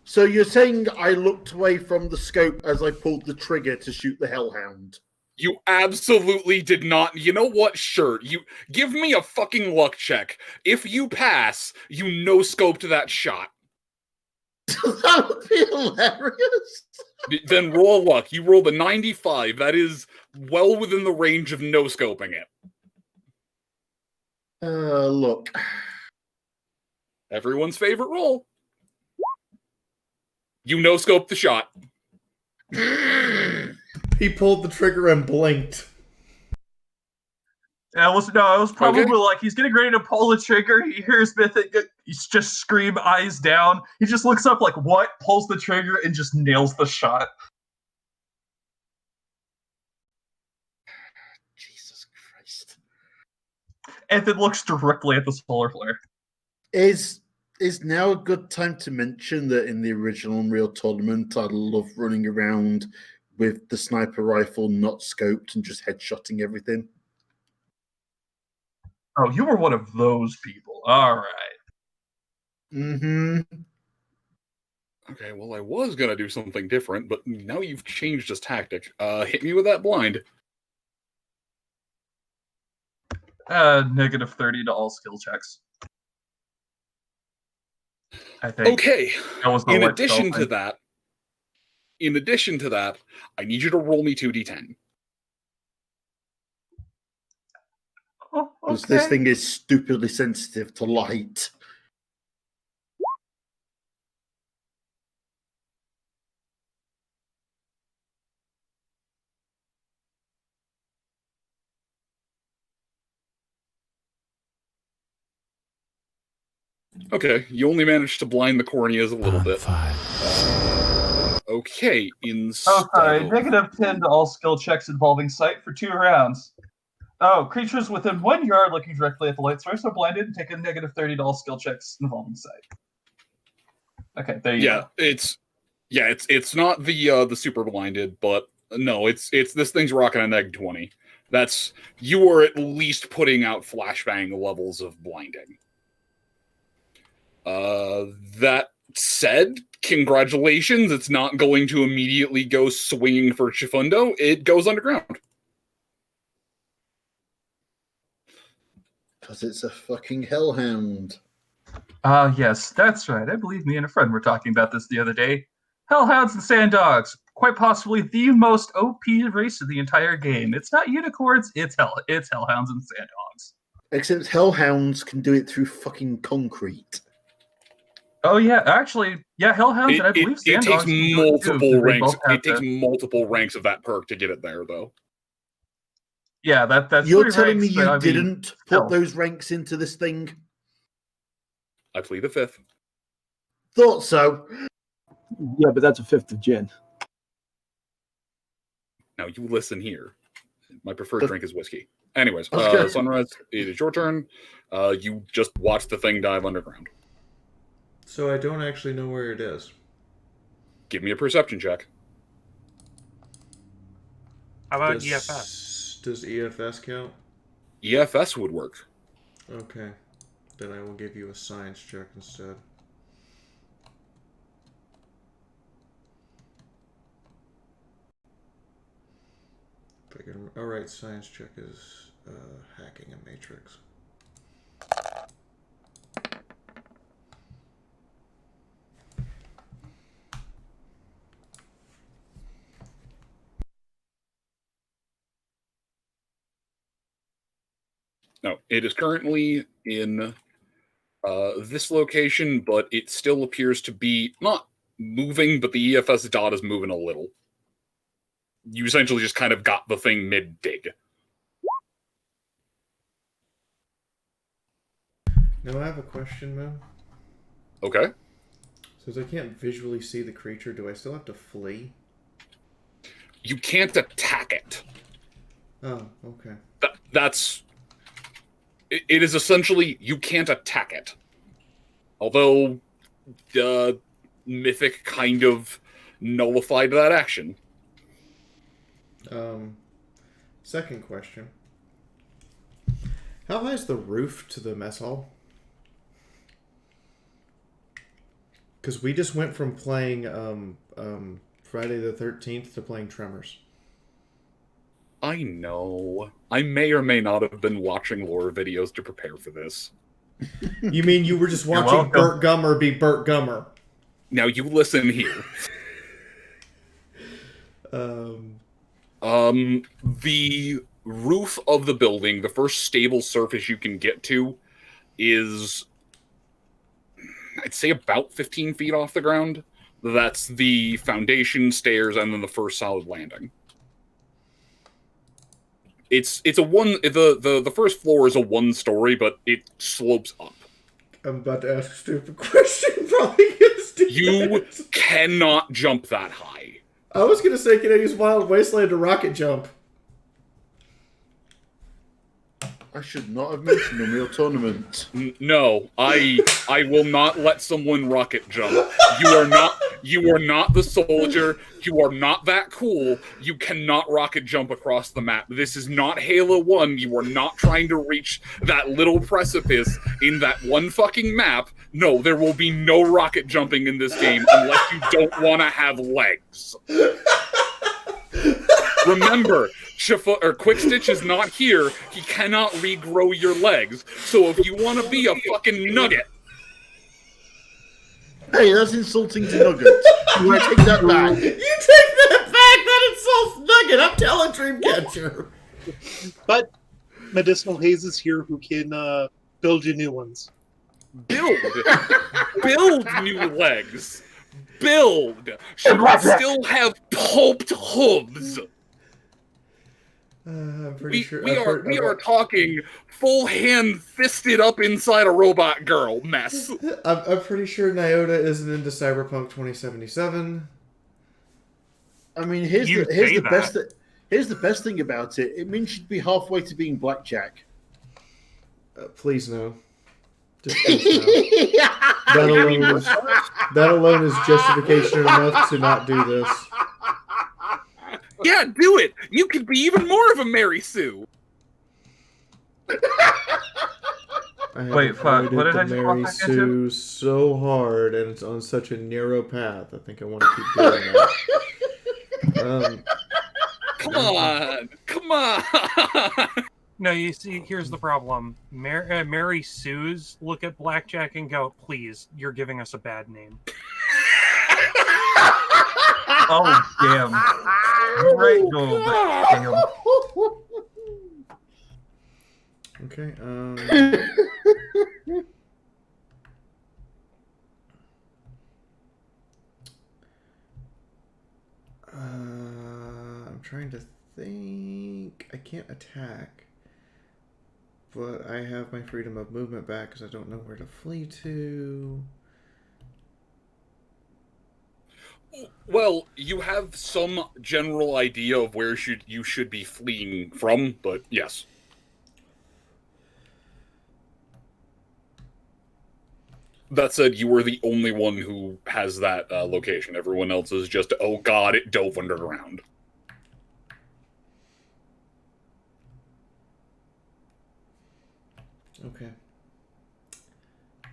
So you're saying I looked away from the scope as I pulled the trigger to shoot the Hellhound? You absolutely did not. You know what? Sure. You give me a fucking luck check. If you pass, you no-scoped that shot. That would be hilarious. Then roll luck. You rolled a 95. That is well within the range of no-scoping it. Look. Everyone's favorite roll. You no-scoped the shot. He pulled the trigger and blinked. It was probably like he's getting ready to pull the trigger. He hears Mythic, he's just scream eyes down. He just looks up like, what? Pulls the trigger and just nails the shot. Jesus Christ. And then looks directly at the solar flare. Is now a good time to mention that in the original Unreal tournament, I love running around with the sniper rifle not scoped and just headshotting everything? Oh, you were one of those people. All right. Mm-hmm. Okay, well, I was going to do something different, but now you've changed his tactic. Hit me with that blind. -30 to all skill checks. I think. Okay. That was the In light addition spell to thing. that, I need you to roll me 2d10. Oh, Because okay. this thing is stupidly sensitive to light. Okay, you only managed to blind the corneas a little bit. Okay, instead. Oh, sorry. -10 to all skill checks involving sight for 2 rounds. Oh, creatures within 1 yard looking directly at the light source are blinded and take a -30 to all skill checks involving sight. Okay, there you go. It's not the super blinded, but no, it's this thing's rocking a -20. That's you are at least putting out flashbang levels of blinding. That said, congratulations, it's not going to immediately go swinging for Chifundo. It goes underground. Because it's a fucking hellhound. Yes, that's right. I believe me and a friend were talking about this the other day. Hellhounds and sand dogs, quite possibly the most OP race of the entire game. It's not unicorns, it's hellhounds and sand dogs. Except hellhounds can do it through fucking concrete. Oh yeah, actually, yeah, hellhounds and I believe It sand takes dogs can do it too, multiple 'cause they ranks. both have It takes the- multiple ranks of that perk to get it there, though. Yeah, that's You're 3 telling me ranks, you but I mean, didn't still. put those ranks into this thing? I plead the 5th. Thought so. Yeah, but that's a 5th of gin. Now you listen here. My preferred drink is whiskey. Anyways, Okay. Sunrise, it is your turn. You just watch the thing dive underground. So I don't actually know where it is. Give me a perception check. How about Does- EFS? Does EFS count? EFS would work. Okay. Then I will give you a science check instead. If I can, alright, science check is hacking a matrix. No, it is currently in this location, but it still appears to be not moving, but the EFS dot is moving a little. You essentially just kind of got the thing mid-dig. Now I have a question, man. Okay. Since I can't visually see the creature, do I still have to flee? You can't attack it. Oh, okay. That's... It is essentially, you can't attack it. Although, Mythic kind of nullified that action. Second question. How high is the roof to the mess hall? Because we just went from playing Friday the 13th to playing Tremors. I know. I may or may not have been watching lore videos to prepare for this. You mean you were just watching Burt Gummer be Burt Gummer? Now you listen here. The roof of the building, the first stable surface you can get to, is, I'd say, about 15 feet off the ground. That's the foundation, stairs, and then the first solid landing. It's a one. The first floor is a 1-story, but it slopes up. I'm about to ask a stupid question. Probably gonna stupid. You cannot jump that high. I was gonna say, can I use Wild Wasteland to rocket jump? I should not have mentioned Unreal Tournament. No, I will not let someone rocket jump. You are not the soldier. You are not that cool. You cannot rocket jump across the map. This is not Halo 1. You are not trying to reach that little precipice in that one fucking map. No, there will be no rocket jumping in this game unless you don't want to have legs. Remember, Quick Stitch is not here. He cannot regrow your legs. So if you want to be a fucking nugget, Hey, that's insulting to Nugget. You take that back. You take that back. That insults Nugget. I'm telling Dreamcatcher. But Medicinal Haze is here who can build you new ones. Build new legs. Build. She would still have pulped hooves. I'm pretty sure. We are talking full hand fisted up inside a robot girl mess. I'm pretty sure Nyota isn't into Cyberpunk 2077. I mean, here's the best thing about it. It means she'd be halfway to being Blackjack. Please no. Just please no. That alone is justification enough to not do this. Yeah, do it. You could be even more of a Mary Sue. Wait, fuck. What did I just walk Mary back Sue into? so hard, and it's on such a narrow path. I think I want to keep doing that. Come on. No, you see, here's the problem. Mary Sue's look at Blackjack and go, please, you're giving us a bad name. Oh, damn. You're right, no, but damn. Okay, I'm trying to think. I can't attack. But I have my freedom of movement back because I don't know where to flee to. Well, you have some general idea of where you should be fleeing from, but yes. That said, you were the only one who has that location. Everyone else is just, oh god, it dove underground. Okay.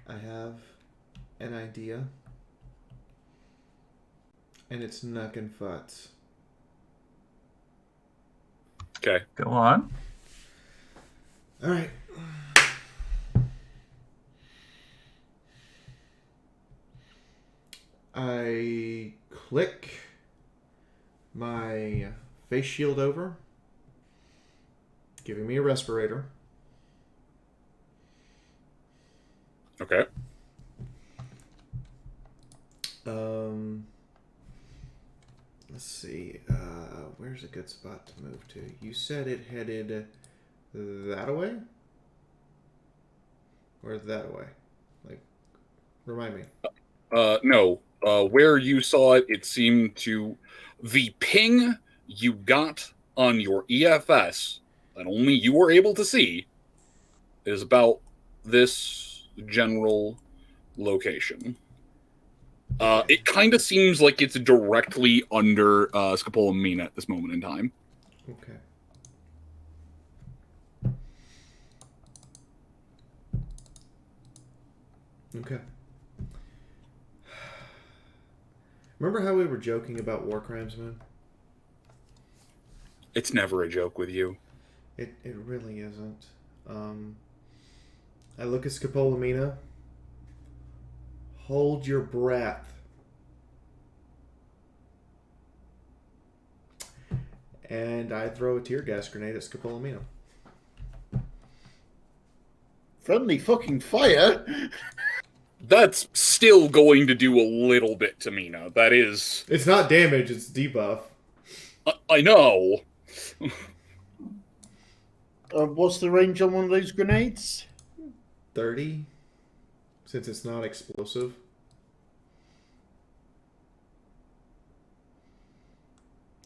I have an idea. And it's Nuck and Futz. Okay. Go on. Alright. I click my face shield over, giving me a respirator. Okay. Let's see. Where's a good spot to move to? You said it headed that away? Or that away? Like, remind me. No. Where you saw it, it seemed to... The ping you got on your EFS, that only you were able to see, is about this general location. It kind of seems like it's directly under Scopola Mina at this moment in time. Okay. Okay. Remember how we were joking about war crimes, man? It's never a joke with you. It really isn't. I look at Scopola Mina. Hold your breath. And I throw a tear gas grenade at Scopola Mina. Friendly fucking fire? That's still going to do a little bit to Mina. That is... It's not damage, it's debuff. I know. What's the range on one of those grenades? 30. Since it's not explosive.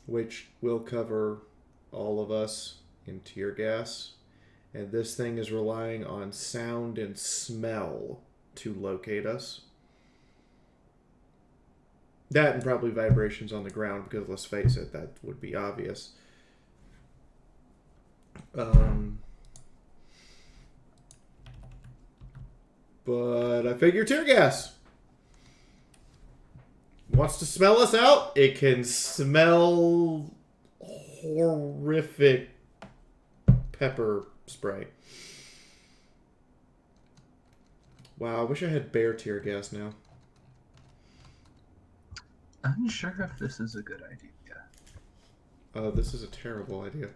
Which will cover all of us in tear gas. And this thing is relying on sound and smell to locate us. That and probably vibrations on the ground, because let's face it, that would be obvious. But I figure tear gas. Wants to smell us out? It can smell horrific pepper spray. Wow, I wish I had bear tear gas now. unsure if this is a good idea. This is a terrible idea.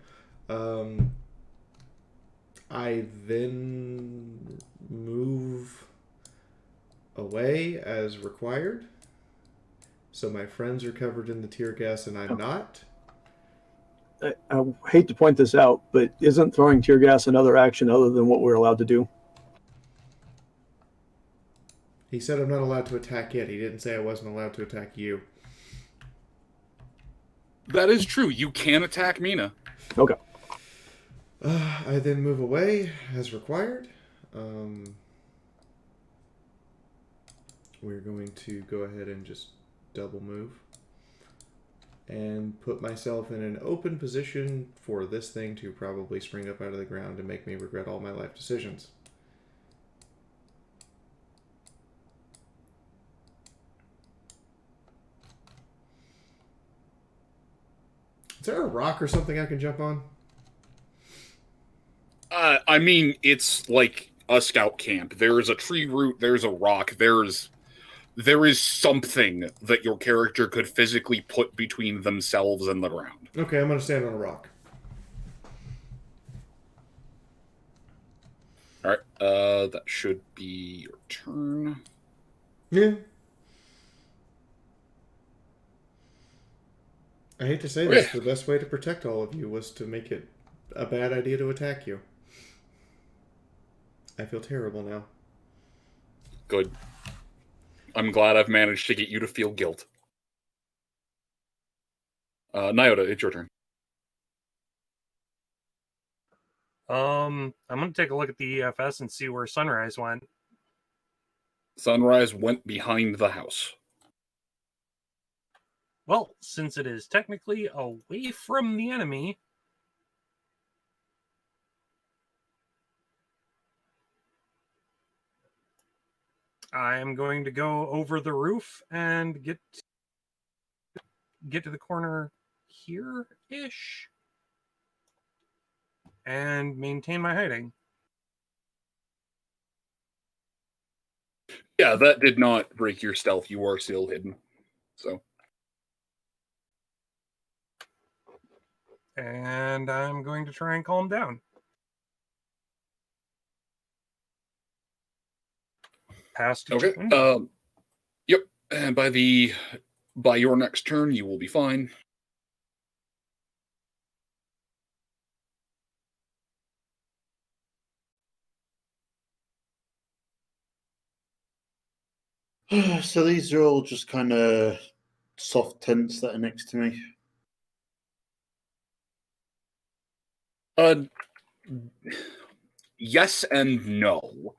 I then move away as required. So my friends are covered in the tear gas and I'm not. I hate to point this out, but isn't throwing tear gas another action other than what we're allowed to do? He said I'm not allowed to attack yet. He didn't say I wasn't allowed to attack you. That is true. You can attack Mina. Okay. I then move away as required. We're going to go ahead and just double move. And put myself in an open position for this thing to probably spring up out of the ground and make me regret all my life decisions. Is there a rock or something I can jump on? I mean, it's like a scout camp. There is a tree root, there's a rock, there is something that your character could physically put between themselves and the ground. Okay, I'm going to stand on a rock. Alright, that should be your turn. Yeah. I hate to say Okay. this, the best way to protect all of you was to make it a bad idea to attack you. I feel terrible now. Good. I'm glad I've managed to get you to feel guilt. Nyota, it's your turn. I'm gonna take a look at the EFS and see where Sunrise went. Sunrise went behind the house. Well, since it is technically away from the enemy, I am going to go over the roof and get to the corner here-ish and maintain my hiding. Yeah, that did not break your stealth. You are still hidden. So. And I'm going to try and calm down. Past Okay. Yep. And by your next turn, you will be fine. So these are all just kind of soft tents that are next to me. Yes and no.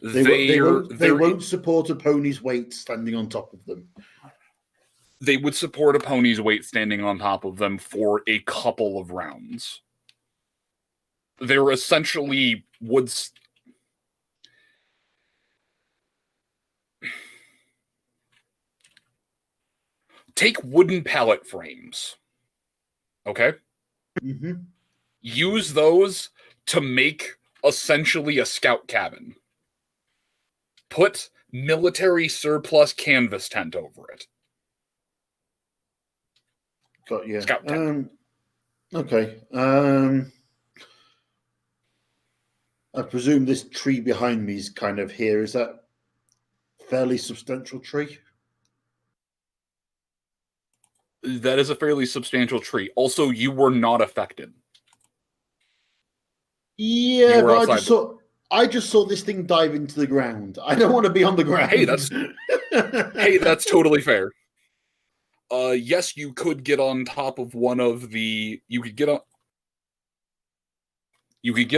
They won't support a pony's weight standing on top of them. They would support a pony's weight standing on top of them for a couple of rounds. They're essentially woods. Take wooden pallet frames. Okay? Mm-hmm. Use those to make essentially a scout cabin. Put military surplus canvas tent over it. Got you. Scout tent. Okay. I presume this tree behind me is kind of here. Is that a fairly substantial tree? That is a fairly substantial tree. Also, you were not affected. Yeah, but I just saw this thing dive into the ground. I don't want to be on the ground. Hey, that's totally fair. Yes, you could get on top of one of the. You could get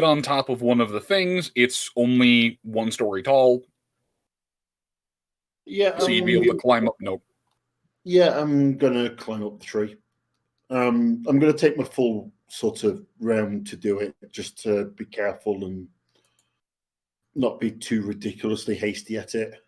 on top of one of the things. It's only 1 story tall. Yeah. So you'd be able to climb up. Nope. Yeah, I'm gonna climb up the tree. I'm gonna take my full sort of round to do it, just to be careful and not be too ridiculously hasty at it.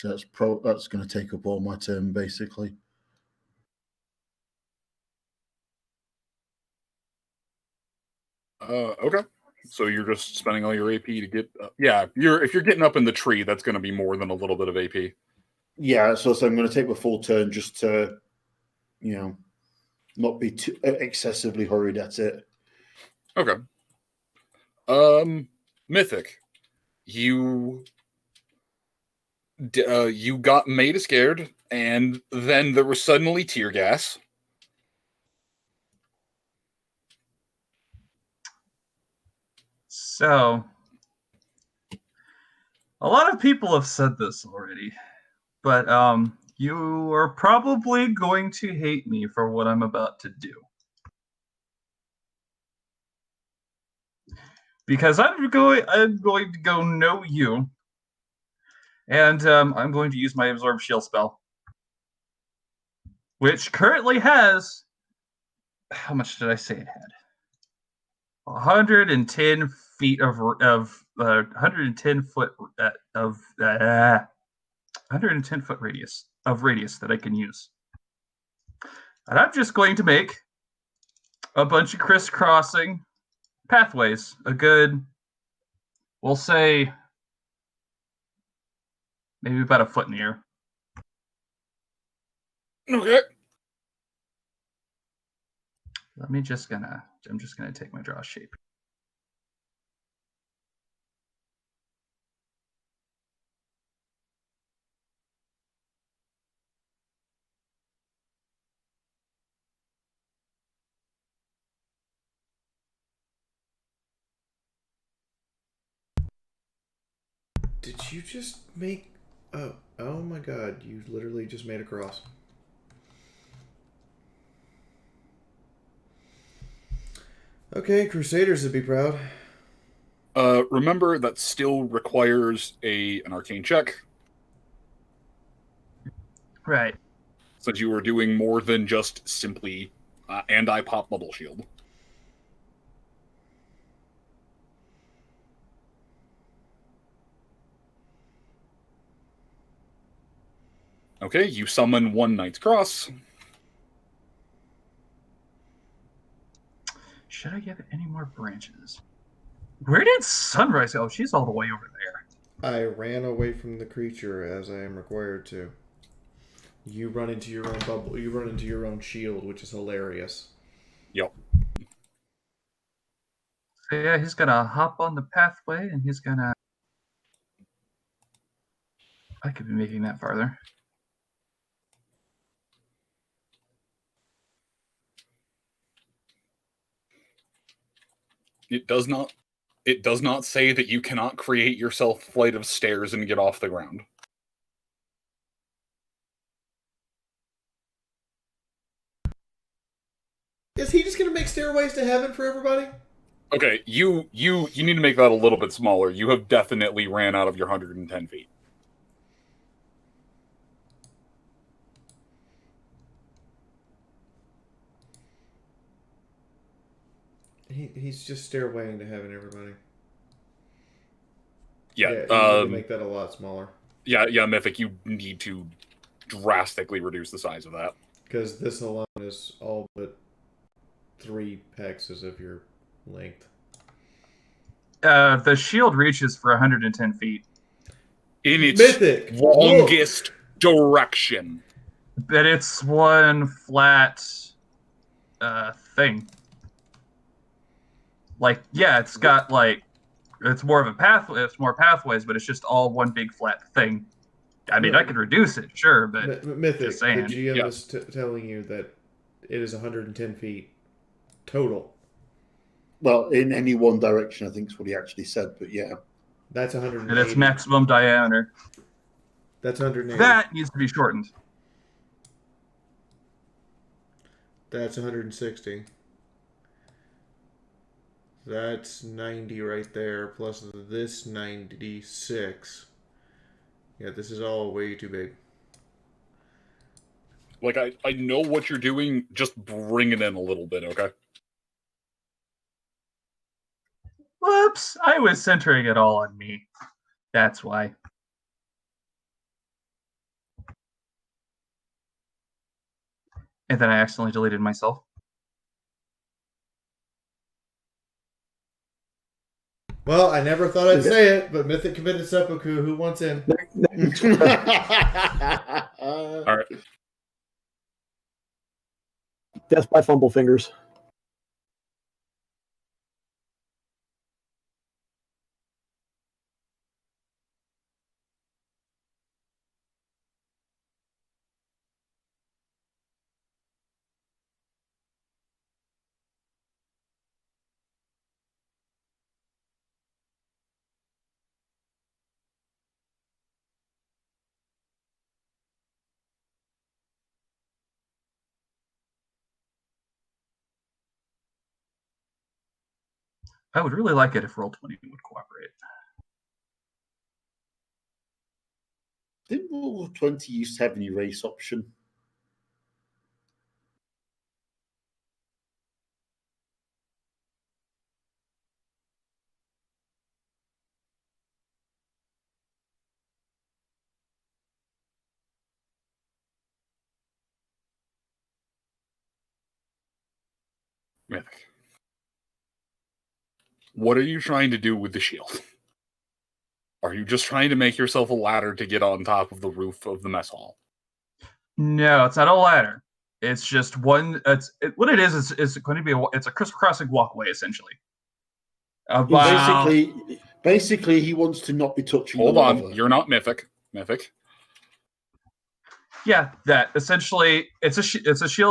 So that's going to take up all my turn, basically. Okay. So you're just spending all your AP to get. Yeah, if you're getting up in the tree, that's going to be more than a little bit of AP. Yeah, so I'm going to take my full turn just to, not be too excessively hurried at it. Okay. Mythic, you got made scared, and then there was suddenly tear gas. So, a lot of people have said this already, but you are probably going to hate me for what I'm about to do. Because I'm going to go know you, and I'm going to use my Absorb Shield spell, which currently has, how much did I say it had? 110 feet of 110 foot of 110 foot radius that I can use, and I'm just going to make a bunch of crisscrossing pathways. A good, we'll say, maybe about a foot in the air. Okay. I'm just gonna take my draw shape. Did you just make... Oh my god, you literally just made a cross. Okay, Crusaders would be proud. Remember, that still requires an arcane check. Right. Since you were doing more than just simply, and I pop bubble shield. Okay, you summon one Knight's Cross. Should I give it any more branches? Where did Sunrise go? She's all the way over there. I ran away from the creature as I am required to. You run into your own bubble. You run into your own shield, which is hilarious. Yep. So yeah, he's gonna hop on the pathway, and he's gonna... I could be making that farther. It does not say that you cannot create yourself a flight of stairs and get off the ground. Is he just gonna make stairways to heaven for everybody? Okay, you need to make that a little bit smaller. You have definitely ran out of your 110 feet. He's just stairwaying to heaven, everybody. Yeah, you need to make that a lot smaller. Yeah, Mythic, you need to drastically reduce the size of that. Because this alone is all but 3 hexes of your length. The shield reaches for 110 feet. In its Mythic, longest direction. But it's one flat thing. Like, yeah, it's got like, it's more of a pathway. It's more pathways, but it's just all one big flat thing. I mean, I could reduce it, sure, but Mythic, just saying. the GM is telling you that it is 110 feet total. Well, in any one direction, I think is what he actually said. But yeah, that's 180. And it's maximum diameter. That's 180. That needs to be shortened. That's 160. That's 90 right there, plus this 96. Yeah, this is all way too big. Like, I know what you're doing, just bring it in a little bit, okay? Whoops, I was centering it all on me. That's why. And then I accidentally deleted myself. Well, I never thought I'd say it, but Mythic committed seppuku. Who wants in? All right. Death by fumble fingers. I would really like it if Roll20 would cooperate. Didn't Roll20 used to have an erase option? Mythic. What are you trying to do with the shield? Are you just trying to make yourself a ladder to get on top of the roof of the mess hall? No, it's not a ladder. It's just one. What it is going to be. It's a crisscrossing walkway essentially. Basically, he wants to not be touching. Hold the on, lava. you're not Mythic. Mythic. Yeah, that essentially it's a shield.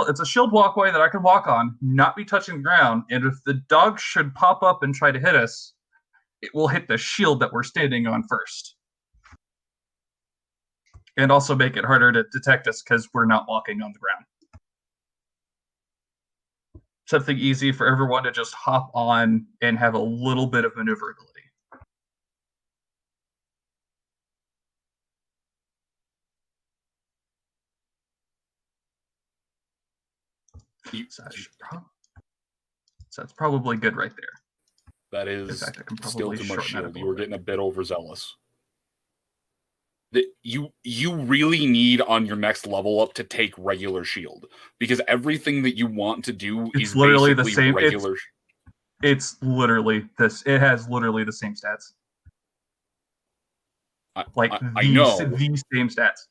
It's a shield walkway that I can walk on, not be touching the ground, and if the dog should pop up and try to hit us, it will hit the shield that we're standing on first, and also make it harder to detect us because we're not walking on the ground. Something easy for everyone to just hop on and have a little bit of maneuverability. So that's probably good right there. That is In fact, I can still probably too much shorten that shield. a You were little getting a bit overzealous. You really need on your next level up to take regular shield, because everything that you want to do is literally the basically same. regular. It's literally this. It has literally the same stats. I know. The same stats.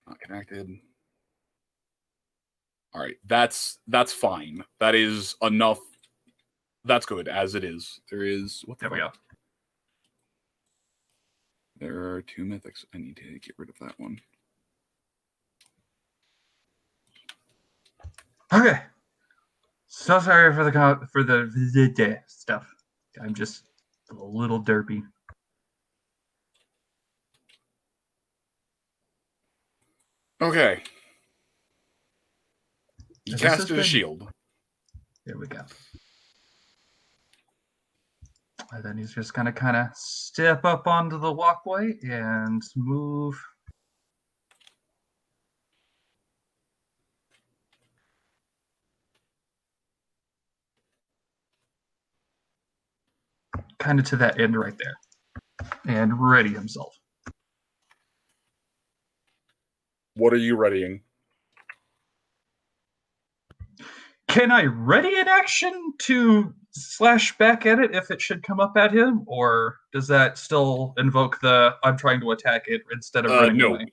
Not connected. All right, that's fine. That is enough. That's good as it is. There is what the There we go. There are 2 mythics. I need to get rid of that one. Okay. So sorry for the stuff. I'm just a little derpy. Okay. You This casted has a been- shield. There we go. And then he's just gonna kind of step up onto the walkway and move. Kind of to that end right there. And ready himself. What are you readying? Can I ready an action to slash back at it if it should come up at him? Or does that still invoke the I'm trying to attack it instead of running No. away?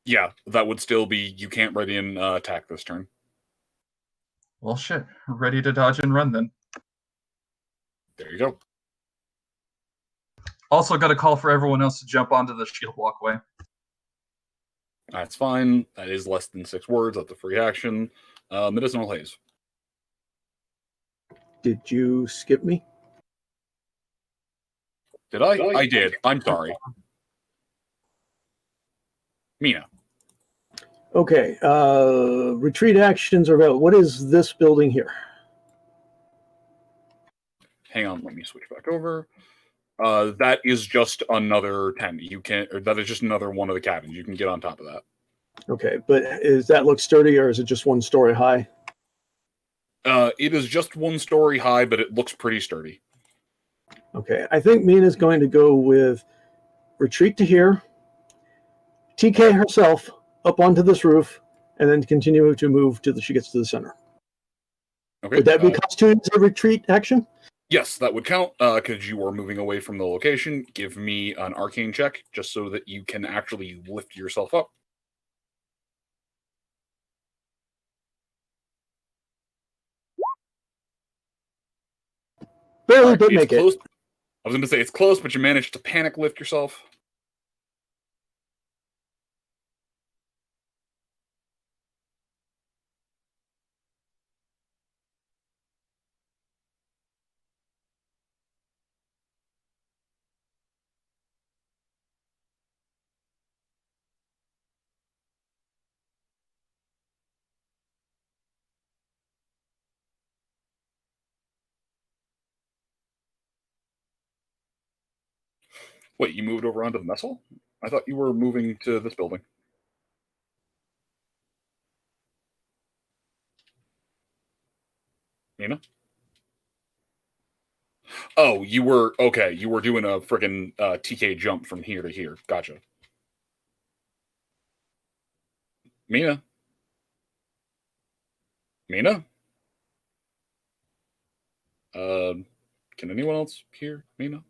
Yeah, that would still be, you can't ready an attack this turn. Well, shit. Ready to dodge and run then. There you go. Also got to call for everyone else to jump onto the shield walkway. That's fine. That is less than 6 words. That's a free action. Medicinal Haze. Did you skip me? Did I? I did. I'm sorry. Mina. Okay. Retreat actions are available. What is this building here? Hang on, let me switch back over. That is just another 10. You can, or that is just another one of the cabins. You can get on top of that. Okay, but is that look sturdy or is it just 1 story high? It is just 1 story high, but it looks pretty sturdy. Okay, I think Mina's going to go with retreat to here, TK herself, up onto this roof, and then continue to move till she gets to the center. Okay. Would that be constituted as a retreat action? Yes, that would count because you are moving away from the location. Give me an arcane check just so that you can actually lift yourself up. Barely, Right, but it's make close. it. I was going to say it's close, but you managed to panic lift yourself. Wait, you moved over onto the mess hall? I thought you were moving to this building. Nina? Oh, you were okay. You were doing a freaking TK jump from here to here. Gotcha. Mina? Mina? Can anyone else hear Mina?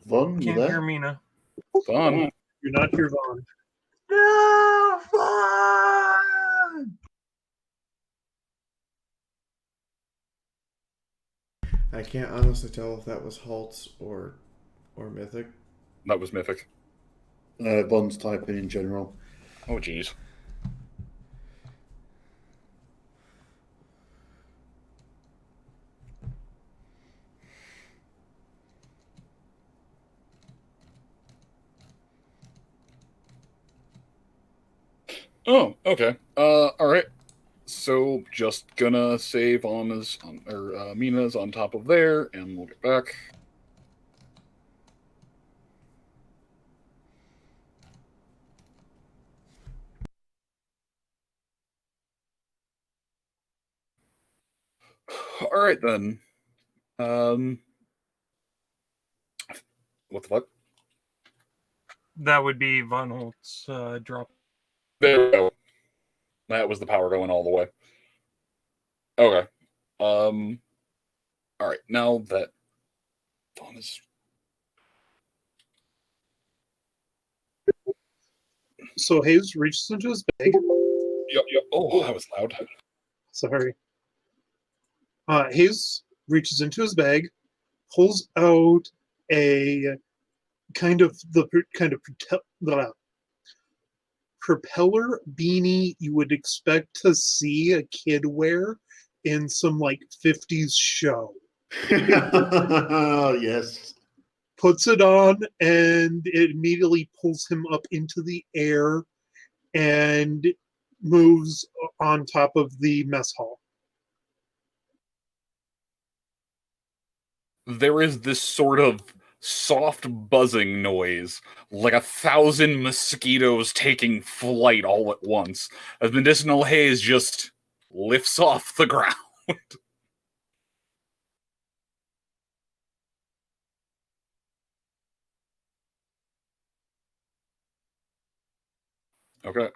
Vaughn, you Can't hear there? Mina. Vaughn? You're not here, Vaughn. No, Vaughn! I can't honestly tell if that was Haltz or Mythic. That was Mythic. Vaughn's typing in general. Oh, jeez. Oh, okay. All right. So just gonna save Anna's or Mina's on top of there, and we'll get back. All right then. What the fuck? That would be Von Holt's drop. There we go. That was the power going all the way. Okay. All right. Now that Vaughn is. So Hayes reaches into his bag. Yep. Oh, that was loud. Sorry. Hayes reaches into his bag, pulls out a kind of propeller beanie you would expect to see a kid wear in some like 50s show. Yes. Puts it on and it immediately pulls him up into the air and moves on top of the mess hall. There is this sort of soft buzzing noise, like 1,000 mosquitoes taking flight all at once, as medicinal haze just lifts off the ground. Okay.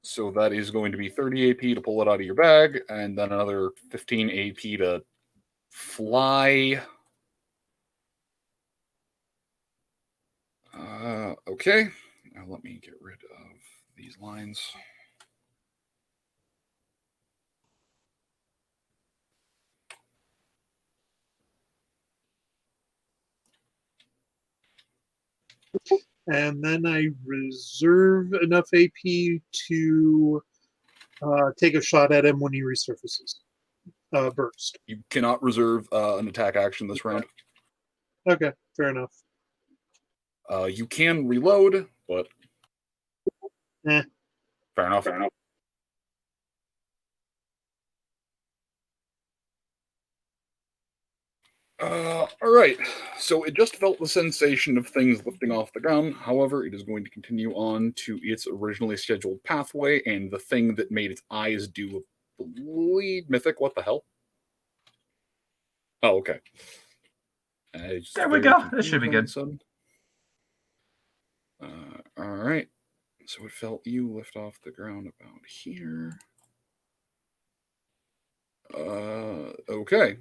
So that is going to be 30 AP to pull it out of your bag, and then another 15 AP to fly. Okay. Now let me get rid of these lines. And then I reserve enough AP to take a shot at him when he resurfaces. Burst. You cannot reserve an attack action this round. Okay, fair enough. You can reload, but fair enough. All right. So it just felt the sensation of things lifting off the ground. However, it is going to continue on to its originally scheduled pathway, and the thing that made its eyes do bleed. Mythic, what the hell? Oh, okay. There we go. That should be good. All right. So it felt you lift off the ground about here. Okay.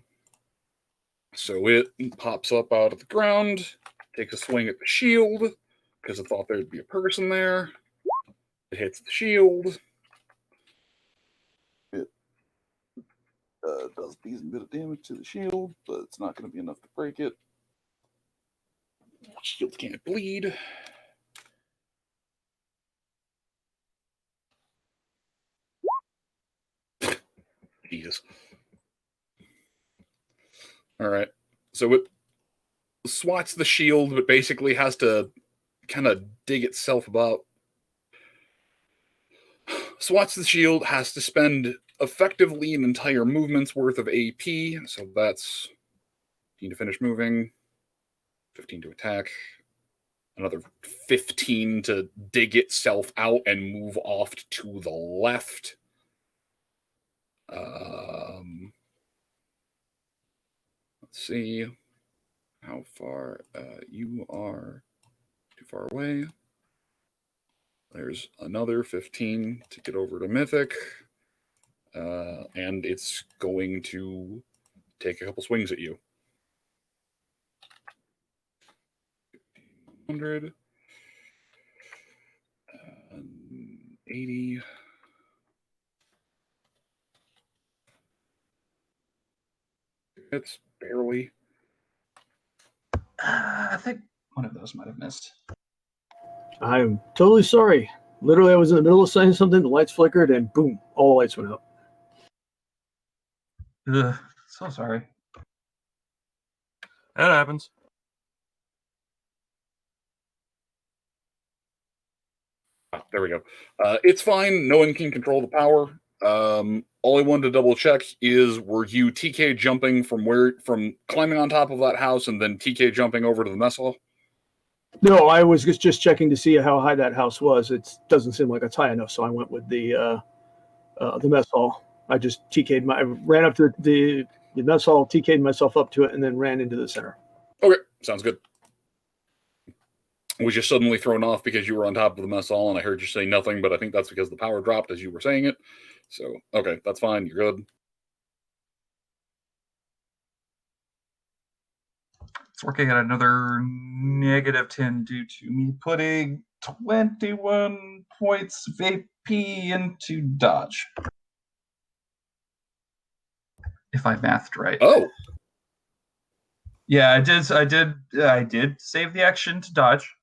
So it pops up out of the ground, takes a swing at the shield, because it thought there'd be a person there. It hits the shield. It does a decent bit of damage to the shield, but it's not going to be enough to break it. Shield can't bleed. Jesus. All right. So it swats the shield, but basically has to kind of dig itself about. Swats the shield, has to spend effectively an entire movement's worth of AP. So that's 15 to finish moving, 15 to attack, another 15 to dig itself out and move off to the left. Let's see how far you are. Too far away. There's another 15 to get over to Mythic. And it's going to take a couple swings at you. 100. 80. It's barely. I think one of those might have missed. I'm totally sorry. Literally, I was in the middle of saying something, the lights flickered, and boom, all the lights went out. Ugh, so sorry. That happens. There we go. It's fine. No one can control the power. All I wanted to double check is, were you TK jumping from climbing on top of that house and then TK jumping over to the mess hall? No, I was just checking to see how high that house was. It doesn't seem like it's high enough, so I went with the mess hall. I just I ran up to the mess hall, TK'd myself up to it, and then ran into the center. Okay, sounds good. Was just suddenly thrown off because you were on top of the mess hall, and I heard you say nothing, but I think that's because the power dropped as you were saying it. So, okay, that's fine. You're good. It's working at another -10 due to me putting 21 points of AP into dodge. If I mathed right. Oh. Yeah, I did save the action to dodge.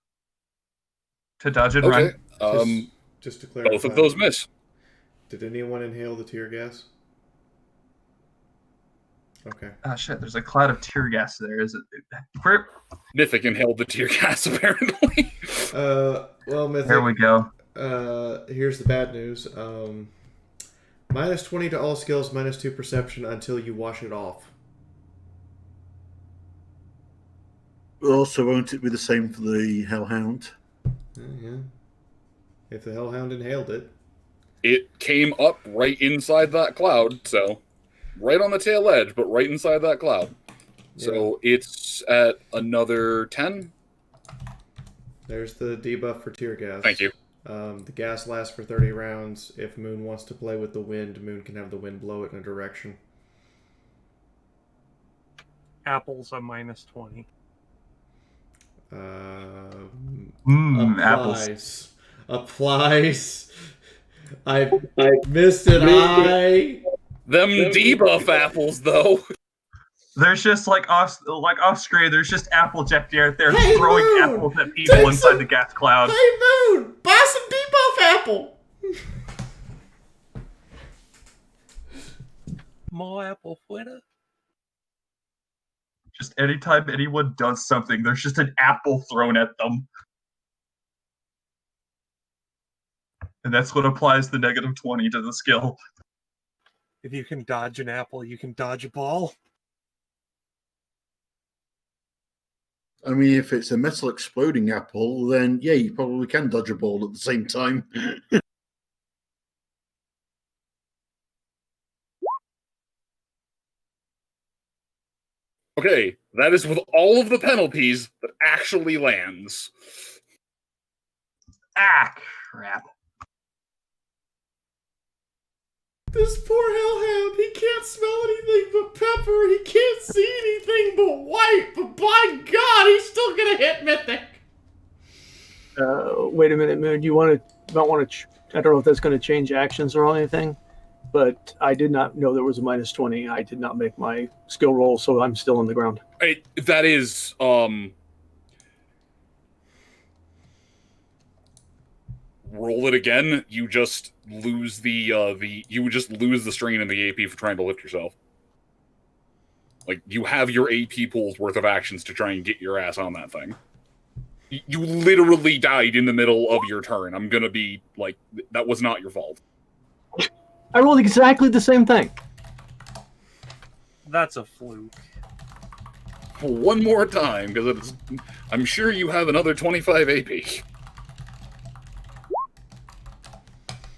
To dodge and Okay. run. Just to clarify. Both of those miss. Did anyone inhale the tear gas? Okay. Ah, shit, there's a cloud of tear gas there. Is it? Mythic inhaled the tear gas, apparently. Well, Mythic. There we go. Here's the bad news. -20 to all skills, -2 perception until you wash it off. Also, won't it be the same for the Hellhound? Yeah. If the Hellhound inhaled it. It came up right inside that cloud, so right on the tail edge, but right inside that cloud. So it's at another 10. There's the debuff for tear gas. Thank you. The gas lasts for 30 rounds. If Moon wants to play with the wind, Moon can have the wind blow it in a direction. Apple's a -20. Applies. Applies. I missed it. Them debuff apples, though. There's just like off screen. There's just Applejack out there Hey, throwing Moon! apples at people inside the gas cloud. Hey, Moon! Buy some debuff apple! More apple Twitter. Just anytime anyone does something, there's just an apple thrown at them. And that's what applies the -20 to the skill. If you can dodge an apple, you can dodge a ball. I mean, if it's a metal exploding apple, then yeah, you probably can dodge a ball at the same time. Okay, that is with all of the penalties that actually lands. Ah, crap. This poor hellhound, he can't smell anything but pepper. He can't see anything but white. But by God, he's still gonna hit Mythic. Wait a minute, Moon. You don't want to? I don't know if that's going to change actions or anything, but I did not know there was a -20. I did not make my skill roll, so I'm still on the ground. That is roll it again. You just lose you would just lose the strain in the AP for trying to lift yourself. Like, you have your AP pool's worth of actions to try and get your ass on that thing. You literally died in the middle of your turn. I'm gonna be like, that was not your fault. I rolled exactly the same thing. That's a fluke. One more time, because I'm sure you have another 25 AP.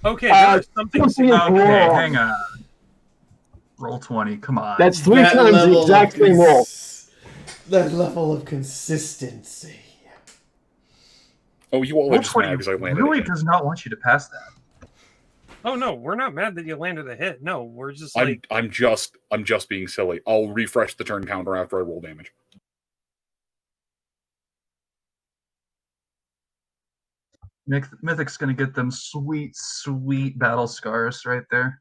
Okay, there's something. Okay, hang on. Roll 20. Come on. That's 3 times the exact same roll. That level of consistency. Oh, you all are just mad because I landed really it. does not want you to pass that. Oh no, we're not mad that you landed a hit. No, we're just like I'm just being silly. I'll refresh the turn counter after I roll damage. Mythic's gonna get them sweet, sweet battle scars right there.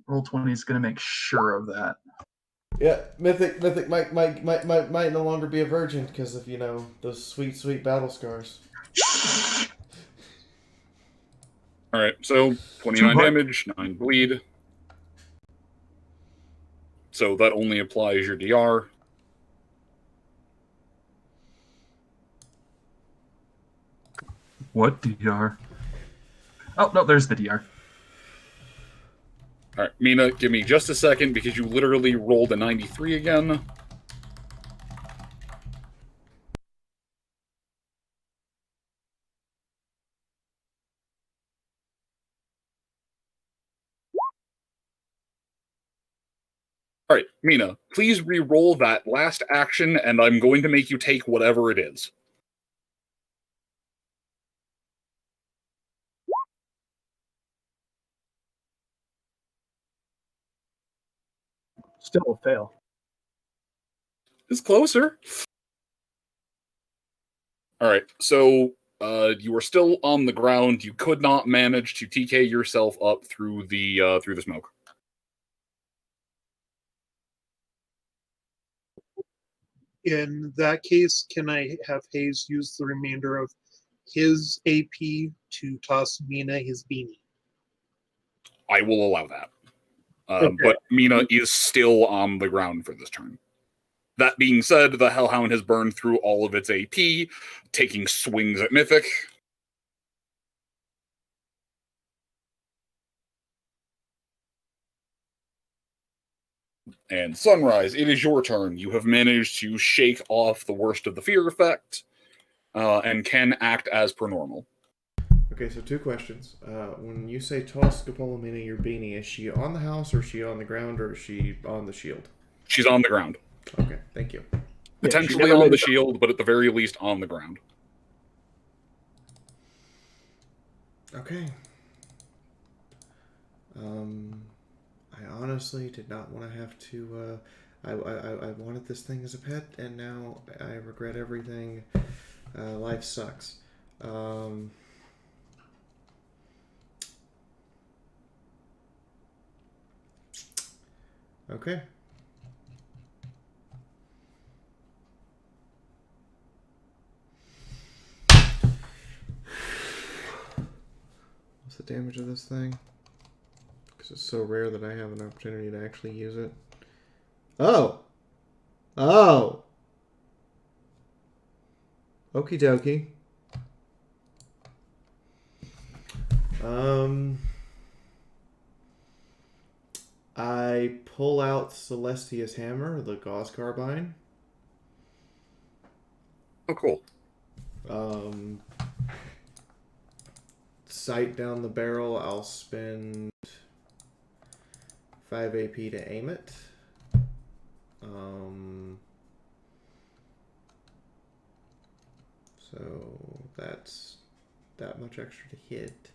Roll 20 is gonna make sure of that. Yeah, Mythic might no longer be a virgin because of, those sweet, sweet battle scars. Alright, so 29 damage, 9 bleed. So that only applies your DR. What DR? Oh, no, there's the DR. Alright, Mina, give me just a second because you literally rolled a 93 again. Alright, Mina, please re-roll that last action, and I'm going to make you take whatever it is. Still a fail. It's closer. Alright, so you are still on the ground. You could not manage to TK yourself up through the smoke. In that case, can I have Hayes use the remainder of his AP to toss Mina his beanie? I will allow that. Okay. But Mina is still on the ground for this turn. That being said, the Hellhound has burned through all of its AP, taking swings at Mythic. And Sunrise, it is your turn. You have managed to shake off the worst of the fear effect, and can act as per normal. Okay, so 2 questions. When you say toss Scopolamina your beanie, is she on the house, or is she on the ground, or is she on the shield? She's on the ground. Okay, thank you. Potentially on the shield, but at the very least on the ground. Okay. I honestly did not want to have to. I wanted this thing as a pet, and now I regret everything. Life sucks. Okay. What's the damage of this thing? Because it's so rare that I have an opportunity to actually use it. Oh! Oh! Okie dokie. I pull out Celestia's hammer, the gauze carbine. Oh, cool. Sight down the barrel, I'll spend 5 AP to aim it. So So that's that much extra to hit.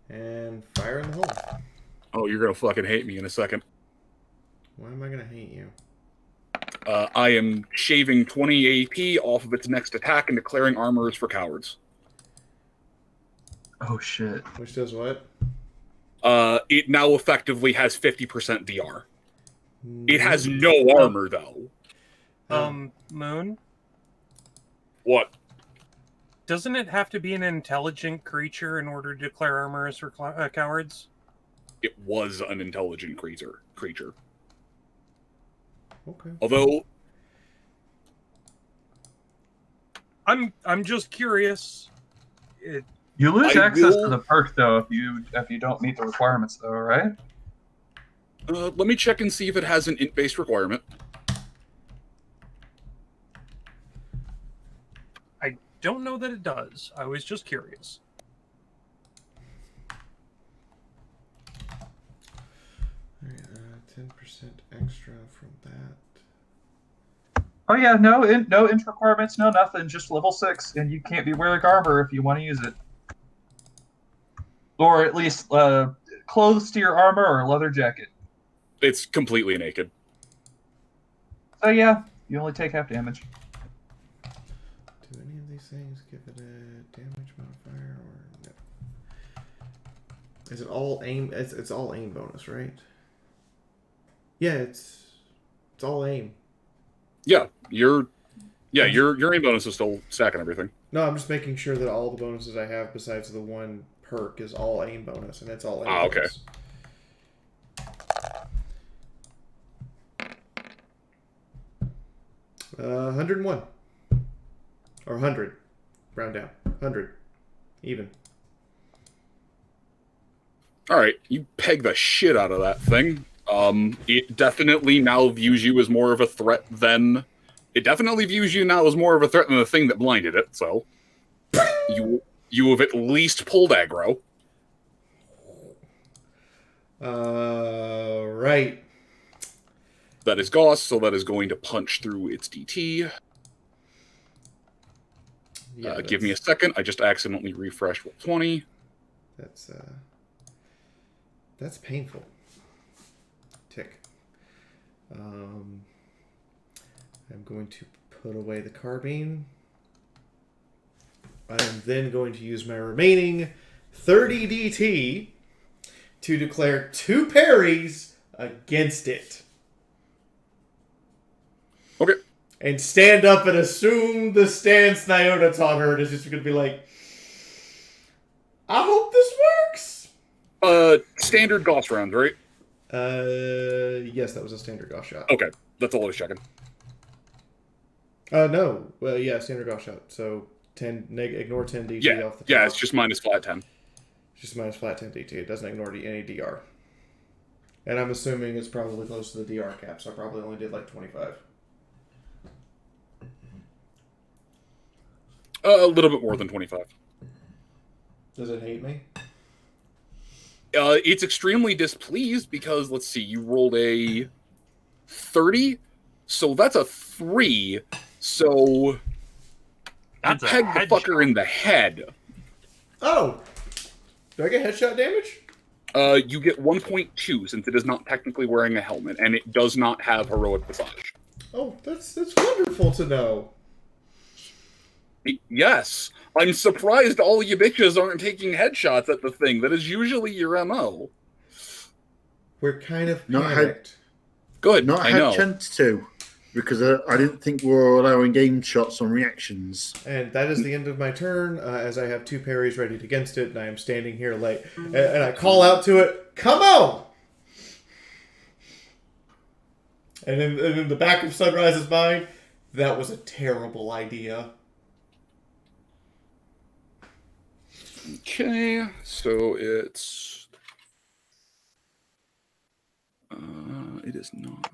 And fire in the hole. Oh, you're gonna fucking hate me in a second. Why am I gonna hate you? I am shaving 20 AP off of its next attack and declaring armor is for cowards. Oh shit. Which does what? It now effectively has 50% DR. It has no armor though. Moon? What? Doesn't it have to be an intelligent creature in order to declare armor as for cowards? It was an intelligent creature. Okay. Although I'm just curious. You lose I access will- to the perk though if you don't meet the requirements though, right? let me check and see if it has an int-based requirement. I don't know that it does. I was just curious. Alright, 10% extra from that. Oh yeah, no int requirements, no nothing, just level 6, and you can't be wearing armor if you want to use it. Or at least clothes to your armor or a leather jacket. It's completely naked. So yeah, you only take half damage. Do any of these things give it a damage modifier or no? Is it all aim? It's all aim bonus, right? Yeah, it's all aim. Yeah, your aim bonus is still stacking everything. No, I'm just making sure that all the bonuses I have besides the one perk is all aim bonus, and it's all aim okay. bonus. 101. Or 100. Round down. 100. Even. Alright, you peg the shit out of that thing. It definitely now views you as more of a threat than... It definitely views you now as more of a threat than the thing that blinded it, so... You have at least pulled aggro. Right. That is Gauss, so that is going to punch through its DT. Yeah, give me a second. I just accidentally refreshed roll 20. That's painful. Tick. I'm going to put away the carbine. I am then going to use my remaining 30 DT to declare 2 parries against it. Okay. And stand up and assume the stance Nyota taught her. It's just going to be like, I hope this works. Standard Gauss round, right? Yes, that was a standard Gauss shot. Okay, that's all I was checking. No. Well, yeah, standard Gauss shot. So 10 ignore 10 DT off the top. Yeah, it's just minus flat 10. Just minus flat 10 DT. It doesn't ignore any DR. And I'm assuming it's probably close to the DR cap, so I probably only did like 25. A little bit more than 25. Does it hate me? It's extremely displeased because, let's see, you rolled a 30, so that's a 3. So That's you peg the fucker in the head. Oh! Do I get headshot damage? You get 1.2 since it is not technically wearing a helmet, and it does not have heroic visage. Oh, that's wonderful to know. Yes. I'm surprised all you bitches aren't taking headshots at the thing. That is usually your MO. We're kind of Not panicked. Good, Not I had know. chance to, because I didn't think we were allowing game shots on reactions. And that is the end of my turn, as I have 2 parries ready against it, and I am standing here late. And I call out to it, come on! And in the back of Sunrise's mind, that was a terrible idea. Okay, so it's... it is not...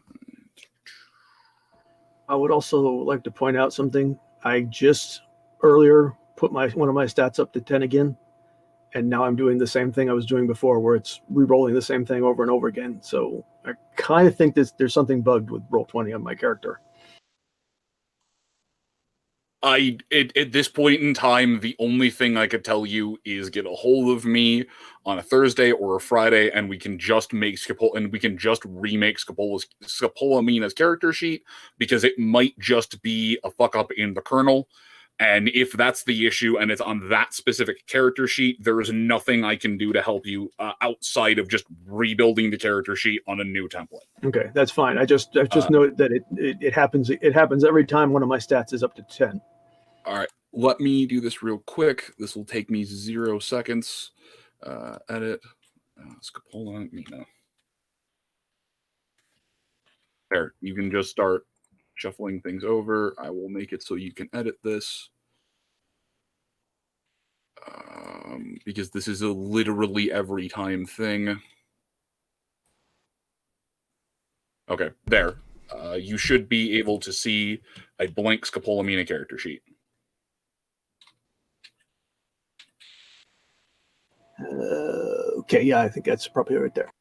I would also like to point out something. I just earlier put one of my stats up to 10 again, and now I'm doing the same thing I was doing before, where it's re-rolling the same thing over and over again. So I kind of think there's something bugged with roll 20 on my character. At this point in time, the only thing I could tell you is get a hold of me on a Thursday or a Friday, and we can just remake Scopolamina's character sheet, because it might just be a fuck up in the kernel. And if that's the issue and it's on that specific character sheet, there is nothing I can do to help you outside of just rebuilding the character sheet on a new template. Okay, that's fine. I just noted that it happens. It happens every time one of my stats is up to 10. All right, let me do this real quick. This will take me 0 seconds. Edit. Scopola Mina. There, you can just start shuffling things over. I will make it so you can edit this. Because this is a literally every time thing. Okay, there. You should be able to see a blank Scopolamina character sheet. Okay, yeah, I think that's probably right there.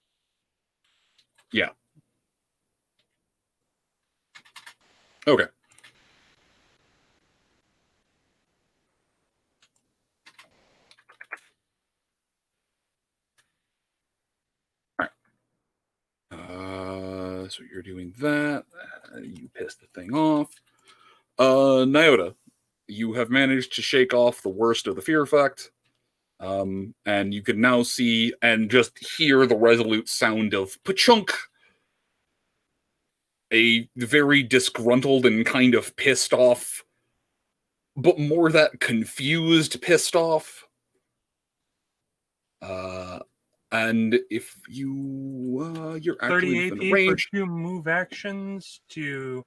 Yeah. Okay. All right. So you're doing that. You piss the thing off. Nyota, you have managed to shake off the worst of the fear effect. And you can now see and just hear the resolute sound of pachunk. A very disgruntled and kind of pissed off, but more that confused pissed off. And if you're actually 30 within AP range. for 2 move actions to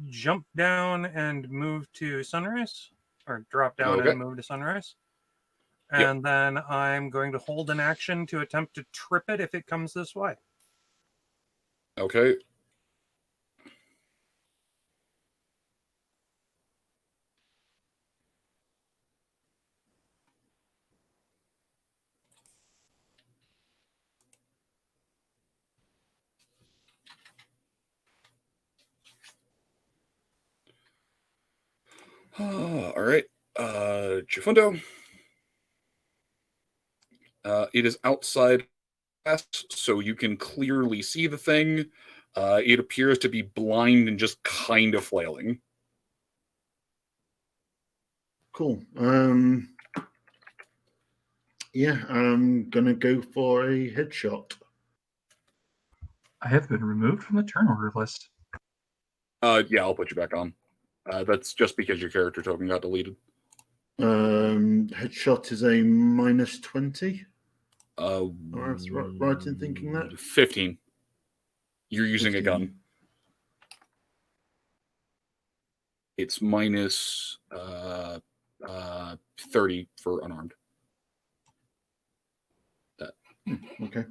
jump down and move to Sunrise, or drop down Okay. and move to Sunrise. And then I'm going to hold an action to attempt to trip it if it comes this way. Okay. All right. Chifundo. It is outside, so you can clearly see the thing. It appears to be blind and just kind of flailing. Cool. Yeah, I'm gonna go for a headshot. I have been removed from the turn order list. Yeah, I'll put you back on. That's just because your character token got deleted. Headshot is a minus 20. Right in thinking that? 15. You're using 15. a gun. It's minus 30 for unarmed. Okay.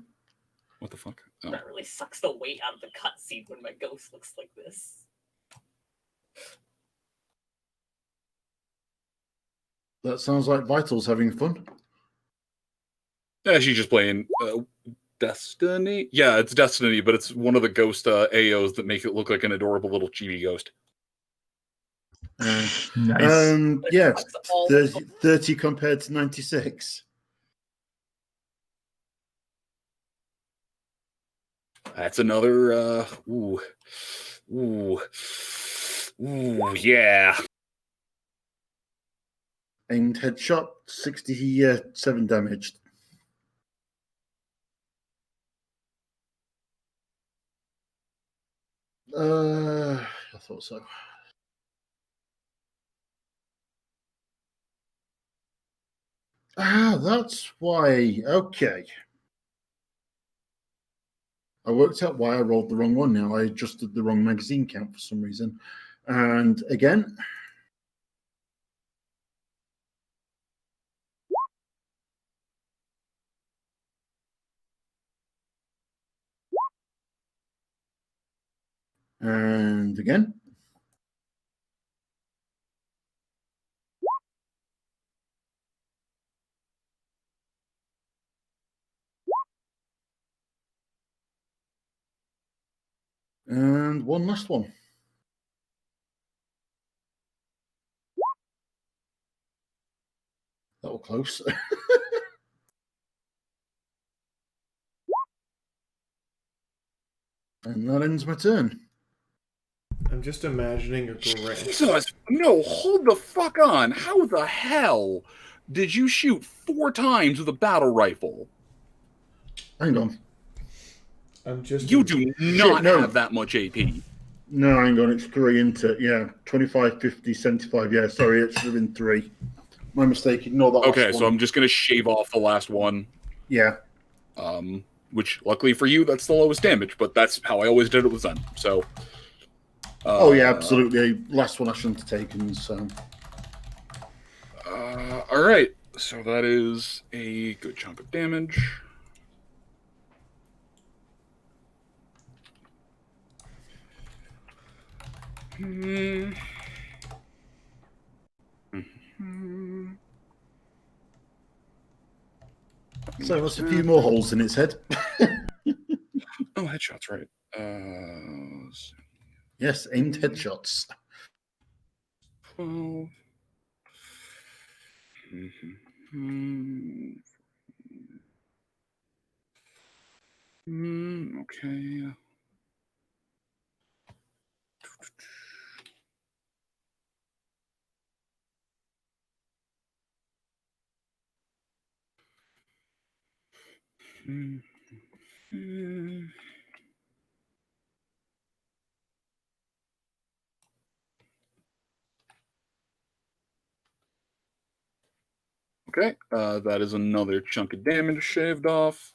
What the fuck? Oh. That really sucks the weight out of the cutscene when my ghost looks like this. That sounds like Vital's having fun. Yeah, she's just playing Destiny. Yeah, it's Destiny, but it's one of the ghost AOs that make it look like an adorable little chibi ghost. Nice. Yeah, 30 compared to 96. That's another yeah. Aimed headshot, 67 damaged. I thought so. That's why. Okay. I worked out why I rolled the wrong one now. I adjusted the wrong magazine count for some reason. And again. And again. And one last one. little close. And that ends my turn. I'm just imagining a grand. Jesus! No, hold the fuck on! How the hell did you shoot 4 times with a battle rifle? Hang on. I'm just. You do not no. have that much AP. No, hang on. It's 3 into yeah, 25, 50, 75. Yeah, sorry, it should have been 3. My mistake. Ignore that. Okay, so I'm just gonna shave off the last one. Yeah. Which luckily for you, that's the lowest damage, but that's how I always did it with Zen. So. Oh yeah, absolutely. Last one I shouldn't have taken. So. All right. So that is a good chunk of damage. So that's a few more holes in its head. Oh, headshots, right. Yes, aimed headshots. 12. Okay. Okay, that is another chunk of damage shaved off.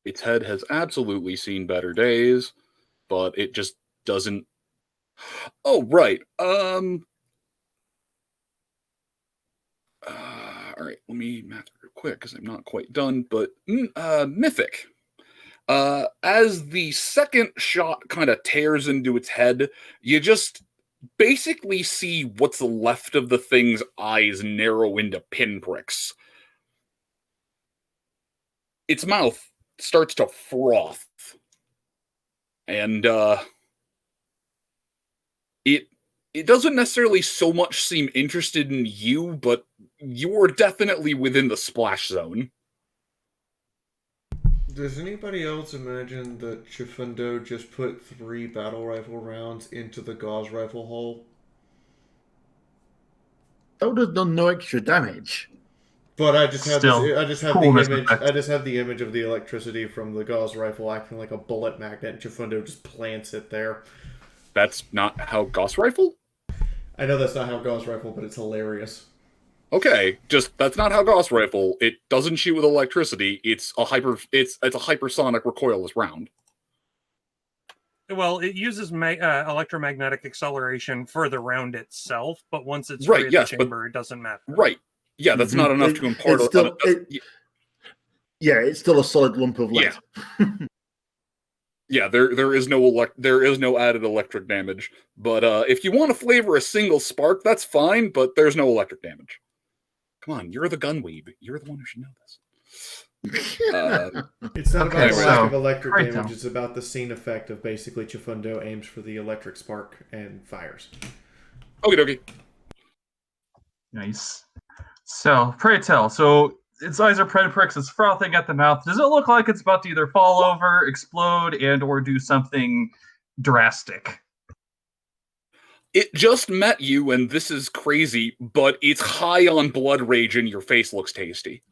Its head has absolutely seen better days, but it just doesn't. Oh, right. All right, let me math it real quick because I'm not quite done. But Mythic. As the second shot kind of tears into its head, you just basically see what's left of the thing's eyes narrow into pinpricks. Its mouth starts to froth. And it doesn't necessarily so much seem interested in you, but you're definitely within the splash zone. Does anybody else imagine that Chifundo just put 3 battle rifle rounds into the gauze rifle hole? That would have done no extra damage. But I just have Still, this, I just have cool the as image. effect. I just have the image of the electricity from the gauze rifle acting like a bullet magnet, and Chifundo just plants it there. That's not how Gauss rifle? I know that's not how gauze rifle, but it's hilarious. Okay, just that's not how Gauss rifle. It doesn't shoot with electricity. It's a hypersonic recoilless round. Well, it uses electromagnetic acceleration for the round itself, but once it's Right, free of yes, the but- chamber, it doesn't matter. Right. Yeah, that's not enough to impart. Yeah, it's still a solid lump of lead. Yeah, there is no added electric damage. But if you want to flavor a single spark, that's fine. But there's no electric damage. Come on, you're the gunweeb. You're the one who should know this. It's not Okay, about the so- lack of electric Right damage. now. It's about the scene effect of basically Chifundo aims for the electric spark and fires. Okie dokie. Nice. So, pray tell. So, its eyes are pinpricks. It's frothing at the mouth. Does it look like it's about to either fall over, explode, and/or do something drastic? It just met you, and this is crazy, but it's high on blood rage, and your face looks tasty.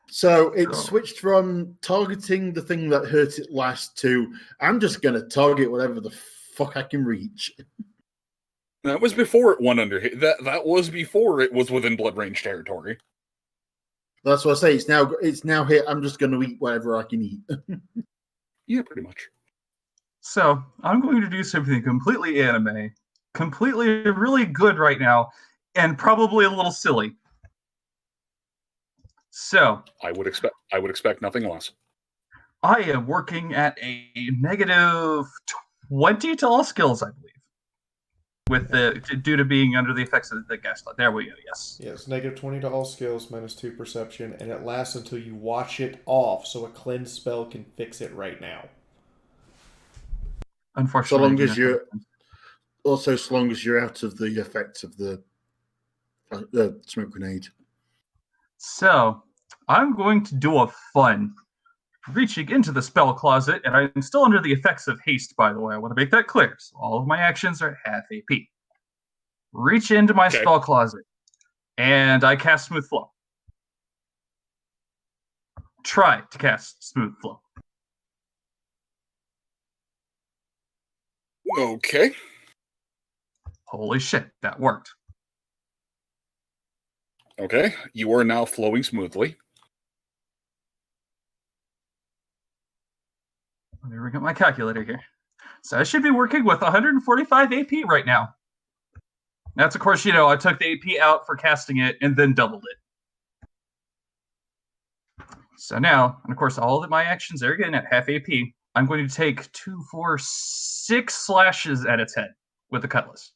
So it switched from targeting the thing that hurt it last to I'm just going to target whatever the fuck I can reach. That was before it went under. That was before it was within blood range territory. That's what I say. It's now here. I'm just going to eat whatever I can eat. Yeah, pretty much. So, I'm going to do something completely anime, completely really good right now, and probably a little silly. So, I would expect nothing less. I am working at a negative 20 to all skills, I believe. With due to being under the effects of the gaslight. There we go, yes. Yes, negative 20 to all skills, minus 2 perception, and it lasts until you wash it off, so a cleanse spell can fix it right now. So Unfortunately, long as Also, as long as you're out of the effects of the smoke grenade. So, I'm going to do a fun. Reaching into the spell closet, and I'm still under the effects of haste, by the way. I want to make that clear. So all of my actions are half AP. Reach into my spell closet, and I cast Smooth Flow. Try to cast Smooth Flow. Okay. Holy shit, that worked. Okay, you are now flowing smoothly. Let me bring up my calculator here. So I should be working with 145 AP right now. That's, of course, I took the AP out for casting it and then doubled it. So now, and of course, all of my actions are again at half AP. I'm going to take 2, 4, 6 slashes at its head with the cutlass.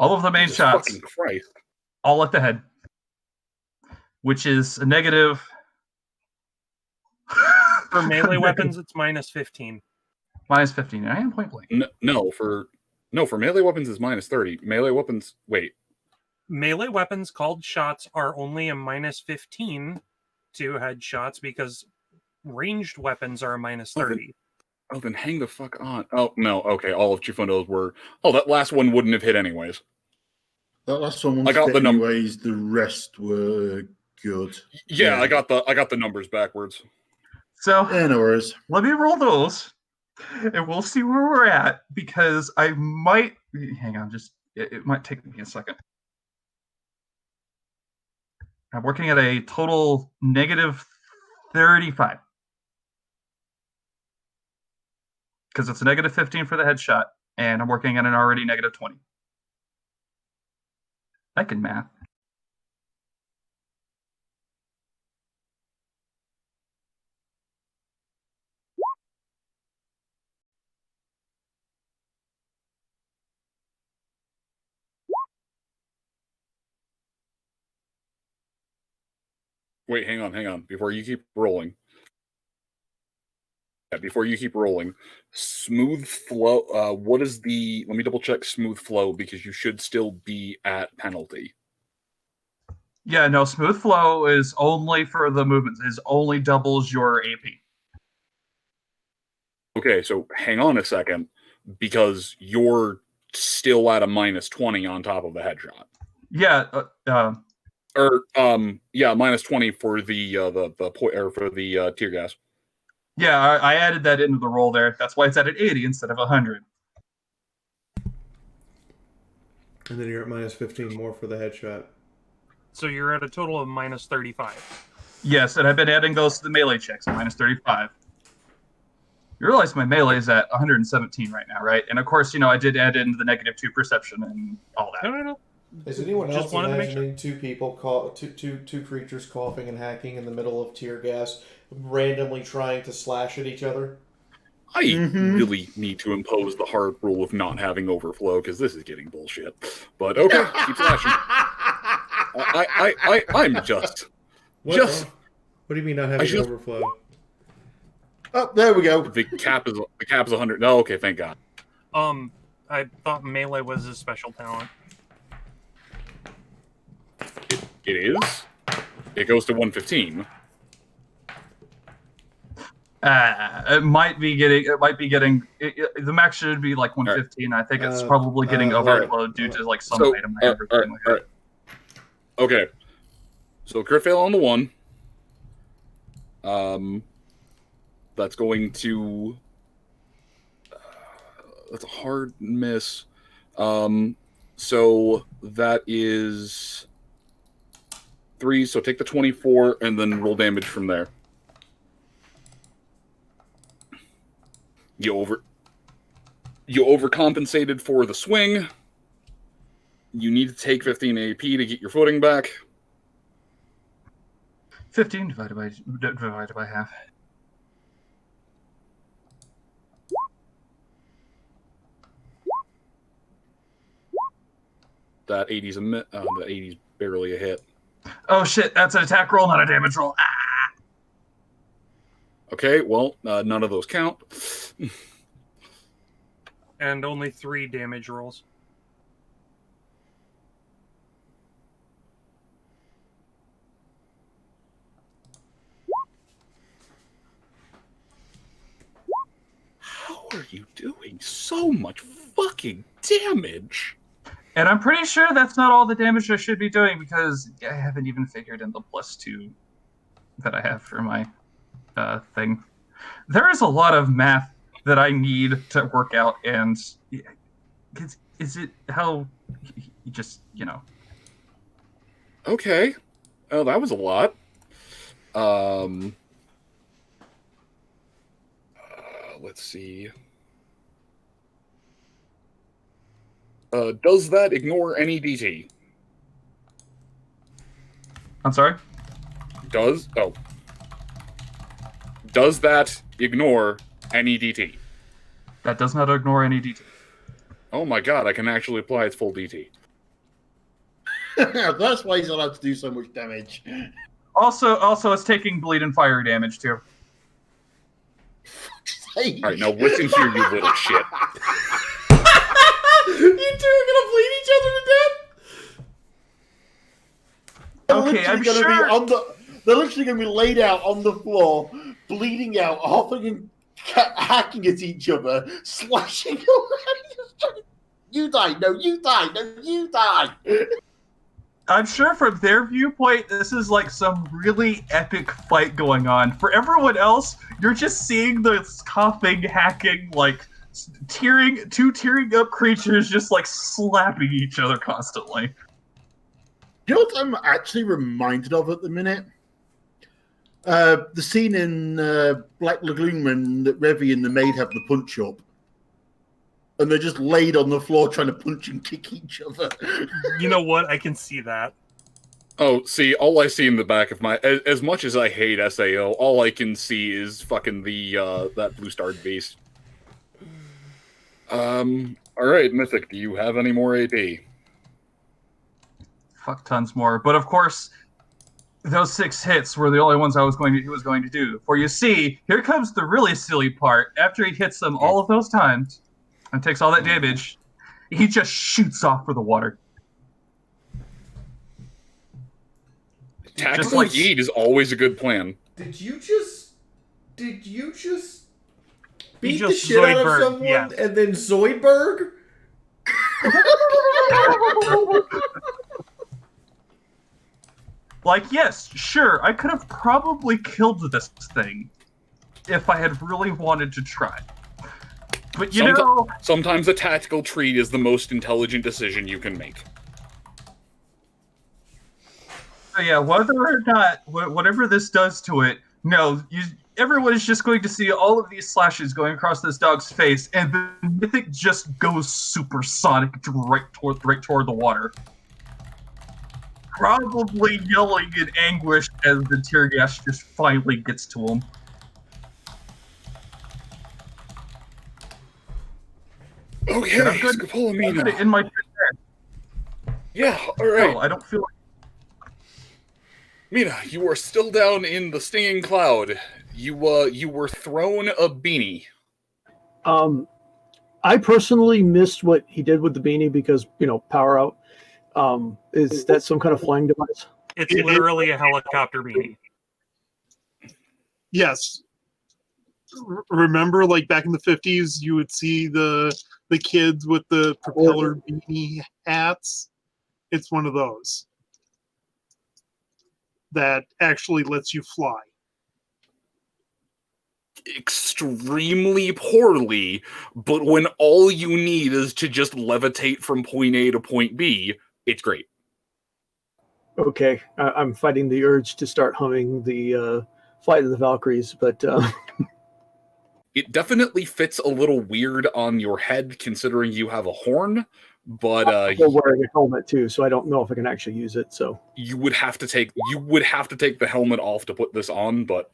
All of the main shots. Fucking Christ. All at the head. Which is a negative. For melee weapons, it's minus 15. Minus 15. I am point blank. No, for melee weapons is minus 30. Melee weapons, wait. Melee weapons called shots are only a minus 15 to headshots because ranged weapons are a minus 30. Oh, then hang the fuck on. Oh, no, okay, all of Chifundo's were... Oh, that last one wouldn't have hit anyways. That last one I got hit the anyways. The rest were good. Yeah, I got the numbers backwards. So, yeah, no worries. Let me roll those, and we'll see where we're at, because I might... Hang on, it might take me a second. I'm working at a total negative 35. Because it's a negative 15 for the headshot, and I'm working at an already negative 20. I can math. Wait, hang on. Before you keep rolling. Yeah, before you keep rolling. Smooth flow, what is the... Let me double check smooth flow, because you should still be at penalty. Yeah, no, smooth flow is only for the movements. It only doubles your AP. Okay, so hang on a second, because you're still at a minus 20 on top of the headshot. Yeah, minus 20 for the tear gas. Yeah, I added that into the roll there. That's why it's at an 80 instead of 100. And then you're at minus 15 more for the headshot. So you're at a total of minus 35. Yes, and I've been adding those to the melee checks, minus 35. You realize my melee is at 117 right now, right? And of course, I did add in the negative 2 perception and all that. No. Is anyone Just else wanted to make imagining two people, two creatures coughing and hacking in the middle of tear gas, randomly trying to slash at each other? I really need to impose the hard rule of not having overflow, because this is getting bullshit. But okay, keep flashing. I'm just... What do you mean not having overflow? Oh, there we go. The cap is 100. Oh, okay, thank God. I thought melee was a special talent. It is. It goes to 115. It might be getting. The max should be like 115. Right. I think it's probably getting overflowed due to like some item. Right. Okay. So crit fail on the 1. That's going to. That's a hard miss. So that is 3. So take the 24 and then roll damage from there. You overcompensated for the swing. You need to take 15 AP to get your footing back. 15 divided by half. That 80's the 80's barely a hit. Oh shit! That's an attack roll, not a damage roll. Ah! Okay, well, none of those count. and only 3 damage rolls. How are you doing so much fucking damage? And I'm pretty sure that's not all the damage I should be doing because I haven't even figured in the +2 that I have for my thing. There is a lot of math that I need to work out, and is it how you just, Okay. Oh, that was a lot. Let's see. Does that ignore any DT? I'm sorry? Does that ignore any DT? That does not ignore any DT. Oh my god, I can actually apply its full DT. That's why he's allowed to do so much damage. Also, it's taking bleed and fire damage too. Alright, now listen here, you little shit. You two are gonna bleed each other to death? Okay, I'm sure. They're literally going to be laid out on the floor, bleeding out, hopping and hacking at each other, slashing away. You die, no, you die, no, you die. I'm sure from their viewpoint, this is like some really epic fight going on. For everyone else, you're just seeing the coughing, hacking, like tearing up creatures just like slapping each other constantly. You know what I'm actually reminded of at the minute? The scene in Black Lagoon when Revy and the maid have the punch up. And they're just laid on the floor trying to punch and kick each other. You know what? I can see that. Oh, see, all I see in the back of my... As much as I hate SAO, all I can see is fucking the, that blue-starred beast. Alright, Mythic, do you have any more AP? Fuck tons more. But of course, those 6 hits were the only ones he was going to do. For you see, here comes the really silly part. After he hits them all of those times and takes all that damage, he just shoots off for the water. Tactical yeet is always a good plan. Did you just beat the just shit out of Zoidberg, someone yes. and then Zoidberg? Like, yes, sure, I could have probably killed this thing if I had really wanted to try. But you know... Sometimes a tactical treat is the most intelligent decision you can make. So yeah, whether or not, whatever this does to it, no, everyone is just going to see all of these slashes going across this dog's face, and the Mythic just goes supersonic right toward the water. Probably yelling in anguish as the tear gas just finally gets to him. Okay, And I'm good in my Yeah, alright. No, I don't feel like... Mina, you are still down in the stinging cloud. You were thrown a beanie. I personally missed what he did with the beanie because, power out. Is that some kind of flying device? It's literally a helicopter beanie. Yes. Remember, like back in the 50s, you would see the kids with the propeller beanie hats. It's one of those that actually lets you fly. Extremely poorly, but when all you need is to just levitate from point A to point B, it's great. Okay, I'm fighting the urge to start humming the Flight of the Valkyries, but... It definitely fits a little weird on your head, considering you have a horn, but... I'm wearing a helmet, too, so I don't know if I can actually use it, so... You would have to take the helmet off to put this on, but...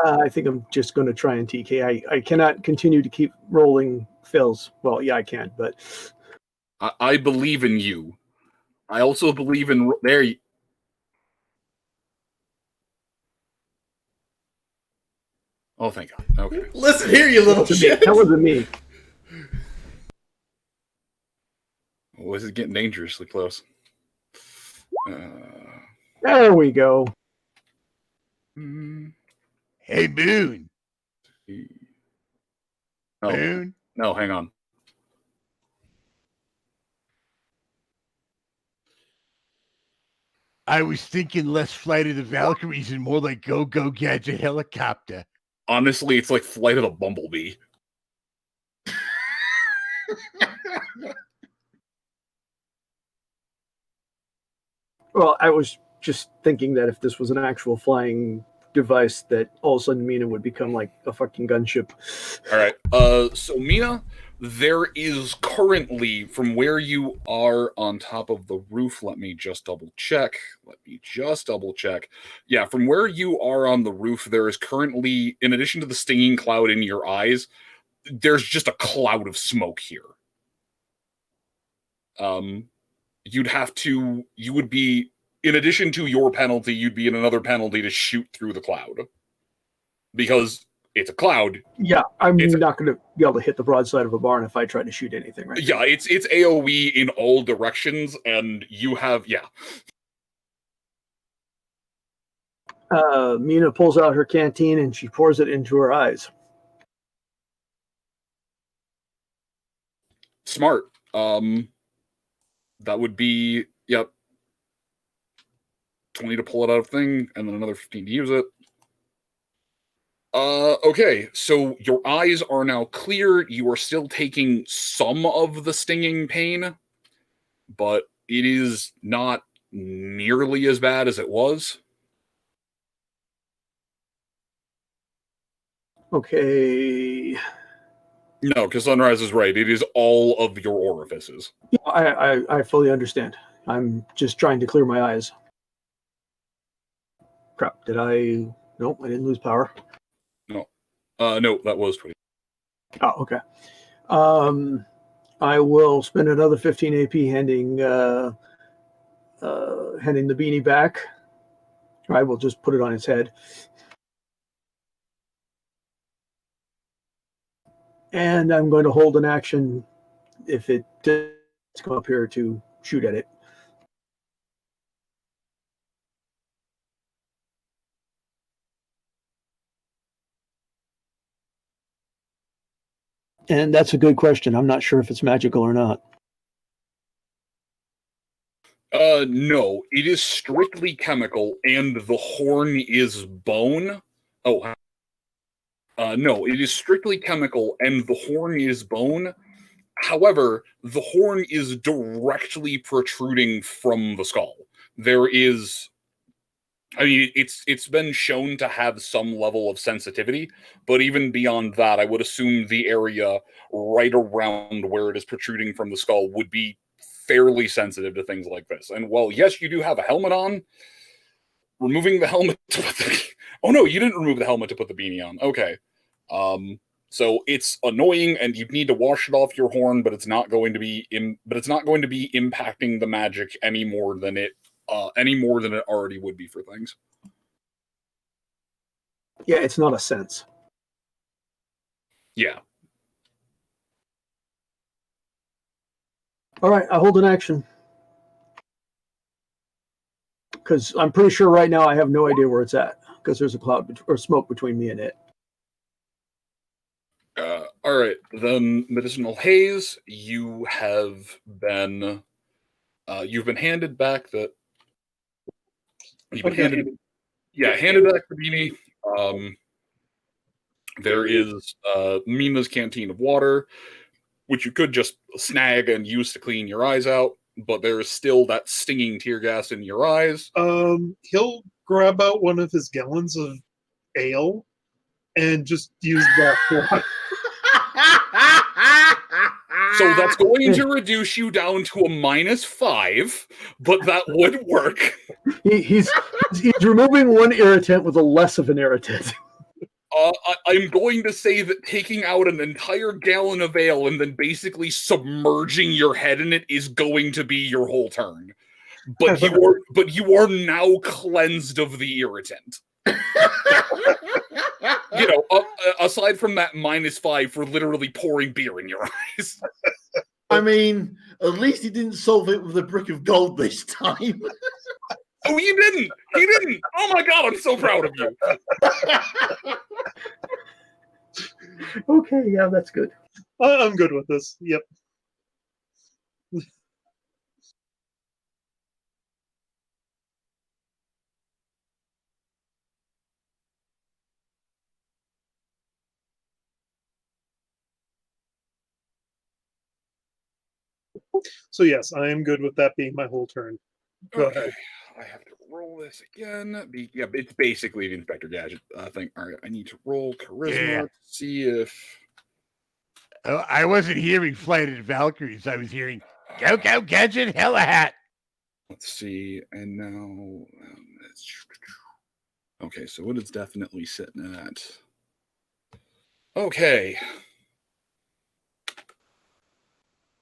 I think I'm just going to try and TK. I cannot continue to keep rolling fails. Well, yeah, I can, but... I believe in you. I also believe in... Oh, thank God. Okay. Listen here, you little shit. That wasn't me. Well, this is getting dangerously close. There we go. Hey, Boone. No, Boone? no, hang on. I was thinking less Flight of the Valkyries and more like Go Go Gadget Helicopter. Honestly, it's like Flight of the Bumblebee. Well, I was just thinking that if this was an actual flying device, that all of a sudden Mina would become like a fucking gunship. All right. So Mina, there is currently, from where you are on top of the roof, let me just double check. Yeah, from where you are on the roof, there is currently, in addition to the stinging cloud in your eyes, there's just a cloud of smoke here. You would be, in addition to your penalty, you'd be in another penalty to shoot through the cloud. Because it's a cloud. Yeah, I'm not going to be able to hit the broadside of a barn if I try to shoot anything, right? Yeah, it's AoE in all directions, and you have, Mina pulls out her canteen and she pours it into her eyes. Smart. That would be, 20 to pull it out of thing, and then another 15 to use it. Okay, so your eyes are now clear. You are still taking some of the stinging pain, but it is not nearly as bad as it was. Okay. No, because Sunrise is right. It is all of your orifices. Yeah, I fully understand. I'm just trying to clear my eyes. Crap, did I... Nope, I didn't lose power. No. No, that was 20. Oh, okay. I will spend another 15 AP handing the beanie back. I will just put it on its head. And I'm going to hold an action if it does come up here to shoot at it. And that's a good question. I'm not sure if it's magical or not. No, it is strictly chemical, and the horn is bone. Oh, no, it is strictly chemical, and the horn is bone. However, the horn is directly protruding from the skull. There is, I mean, it's been shown to have some level of sensitivity, but even beyond that, I would assume the area right around where it is protruding from the skull would be fairly sensitive to things like this. And while, yes, you do have a helmet on, removing the helmet to put the... Oh no, you didn't remove the helmet to put the beanie on. Okay. So it's annoying, and you need to wash it off your horn, but it's not going to be impacting the magic any more than it already would be for things. Yeah, it's not a sense. Yeah. All right, I hold an action. Because I'm pretty sure right now I have no idea where it's at, because there's a cloud or smoke between me and it. All right, then medicinal haze. You have been, you've been handed back the. You've been handed back the beanie. There is Mina's canteen of water, which you could just snag and use to clean your eyes out, but there is still that stinging tear gas in your eyes. He'll grab out one of his gallons of ale and just use that. So that's going to reduce you down to a -5, but that would work. He's removing one irritant with a less of an irritant. I'm going to say that taking out an entire gallon of ale and then basically submerging your head in it is going to be your whole turn. But you are now cleansed of the irritant. You know, aside from that -5 for literally pouring beer in your eyes. I mean, at least he didn't solve it with a brick of gold this time. Oh, he didn't! He didn't! Oh my god, I'm so proud of you! Okay, yeah, that's good. I'm good with this. Yep. So yes, I am good with that being my whole turn. Go ahead. I have to roll this again. Yeah, it's basically the Inspector Gadget thing. All right, I need to roll Charisma Yeah. to see if... Oh, I wasn't hearing Flighted Valkyries. I was hearing Go Go Gadget Hella Hat. Let's see, and now... okay, so what it's definitely sitting at... Okay.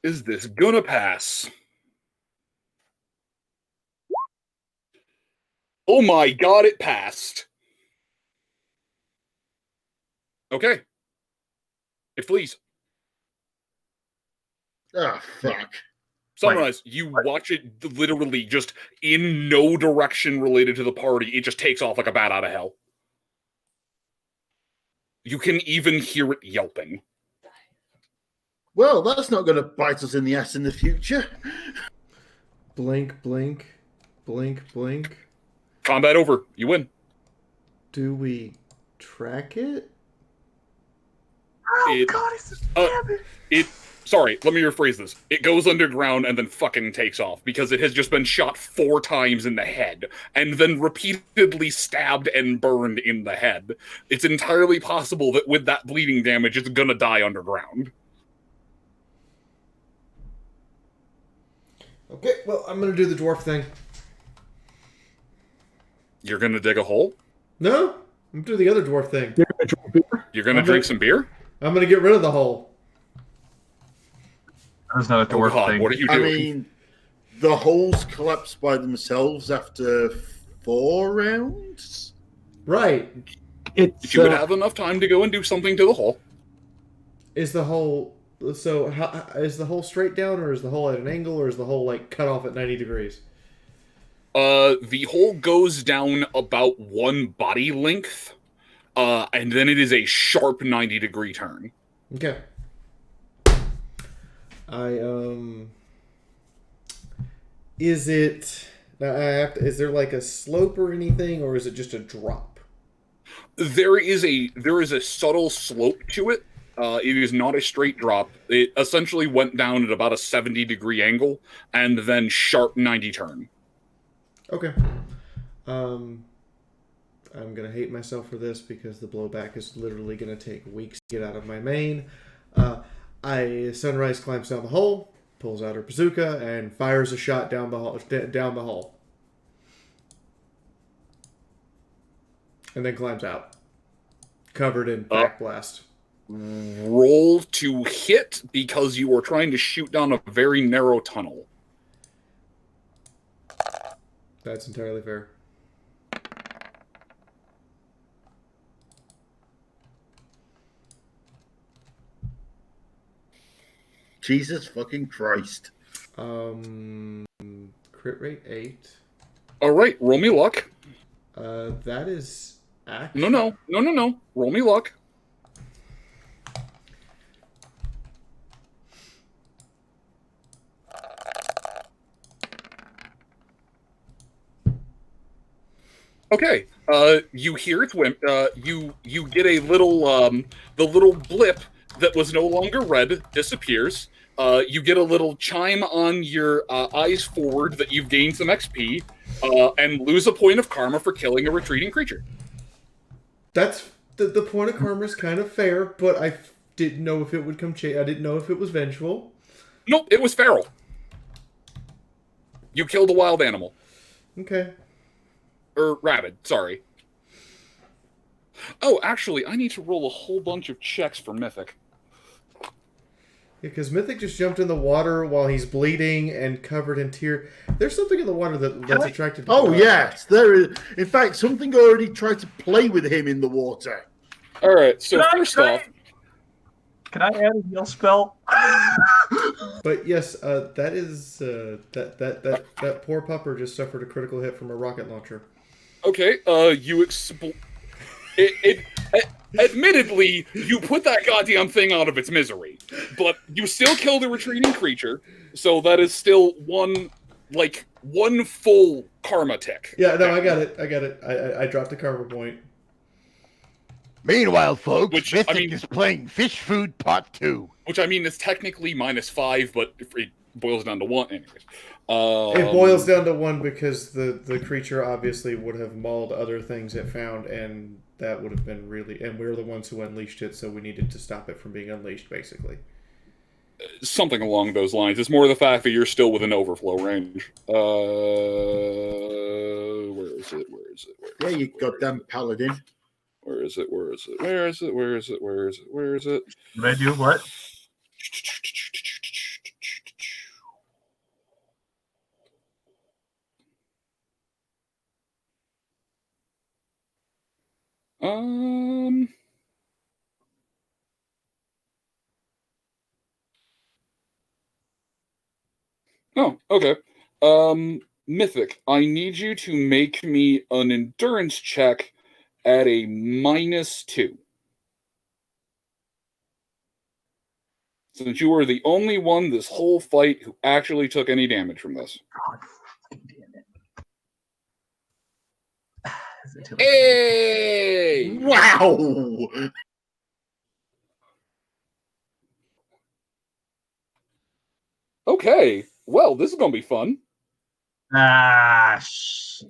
Is this gonna pass? Oh my god, it passed. Okay. It flees. Ah, fuck. Sunrise, you watch it literally just in no direction related to the party. It just takes off like a bat out of hell. You can even hear it yelping. Well, that's not going to bite us in the ass in the future. Blink, blink, blink, blink. Combat over. You win. Do we track it? Oh, God, sorry, let me rephrase this. It goes underground and then fucking takes off because it has just been shot 4 times in the head and then repeatedly stabbed and burned in the head. It's entirely possible that with that bleeding damage, it's gonna die underground. Okay, well, I'm gonna do the dwarf thing. You're gonna dig a hole? No, I'm doing the other dwarf thing. You're gonna drink some beer? I'm gonna get rid of the hole. That's not a dwarf thing. What are you doing? I mean, the holes collapse by themselves after 4 rounds? Right. You would have enough time to go and do something to the hole. Is the hole... So, is the hole straight down, or is the hole at an angle, or is the hole, like, cut off at 90 degrees? The hole goes down about 1 body length, and then it is a sharp 90-degree turn. Okay. Is it... Now, is there, like, a slope or anything, or is it just a drop? There is a subtle slope to it. It is not a straight drop. It essentially went down at about a 70-degree angle, and then sharp 90 turn. Okay. I'm gonna hate myself for this because the blowback is literally gonna take weeks to get out of my main. Sunrise climbs down the hole, pulls out her bazooka, and fires a shot down the hole. And then climbs out, covered in backblast. Roll to hit because you are trying to shoot down a very narrow tunnel. That's entirely fair. Jesus fucking Christ. Crit rate 8. All right, roll me luck. That is actually... No. Roll me luck. Okay, you hear its whim. You get a little the little blip that was no longer red disappears. You get a little chime on your eyes forward that you've gained some XP, and lose a point of karma for killing a retreating creature. That's the point of karma is kind of fair, but I didn't know if it would come. I didn't know if it was vengeful. Nope, it was feral. You killed a wild animal. Okay. Or rabid, sorry. Oh, actually, I need to roll a whole bunch of checks for Mythic. Yeah, because Mythic just jumped in the water while he's bleeding and covered in tear. There's something in the water that's attracted to Oh, yes. There is. In fact, something already tried to play with him in the water. All right. So Can I- first can I- off, Can I add a heal spell? But yes, that is that poor pupper just suffered a critical hit from a rocket launcher. okay, you admittedly, you put that goddamn thing out of its misery, but you still killed a retreating creature, so that is still one full karma tick. Yeah, no, I got it. I dropped a karma point. Meanwhile, folks, Which, Mythic I mean- is playing Fish Food Part 2. Which, I mean, is technically -5, but it boils down to 1 anyways. It boils down to 1 because the creature obviously would have mauled other things it found, and that would have been really... And we're the ones who unleashed it, so we needed to stop it from being unleashed, basically. Something along those lines. It's more the fact that you're still within overflow range. Where is it? Yeah, you goddamn paladin. Where is it? Did I do what? Oh, okay. Mythic, I need you to make me an endurance check at a -2. Since you were the only one this whole fight who actually took any damage from this. Hey! Wow! Okay, well, this is gonna be fun. Ah, shit.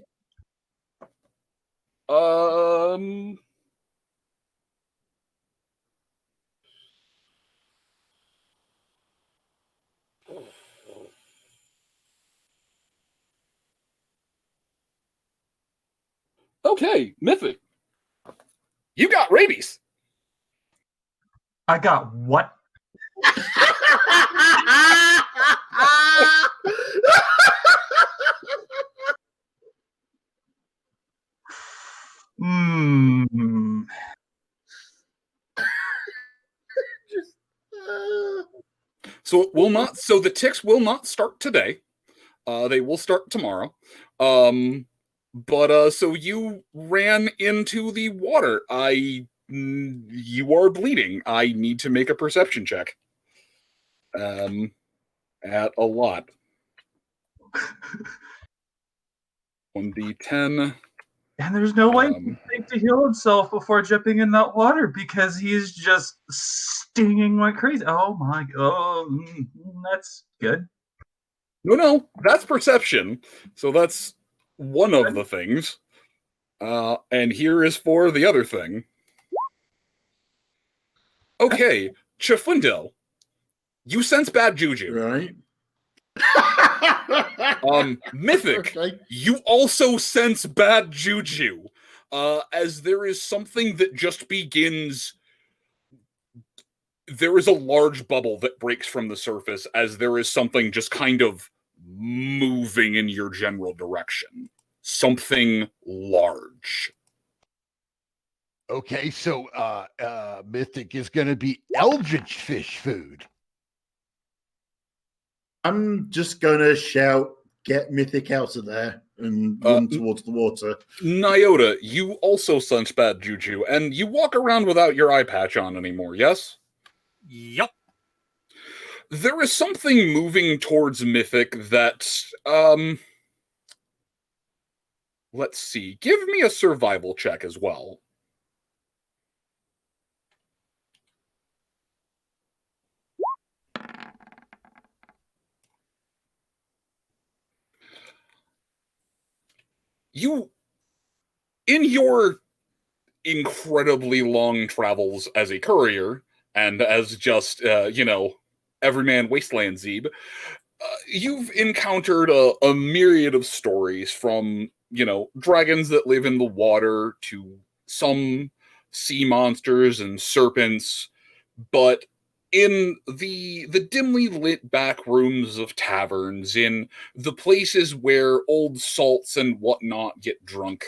Okay, Mythic. You got rabies. I got what? Hmm. So it will not. So the ticks will not start today. They will start tomorrow. But so you ran into the water. You are bleeding. I need to make a perception check. At a lot. 1d10. And there's no way he's safe to heal himself before jumping in that water because he's just stinging like crazy. Oh my god, that's good. No, that's perception. So that's one of the things. And here is for the other thing. Okay, Chifundo, you sense bad juju. Right. Mythic, Okay. you also sense bad juju. As there is something that just begins. There is a large bubble that breaks from the surface as there is something just kind of moving in your general direction. Something large. Okay, so Mythic is going to be eldritch fish food. I'm just gonna shout, "Get Mythic out of there!" and run towards the water. Nyota, you also sense bad juju, and you walk around without your eye patch on anymore, yes? Yep. There is something moving towards Mythic that, let's see. Give me a survival check as well. You, in your incredibly long travels as a courier and as just, everyman wasteland Zeeb, you've encountered a myriad of stories from, dragons that live in the water to some sea monsters and serpents, but in the dimly lit back rooms of taverns, in the places where old salts and whatnot get drunk,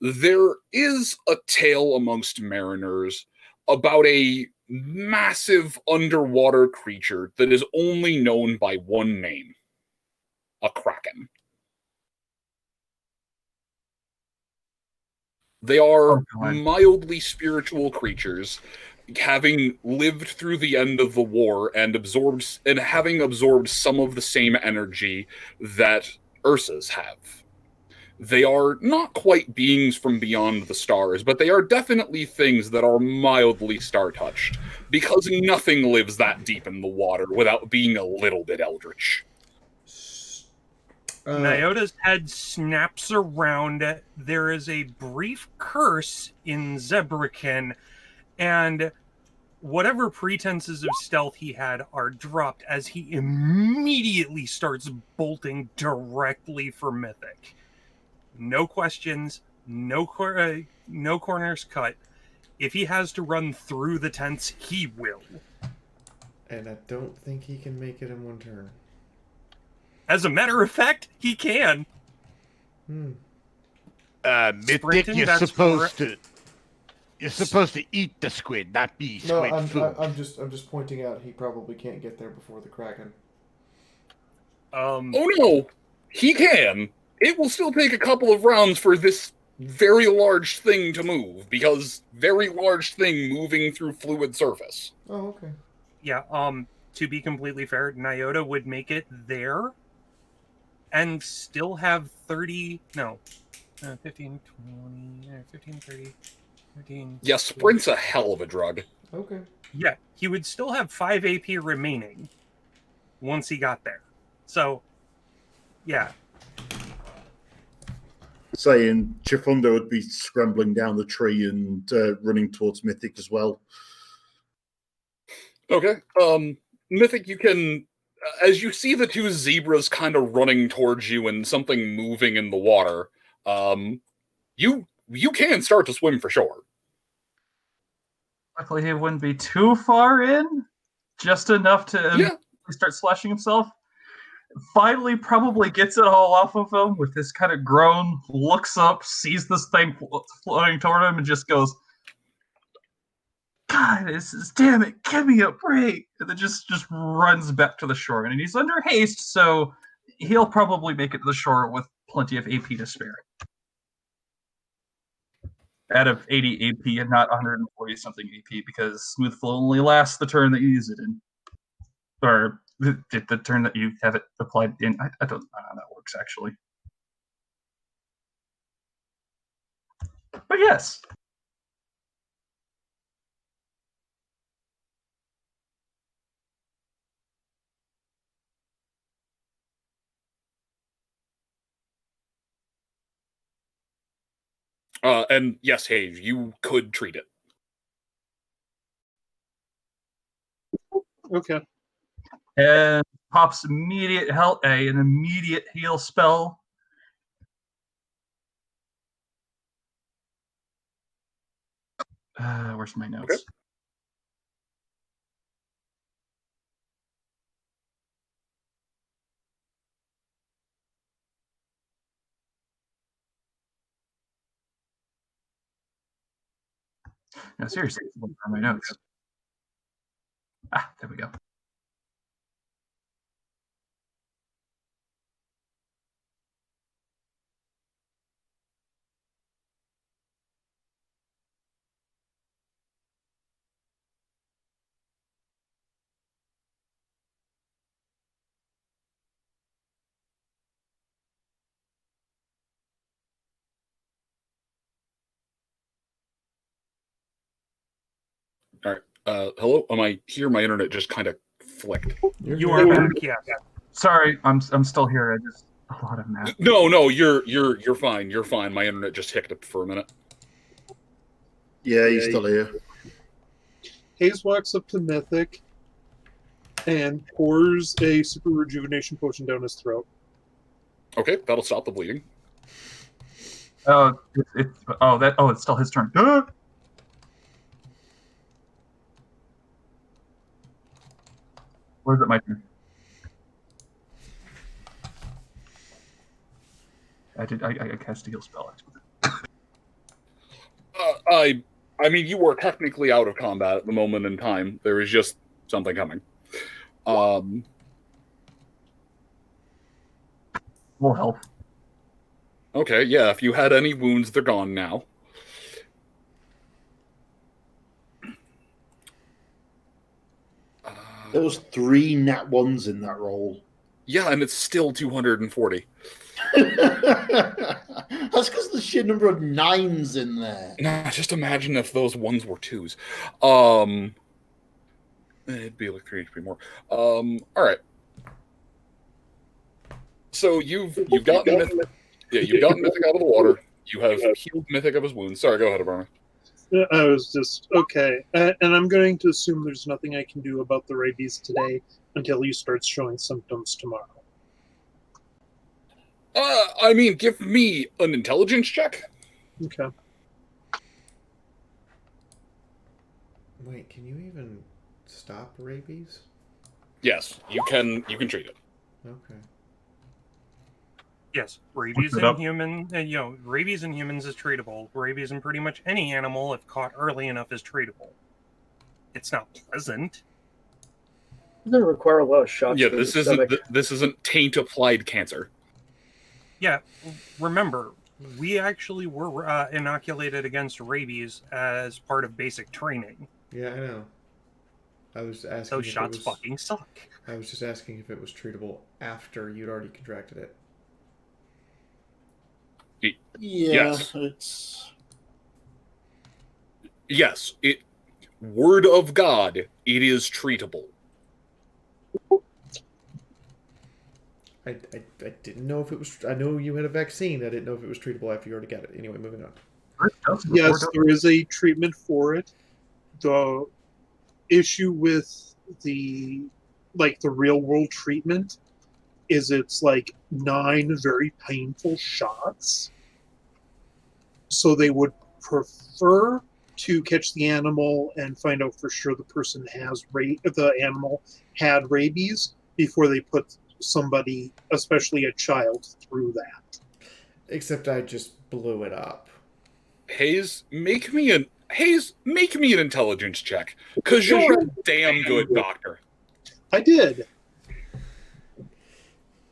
there is a tale amongst mariners about a massive underwater creature that is only known by one name: a kraken. They are mildly spiritual creatures, having lived through the end of the war and having absorbed some of the same energy that Ursas have. They are not quite beings from beyond the stars, but they are definitely things that are mildly star-touched, because nothing lives that deep in the water without being a little bit eldritch. Nyota's head snaps around. There is a brief curse in Zebrakin, and whatever pretenses of stealth he had are dropped as he immediately starts bolting directly for Mythic. No questions, no corners cut. If he has to run through the tents, he will. And I don't think he can make it in one turn. As a matter of fact, he can. Mythic, you're supposed to eat the squid, not be squid food. I'm just pointing out he probably can't get there before the Kraken. Oh no, he can. It will still take a couple of rounds for this very large thing to move, because very large thing moving through fluid surface. Oh, okay. Yeah, to be completely fair, Nyota would make it there and still have 15, 20, 15, 30, 13... Yeah, sprint's a hell of a drug. Okay. Yeah, he would still have 5 AP remaining once he got there. So, yeah. Saying Chifundo would be scrambling down the tree and running towards Mythic as well. Okay. Mythic, you can... as you see the two zebras kind of running towards you and something moving in the water, you can start to swim for sure. Luckily, he wouldn't be too far in, just enough to start slashing himself. Finally, probably gets it all off of him with this kind of groan, looks up, sees this thing floating toward him, and just goes, "God, damn it, give me a break!" And then just runs back to the shore. And he's under haste, so he'll probably make it to the shore with plenty of AP to spare. Out of 80 AP and not 140 something AP, because Smooth Flow only lasts the turn that you use it in. Or the turn that you have it applied in. I don't know how that works, actually. But yes. And yes, Have, you could treat it. Okay. And pops immediate health, an immediate heal spell. Where's my notes? Okay. No, seriously, look for my notes. There we go. All right. Hello? Am I here? My internet just kind of flicked. You are back, yeah. Sorry, I'm still here. I just a lot of math. No, you're fine. You're fine. My internet just hiccuped for a minute. Yeah, he's still here. Hayes walks up to Mythic and pours a super rejuvenation potion down his throat. Okay, that'll stop the bleeding. It's still his turn. Where's it my turn? I cast a heal spell. I mean, you were technically out of combat at the moment in time. There is just something coming. Will help. Okay, yeah. If you had any wounds, they're gone now. There was 3 nat 1s in that roll. Yeah, and it's still 240. That's because the sheer number of 9s in there. Nah, just imagine if those ones were 2s. It'd be like 3 HP more. All right. So you've gotten Mythic, you've gotten Mythic out of the water. You have healed Mythic of his wounds. Sorry, go ahead, Abrama. I was just okay, and I'm going to assume there's nothing I can do about the rabies today until he starts showing symptoms tomorrow. I mean, give me an intelligence check. Okay. Wait, can you even stop rabies? Yes, you can treat it. Okay. Yes, rabies in rabies in humans is treatable. Rabies in pretty much any animal, if caught early enough, is treatable. It's not pleasant. Doesn't require a lot of shots. Yeah, to this the isn't stomach. this isn't taint applied cancer. Yeah, remember, we actually were inoculated against rabies as part of basic training. Yeah, I know. I was asking. Those shots fucking suck. I was just asking if it was treatable after you'd already contracted it. Yeah, Yes. it's... Yes, word of God, it is treatable. I didn't know if it was... I know you had a vaccine. I didn't know if it was treatable after you already got it. Anyway, moving on. Yes, there is a treatment for it. The issue with the real world treatment is it's like 9 very painful shots. So they would prefer to catch the animal and find out for sure the person has the animal had rabies before they put somebody, especially a child, through that. Except I just blew it up. Hayes, make me an intelligence check, because you're a damn good doctor. I did.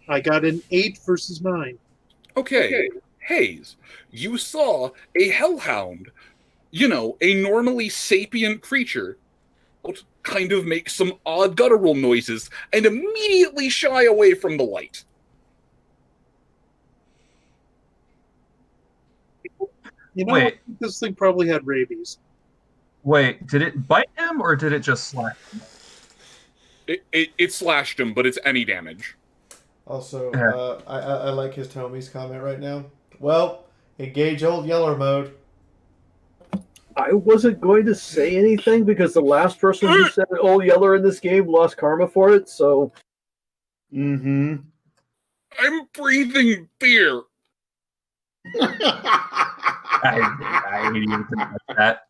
I got an 8 versus 9. Okay, Hayes, you saw a hellhound, a normally sapient creature, kind of make some odd guttural noises and immediately shy away from the light. Wait. This thing probably had rabies. Wait, did it bite him or did it just slash him? It slashed him, but it's any damage. Also, I like his Tommy's comment right now. Well, engage old Yeller mode. I wasn't going to say anything because the last person who said Old Yeller in this game lost karma for it, so... Mm-hmm. I'm breathing beer. I didn't even think about that.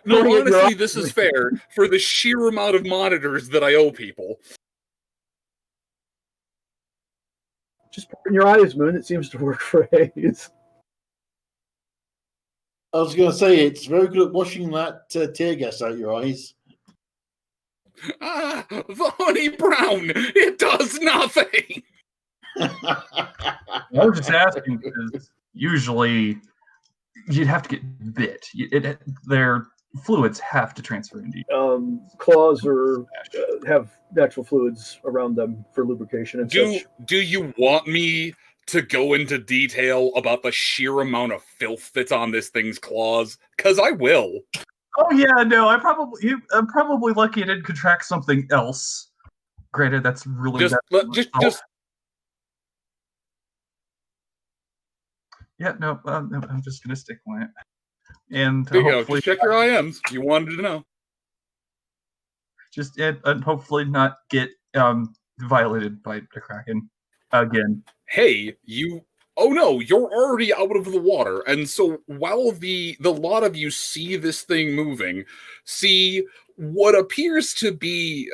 No, honestly, this is fair for the sheer amount of monitors that I owe people. Just put in your eyes, Moon. It seems to work for Hayes. I was going to say, it's very good at washing that tear gas out your eyes. The honey brown, it does nothing. I was just asking because usually you'd have to get bit. Their fluids have to transfer into you. Claws have natural fluids around them for lubrication and such. Do you want me to go into detail about the sheer amount of filth that's on this thing's claws? Because I will. Oh yeah, no, I'm probably lucky I didn't contract something else. Granted, that's really just. Yeah, no, I'm just gonna stick with it, and There you go. hopefully Just check your IMs. You wanted to know. And hopefully not get violated by the Kraken again. Hey, oh no, you're already out of the water, and so while the lot of you see this thing moving, see what appears to be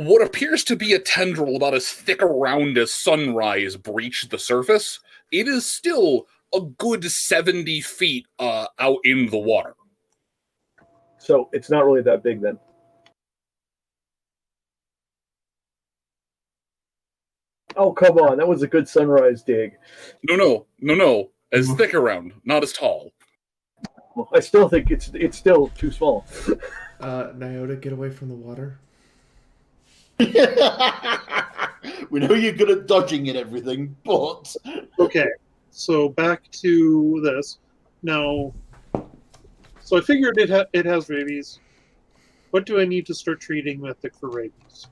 what appears to be a tendril about as thick around as Sunrise breached the surface, it is still a good 70 feet out in the water. So it's not really that big then. Oh, come on. That was a good Sunrise dig. No. As thick around, not as tall. Well, I still think it's still too small. Nyota, get away from the water. We know you're good at dodging and everything, but Okay, so back to this. Now, so I figured it has rabies. What do I need to start treating Mythic for rabies?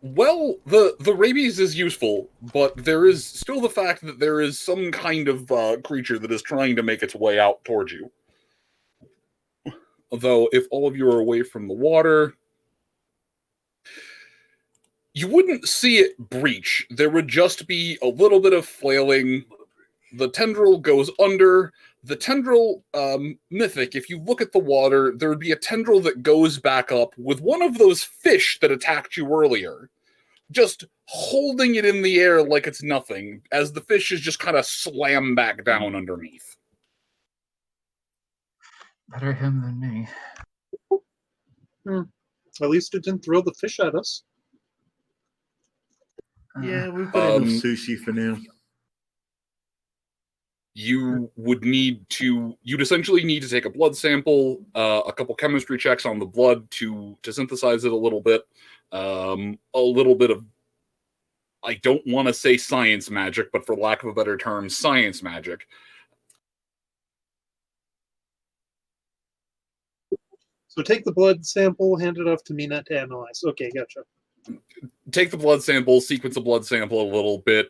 Well, the rabies is useful, but there is still the fact that there is some kind of creature that is trying to make its way out towards you. Although, if all of you are away from the water, you wouldn't see it breach. There would just be a little bit of flailing. The tendril goes under. The tendril, Mythic, if you look at the water, there would be a tendril that goes back up with one of those fish that attacked you earlier, just holding it in the air like it's nothing, as the fish is just kind of slammed back down underneath. Better him than me. At least it didn't throw the fish at us. yeah, we've got enough sushi for now. You'd essentially need to take a blood sample, a couple chemistry checks on the blood to synthesize it a little bit of, I don't want to say science magic, but for lack of a better term, science magic. So take the blood sample, hand it off to Mina to analyze. Okay, gotcha. Take the blood sample, sequence the blood sample a little bit,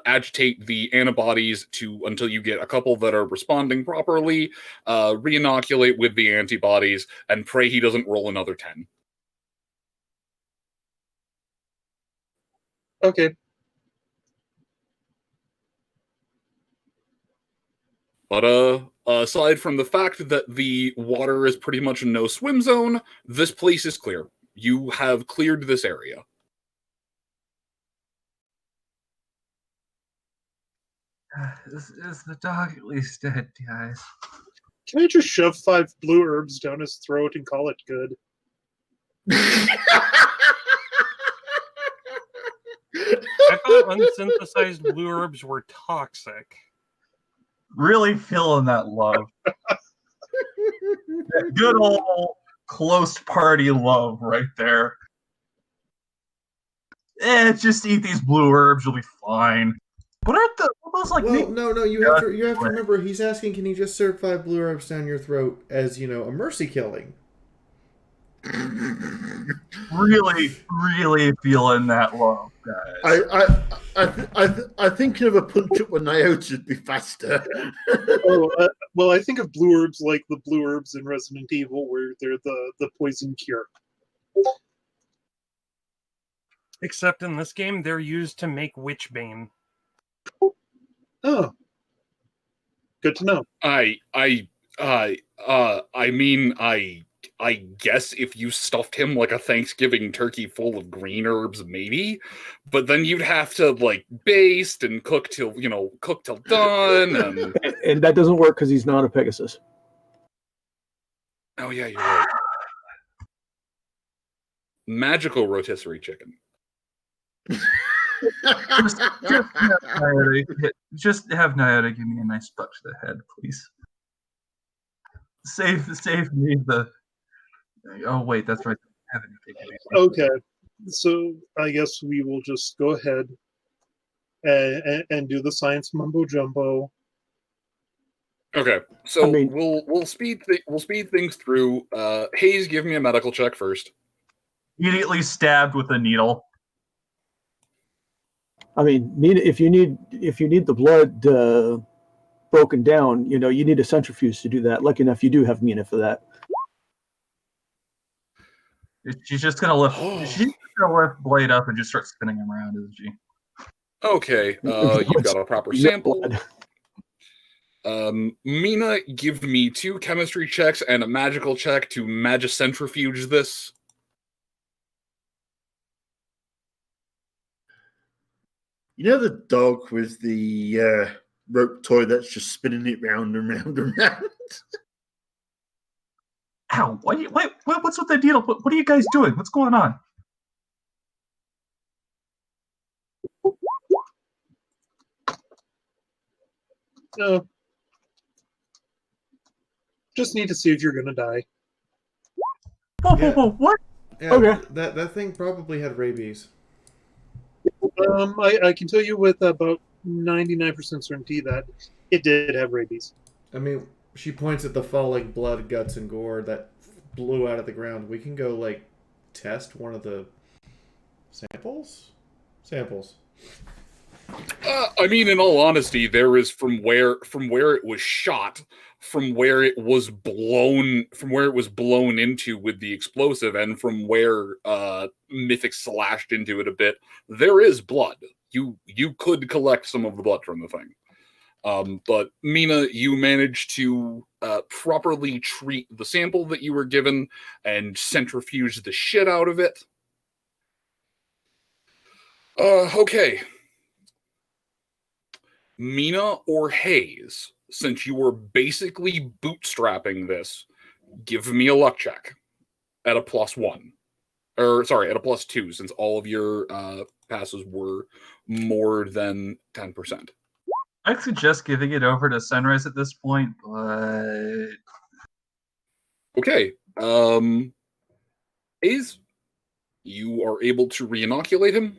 agitate the antibodies until you get a couple that are responding properly, re-inoculate with the antibodies, and pray he doesn't roll another 10. Okay. But aside from the fact that the water is pretty much a no-swim zone, this place is clear. You have cleared this area. Is the dog at least dead, guys? Can I just shove 5 blue herbs down his throat and call it good? I thought unsynthesized blue herbs were toxic. Really feeling that love. That good old close party love right there. Just eat these blue herbs, you'll be fine. What are those like? Well, no. You have to remember. He's asking, can he just serve 5 blue herbs down your throat as a mercy killing? Really feeling that love, guys. I think of a punch up with Nyota would be faster. Well, I think of blue herbs like the blue herbs in Resident Evil, where they're the poison cure. Except in this game, they're used to make Witchbane. Oh, good to know. I guess if you stuffed him like a Thanksgiving turkey full of green herbs, maybe, but then you'd have to baste and cook till done, and that doesn't work because he's not a Pegasus. Oh yeah, you're right. Magical rotisserie chicken. Just have Nyota give me a nice butt to the head, please. Save me the. Oh wait, that's right. Okay, so I guess we will just go ahead and do the science mumbo jumbo. Okay, so we'll speed things through. Hayes, give me a medical check first. Immediately stabbed with a needle. I mean, if you need the blood broken down, you need a centrifuge to do that. Lucky enough, you do have Mina for that. She's just gonna lift. She's gonna lift Blade up and just start spinning him around, isn't she? Okay, you've got a proper sample. Mina, give me 2 chemistry checks and a magical check to magicentrifuge this. You know the dog with the rope toy that's just spinning it round and round and round? Ow! What's with the deal? What are you guys doing? What's going on? No. Just need to see if you're going to die. Whoa, what? Yeah, Okay. That thing probably had rabies. I can tell you with about 99% certainty that it did have rabies. I mean, she points at the falling blood, guts, and gore that blew out of the ground. We can go, like, test one of the samples? Samples. I mean, in all honesty, there is from where it was shot, from where it was blown into with the explosive, and from where Mythic slashed into it a bit. There is blood. You could collect some of the blood from the thing. But Mina, you managed to properly treat the sample that you were given and centrifuge the shit out of it. Okay. Mina or Hayes, since you were basically bootstrapping this, give me a luck check at a +1. Or, sorry, at a +2, since all of your passes were more than 10%. I suggest giving it over to Sunrise at this point, but... Okay. Hayes, you are able to re-inoculate him.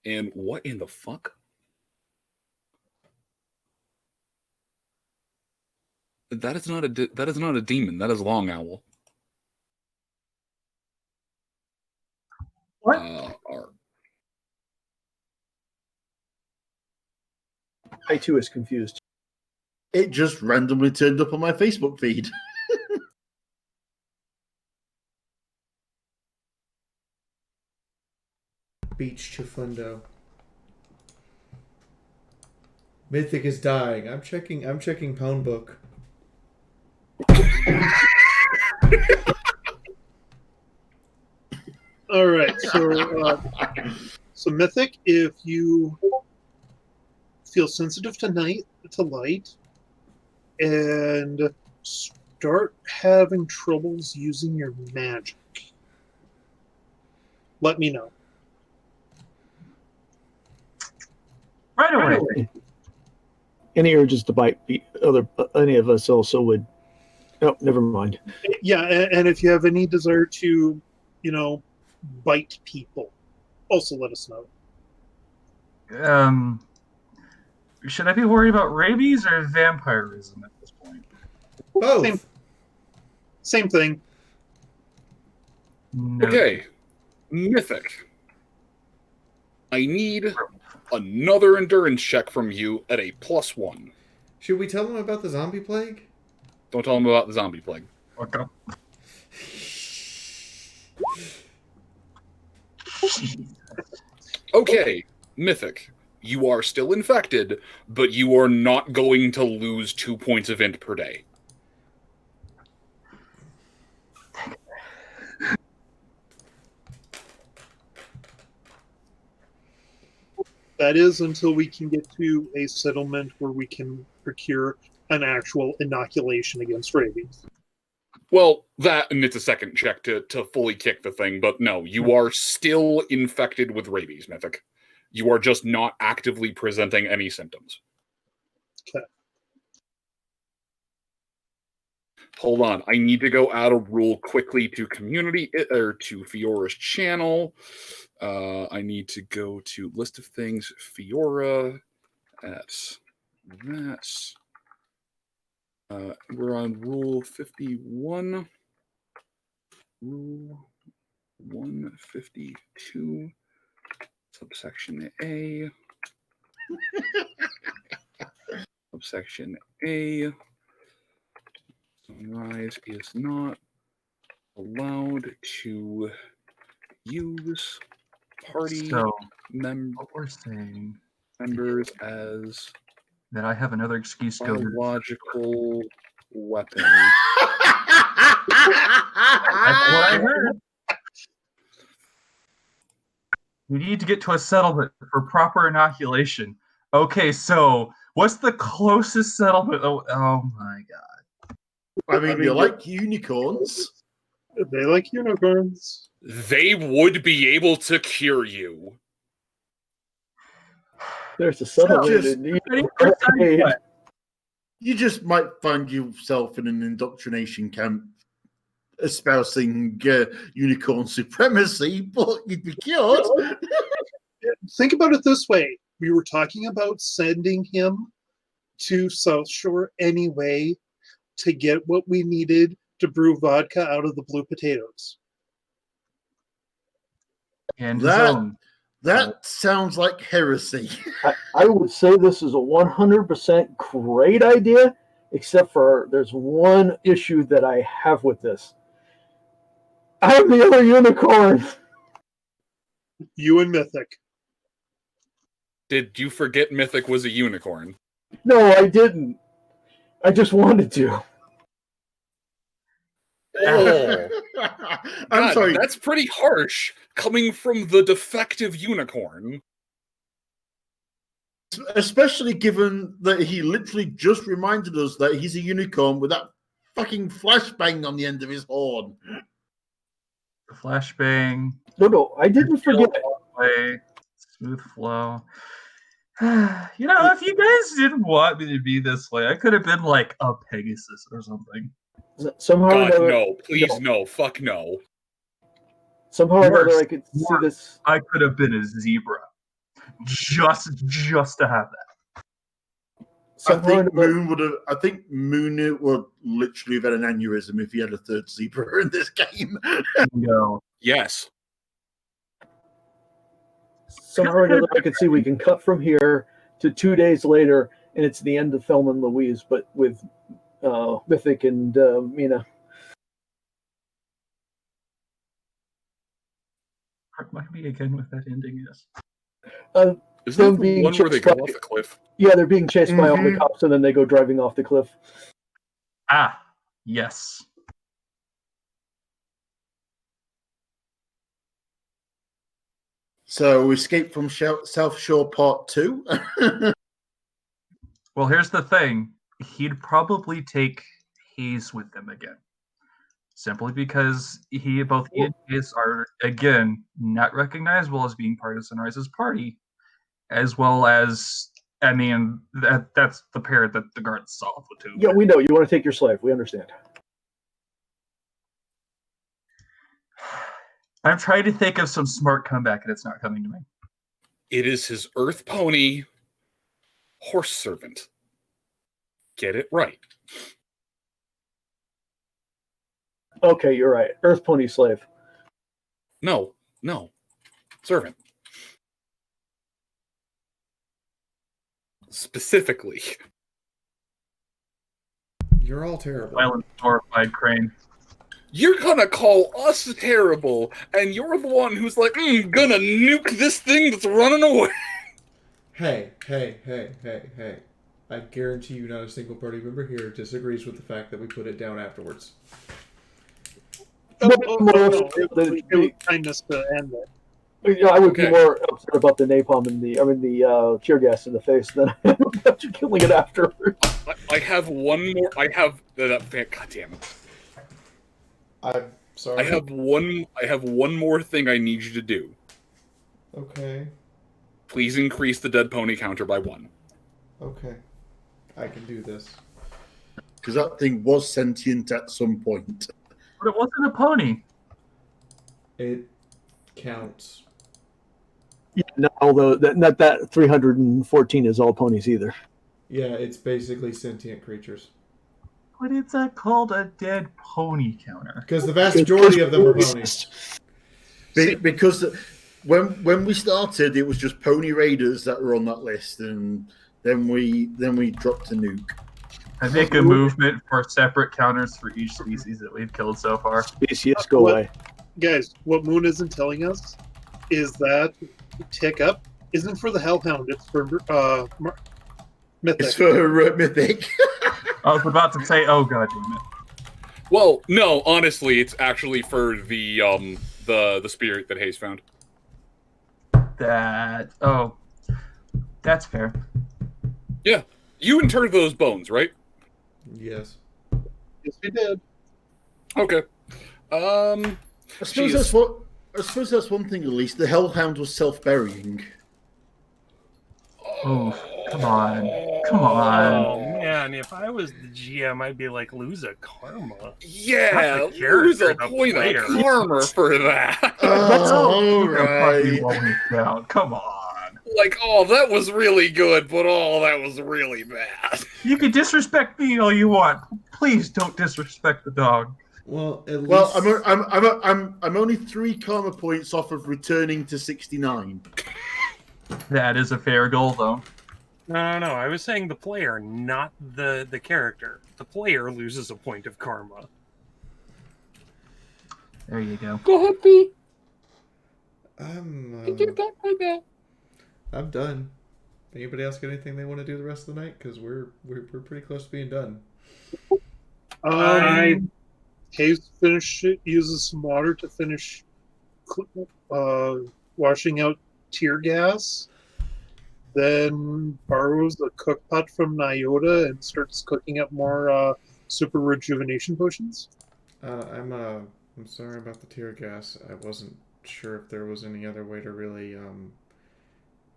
And what in the fuck? That is not a demon. That is Long Owl. What? I too is confused. It just randomly turned up on my Facebook feed. Beach Chifundo. Mythic is dying. I'm checking Pwn Book. All right, so Mythic, if you feel sensitive to light, and start having troubles using your magic, let me know. Right away. Any urges to bite any of us also would. Oh, never mind. Yeah, and if you have any desire to, bite people, also let us know. Should I be worried about rabies or vampirism at this point? Both. Same thing. No. Okay. Mythic. I need another endurance check from you at a +1. Should we tell them about the zombie plague? Don't tell them about the zombie plague. Okay. Okay, Mythic. You are still infected, but you are not going to lose 2 points of int per day. That is until we can get to a settlement where we can procure an actual inoculation against rabies. Well, that, and it's a second check to fully kick the thing, but no, you are still infected with rabies, Mythic. You are just not actively presenting any symptoms. Okay. Hold on, I need to go add a rule quickly to community, or to Fiora's channel. I need to go to list of things, Fiora, at that. We're on rule 51. Rule 152, subsection A. Subsection A. Sunrise is not allowed to use party So, what we're saying members as then I have another excuse to go. Biological weapon. That's what I heard. We need to get to a settlement for proper inoculation. Okay, so what's the closest settlement? Oh my god. I mean, you like unicorns. They like unicorns. They would be able to cure you. There's a settlement Just- in need. You just might find yourself in an indoctrination camp espousing unicorn supremacy, but you'd be cured. Think about it this way. We were talking about sending him to South Shore anyway to get what we needed to brew vodka out of the blue potatoes. And that sounds like heresy. I would say this is a 100% great idea, except for there's one issue that I have with this. I'm the other unicorn. You and Mythic. Did you forget Mythic was a unicorn? No, I didn't. I just wanted to. Oh. I'm God, sorry. That's pretty harsh, coming from the defective unicorn. Especially given that he literally just reminded us that he's a unicorn with that fucking flashbang on the end of his horn. The flashbang. No, I didn't forget. Smooth flow. You know, if you guys didn't want me to be this way, I could have been like a Pegasus or something. Somehow or God, another, no. Please, no. Fuck no. Somehow or Worse, another, I could see worse. this. I could have been a zebra. Just to have that. I think Moon would literally have had an aneurysm if he had a third zebra in this game. No. Yes. Somehow or another, I could see we can cut from here to 2 days later, and it's the end of Thelma and Louise, but with Mythic and Mina. Remind me again what that ending is. Isn't Them that the being one where they chased go by- off the cliff? Yeah, they're being chased by all the Mhm. cops, and then they go driving off the cliff. Ah, yes. So, Escape from South Shore Part 2. Well, here's the thing. He'd probably take Hayes with him again. Simply because both he and Hayes are, again, not recognizable as being part of Sunrise's party. As well as, I mean, that's the pair that the guards saw the two. Yeah, we know. You want to take your slave. We understand. I'm trying to think of some smart comeback, and it's not coming to me. It is his earth pony horse servant. Get it right. Okay, you're right. Earth Pony Slave. No. Servant. Specifically. You're all terrible. Violent, horrified crane. You're gonna call us terrible, and you're the one who's like, gonna nuke this thing that's running away. Hey. I guarantee you not a single party member here disagrees with the fact that we put it down afterwards. No, it was kindness to end it. Yeah, I would be more upset about the napalm and the tear gas in the face than about you killing it afterwards. I have one more. I have God damn it. I'm sorry. I have one more thing I need you to do. Okay. Please increase the dead pony counter by 1. Okay. I can do this. Because that thing was sentient at some point. But it wasn't a pony. It counts. Yeah, no, although not that 314 is all ponies either. Yeah, it's basically sentient creatures. But it's called a dead pony counter. Because the vast majority of them are ponies. Because when we started, it was just pony raiders that were on that list, and then we dropped a nuke. I make a movement for separate counters for each species that we've killed so far. Species, go away. Guys, what Moon isn't telling us is that tick up isn't for the Hellhound, it's for Mythic. It's for Mythic. I was about to say, oh god damn it. Well, no, honestly, it's actually for the spirit that Hayes found. That's fair. Yeah, you interred those bones, right? Yes. Yes, we did. Okay. I suppose that's one thing at least. The Hellhound was self-burying. Oh, come on. Come on. Oh man, if I was the GM, I'd be like, lose a karma. Yeah, Not the lose a character, the point player. of karma for that. All Fucking right. roll me down. Come on. Like, oh, that was really good, but oh, that was really bad. You can disrespect me all you want. Please don't disrespect the dog. Well, at least... Well, I'm only 3 karma points off of returning to 69. That is a fair goal, though. No, I was saying the player, not the character. The player loses a point of karma. There you go. Go ahead, B. I'm done. Anybody else got anything they want to do the rest of the night? Because we're pretty close to being done. Hayes uses some water to finish washing out tear gas. Then borrows a cook pot from Nyota and starts cooking up more super rejuvenation potions. I'm sorry about the tear gas. I wasn't sure if there was any other way to really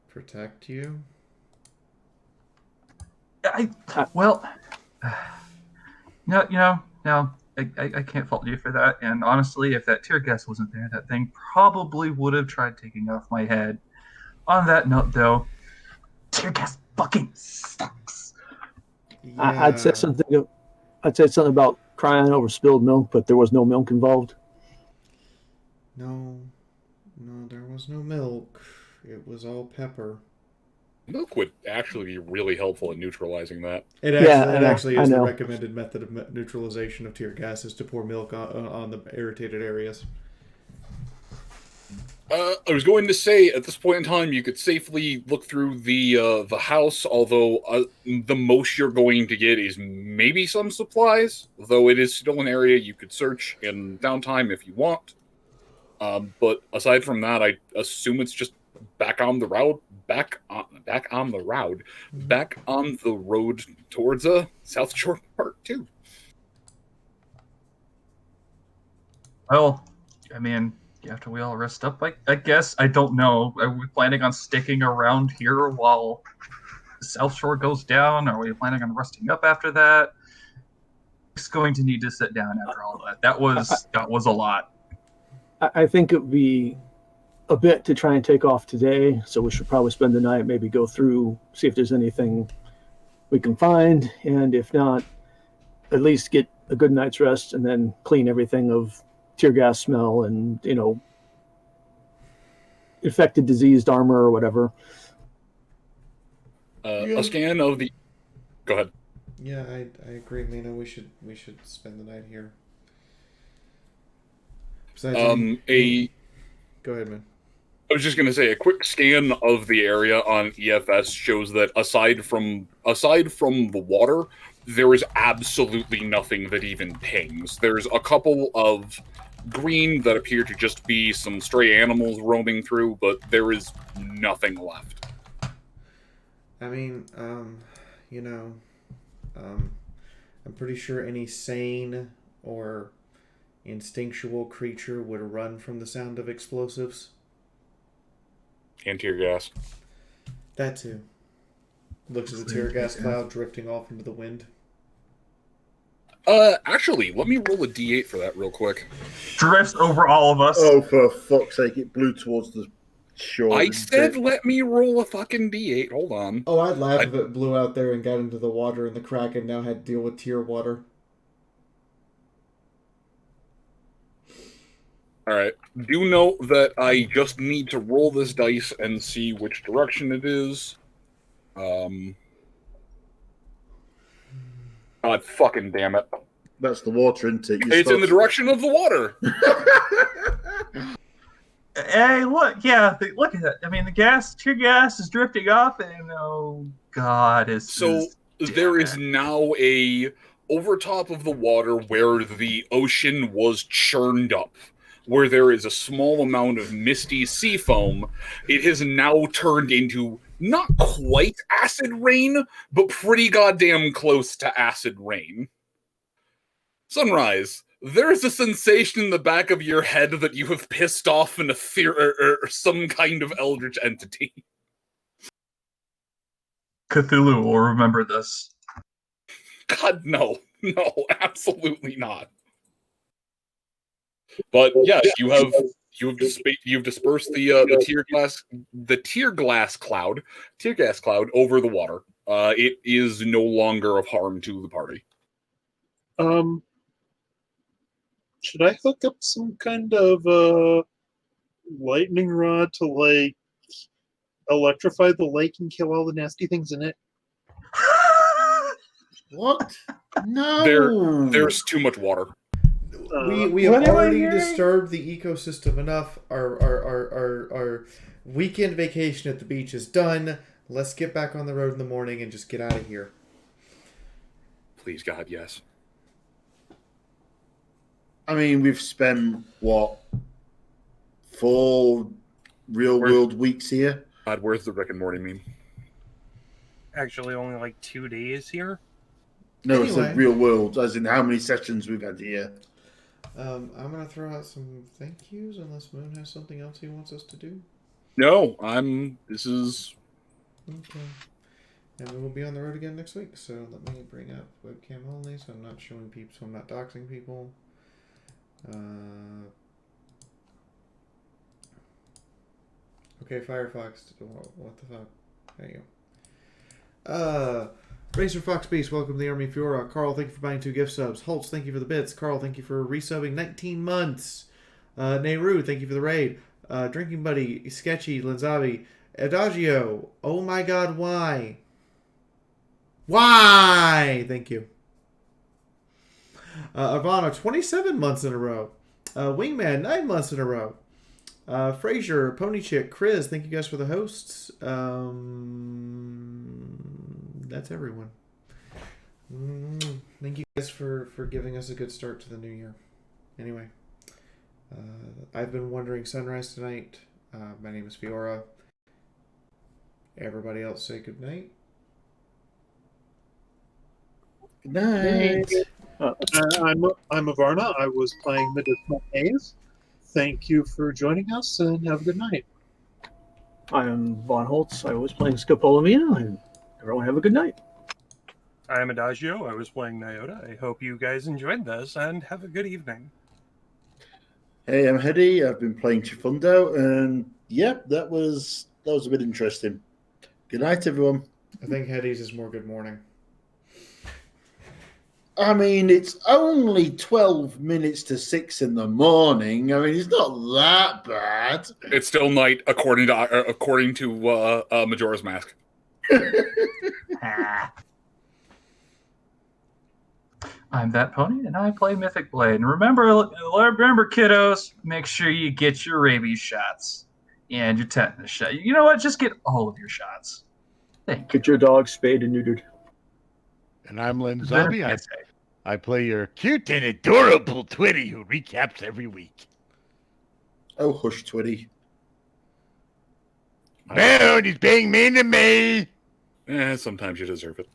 protect you. I can't fault you for that. And honestly, if that tear gas wasn't there, that thing probably would have tried taking off my head. On that note, though, tear gas fucking sucks. Yeah. I'd say something about crying over spilled milk, but there was no milk involved. No, there was no milk. It was all pepper. Milk would actually be really helpful in neutralizing that. It actually is the recommended method of neutralization of tear gas is to pour milk on the irritated areas. I was going to say, at this point in time, you could safely look through the house, although the most you're going to get is maybe some supplies, though it is still an area you could search in downtime if you want. But aside from that, I assume it's just back on the road towards South Shore Part 2. Well, I mean, after we all rest up, I guess. I don't know. Are we planning on sticking around here while South Shore goes down? Are we planning on resting up after that? It's going to need to sit down after all that. That was a lot. I think it would be a bit to try and take off today, so we should probably spend the night, maybe go through, see if there's anything we can find, and if not, at least get a good night's rest and then clean everything of tear gas smell and, infected, diseased armor or whatever. A scan of the... Go ahead. Yeah, I agree, Mina. We should spend the night here. Besides, go ahead, man. I was just going to say, a quick scan of the area on EFS shows that aside from the water, there is absolutely nothing that even pings. There's a couple of green that appear to just be some stray animals roaming through, but there is nothing left. I mean, I'm pretty sure any sane or instinctual creature would run from the sound of explosives. And tear gas. That too. Looks at the tear gas cloud drifting off into the wind. Actually, let me roll a d8 for that real quick. Drifts over all of us. Oh, for fuck's sake, it blew towards the shore. I said let me roll a fucking d8. Hold on. Oh, I'd laugh if it blew out there and got into the water and the Kraken now had to deal with tear water. Alright. Do note that I just need to roll this dice and see which direction it is. God fucking damn it. That's the water, isn't it? It's in the direction of the water. Hey, look, look at that. I mean, tear gas is drifting off, and goddess. So there is now a over top of the water where the ocean was churned up, where there is a small amount of misty sea foam. It has now turned into not quite acid rain, but pretty goddamn close to acid rain. Sunrise, there is a sensation in the back of your head that you have pissed off an or some kind of eldritch entity. Cthulhu will remember this. God, no. No, absolutely not. But yes, you've dispersed the tear gas cloud over the water. It is no longer of harm to the party. Should I hook up some kind of lightning rod to like electrify the lake and kill all the nasty things in it? What? No. There's too much water. We have already disturbed the ecosystem enough. Our weekend vacation at the beach is done. Let's get back on the road in the morning and just get out of here. Please, God, yes. I mean, we've spent, what, 4 real-world weeks here? God, where's the Rick and Morty meme? Actually, only like 2 days here. No, Anyway. it's the real world, as in how many sessions we've had here. I'm going to throw out some thank yous, unless Moon has something else he wants us to do. No, this is... Okay. And we will be on the road again next week, so let me bring up webcam only, so I'm not showing people, so I'm not doxing people. Okay, Firefox, what the fuck? There you go. Racer Fox Beast, welcome to the Army Fiora. Carl, thank you for buying 2 gift subs. Holtz, thank you for the bits. Carl, thank you for resubbing 19 months. Nehru, thank you for the raid. Drinking Buddy, Sketchy, Lenzabi, Adagio, oh my god, why? Why? Thank you. Ivana, 27 months in a row. Wingman, 9 months in a row. Frazier, Pony Chick, Chris, thank you guys for the hosts. That's everyone. Thank you guys for giving us a good start to the new year. Anyway, I've been wondering Sunrise tonight. My name is Fiora. Everybody else say good night. Good night. I'm Avarna. I was playing Medicinal Haze. Thank you for joining us, and have a good night. I am Von Holtz. I was playing Scopolamina, and everyone have a good night. I'm Adagio. I was playing Nyota. I hope you guys enjoyed this, and have a good evening. Hey, I'm Hedy. I've been playing Chifundo, and yep, that was a bit interesting. Good night, everyone. I think Hedy's is more good morning. I mean, it's only 12 minutes to 6 in the morning. I mean, it's not that bad. It's still night, according to Majora's Mask. I'm that pony, and I play Mythic Blade. And remember, kiddos, make sure you get your rabies shots and your tetanus shot. You know what? Just get all of your shots. Get your dog spayed and neutered. And I'm Len Zombie. I play your cute and adorable Twitty who recaps every week. Oh, hush, Twitty. Moon, he's being mean to me. Sometimes you deserve it.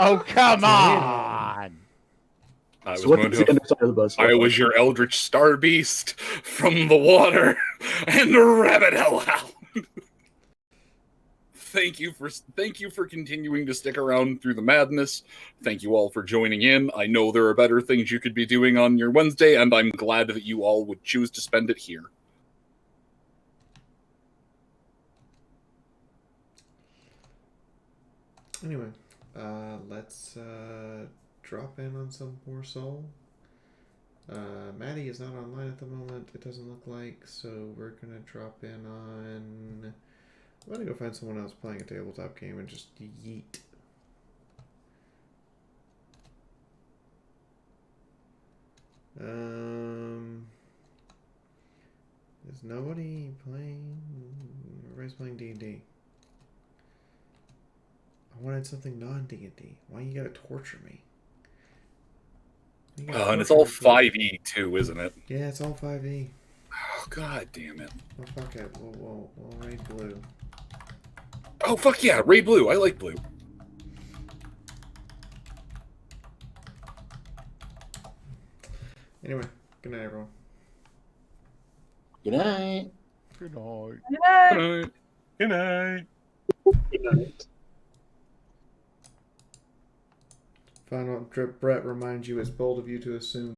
Oh, come on. I So what is the other side of the bus? I was your eldritch star beast from the water and rabbit hellhound. Thank you for continuing to stick around through the madness. Thank you all for joining in. I know there are better things you could be doing on your Wednesday, and I'm glad that you all would choose to spend it here. Anyway, let's drop in on some poor soul. Maddie is not online at the moment, it doesn't look like, so we're going to drop in on... I'm going to go find someone else playing a tabletop game and just yeet. Is nobody playing? Everybody's playing D&D. I wanted something non-D&D. Why you gotta torture me? And it's all 5e too, isn't it? Yeah, it's all 5e. Oh, god damn it. Oh, fuck it. We'll raid blue. Oh, fuck yeah, Ray Blue. I like blue. Anyway, good night, everyone. Good night. Good night. Good night. Good night. Good night. Final Brett reminds you it's bold of you to assume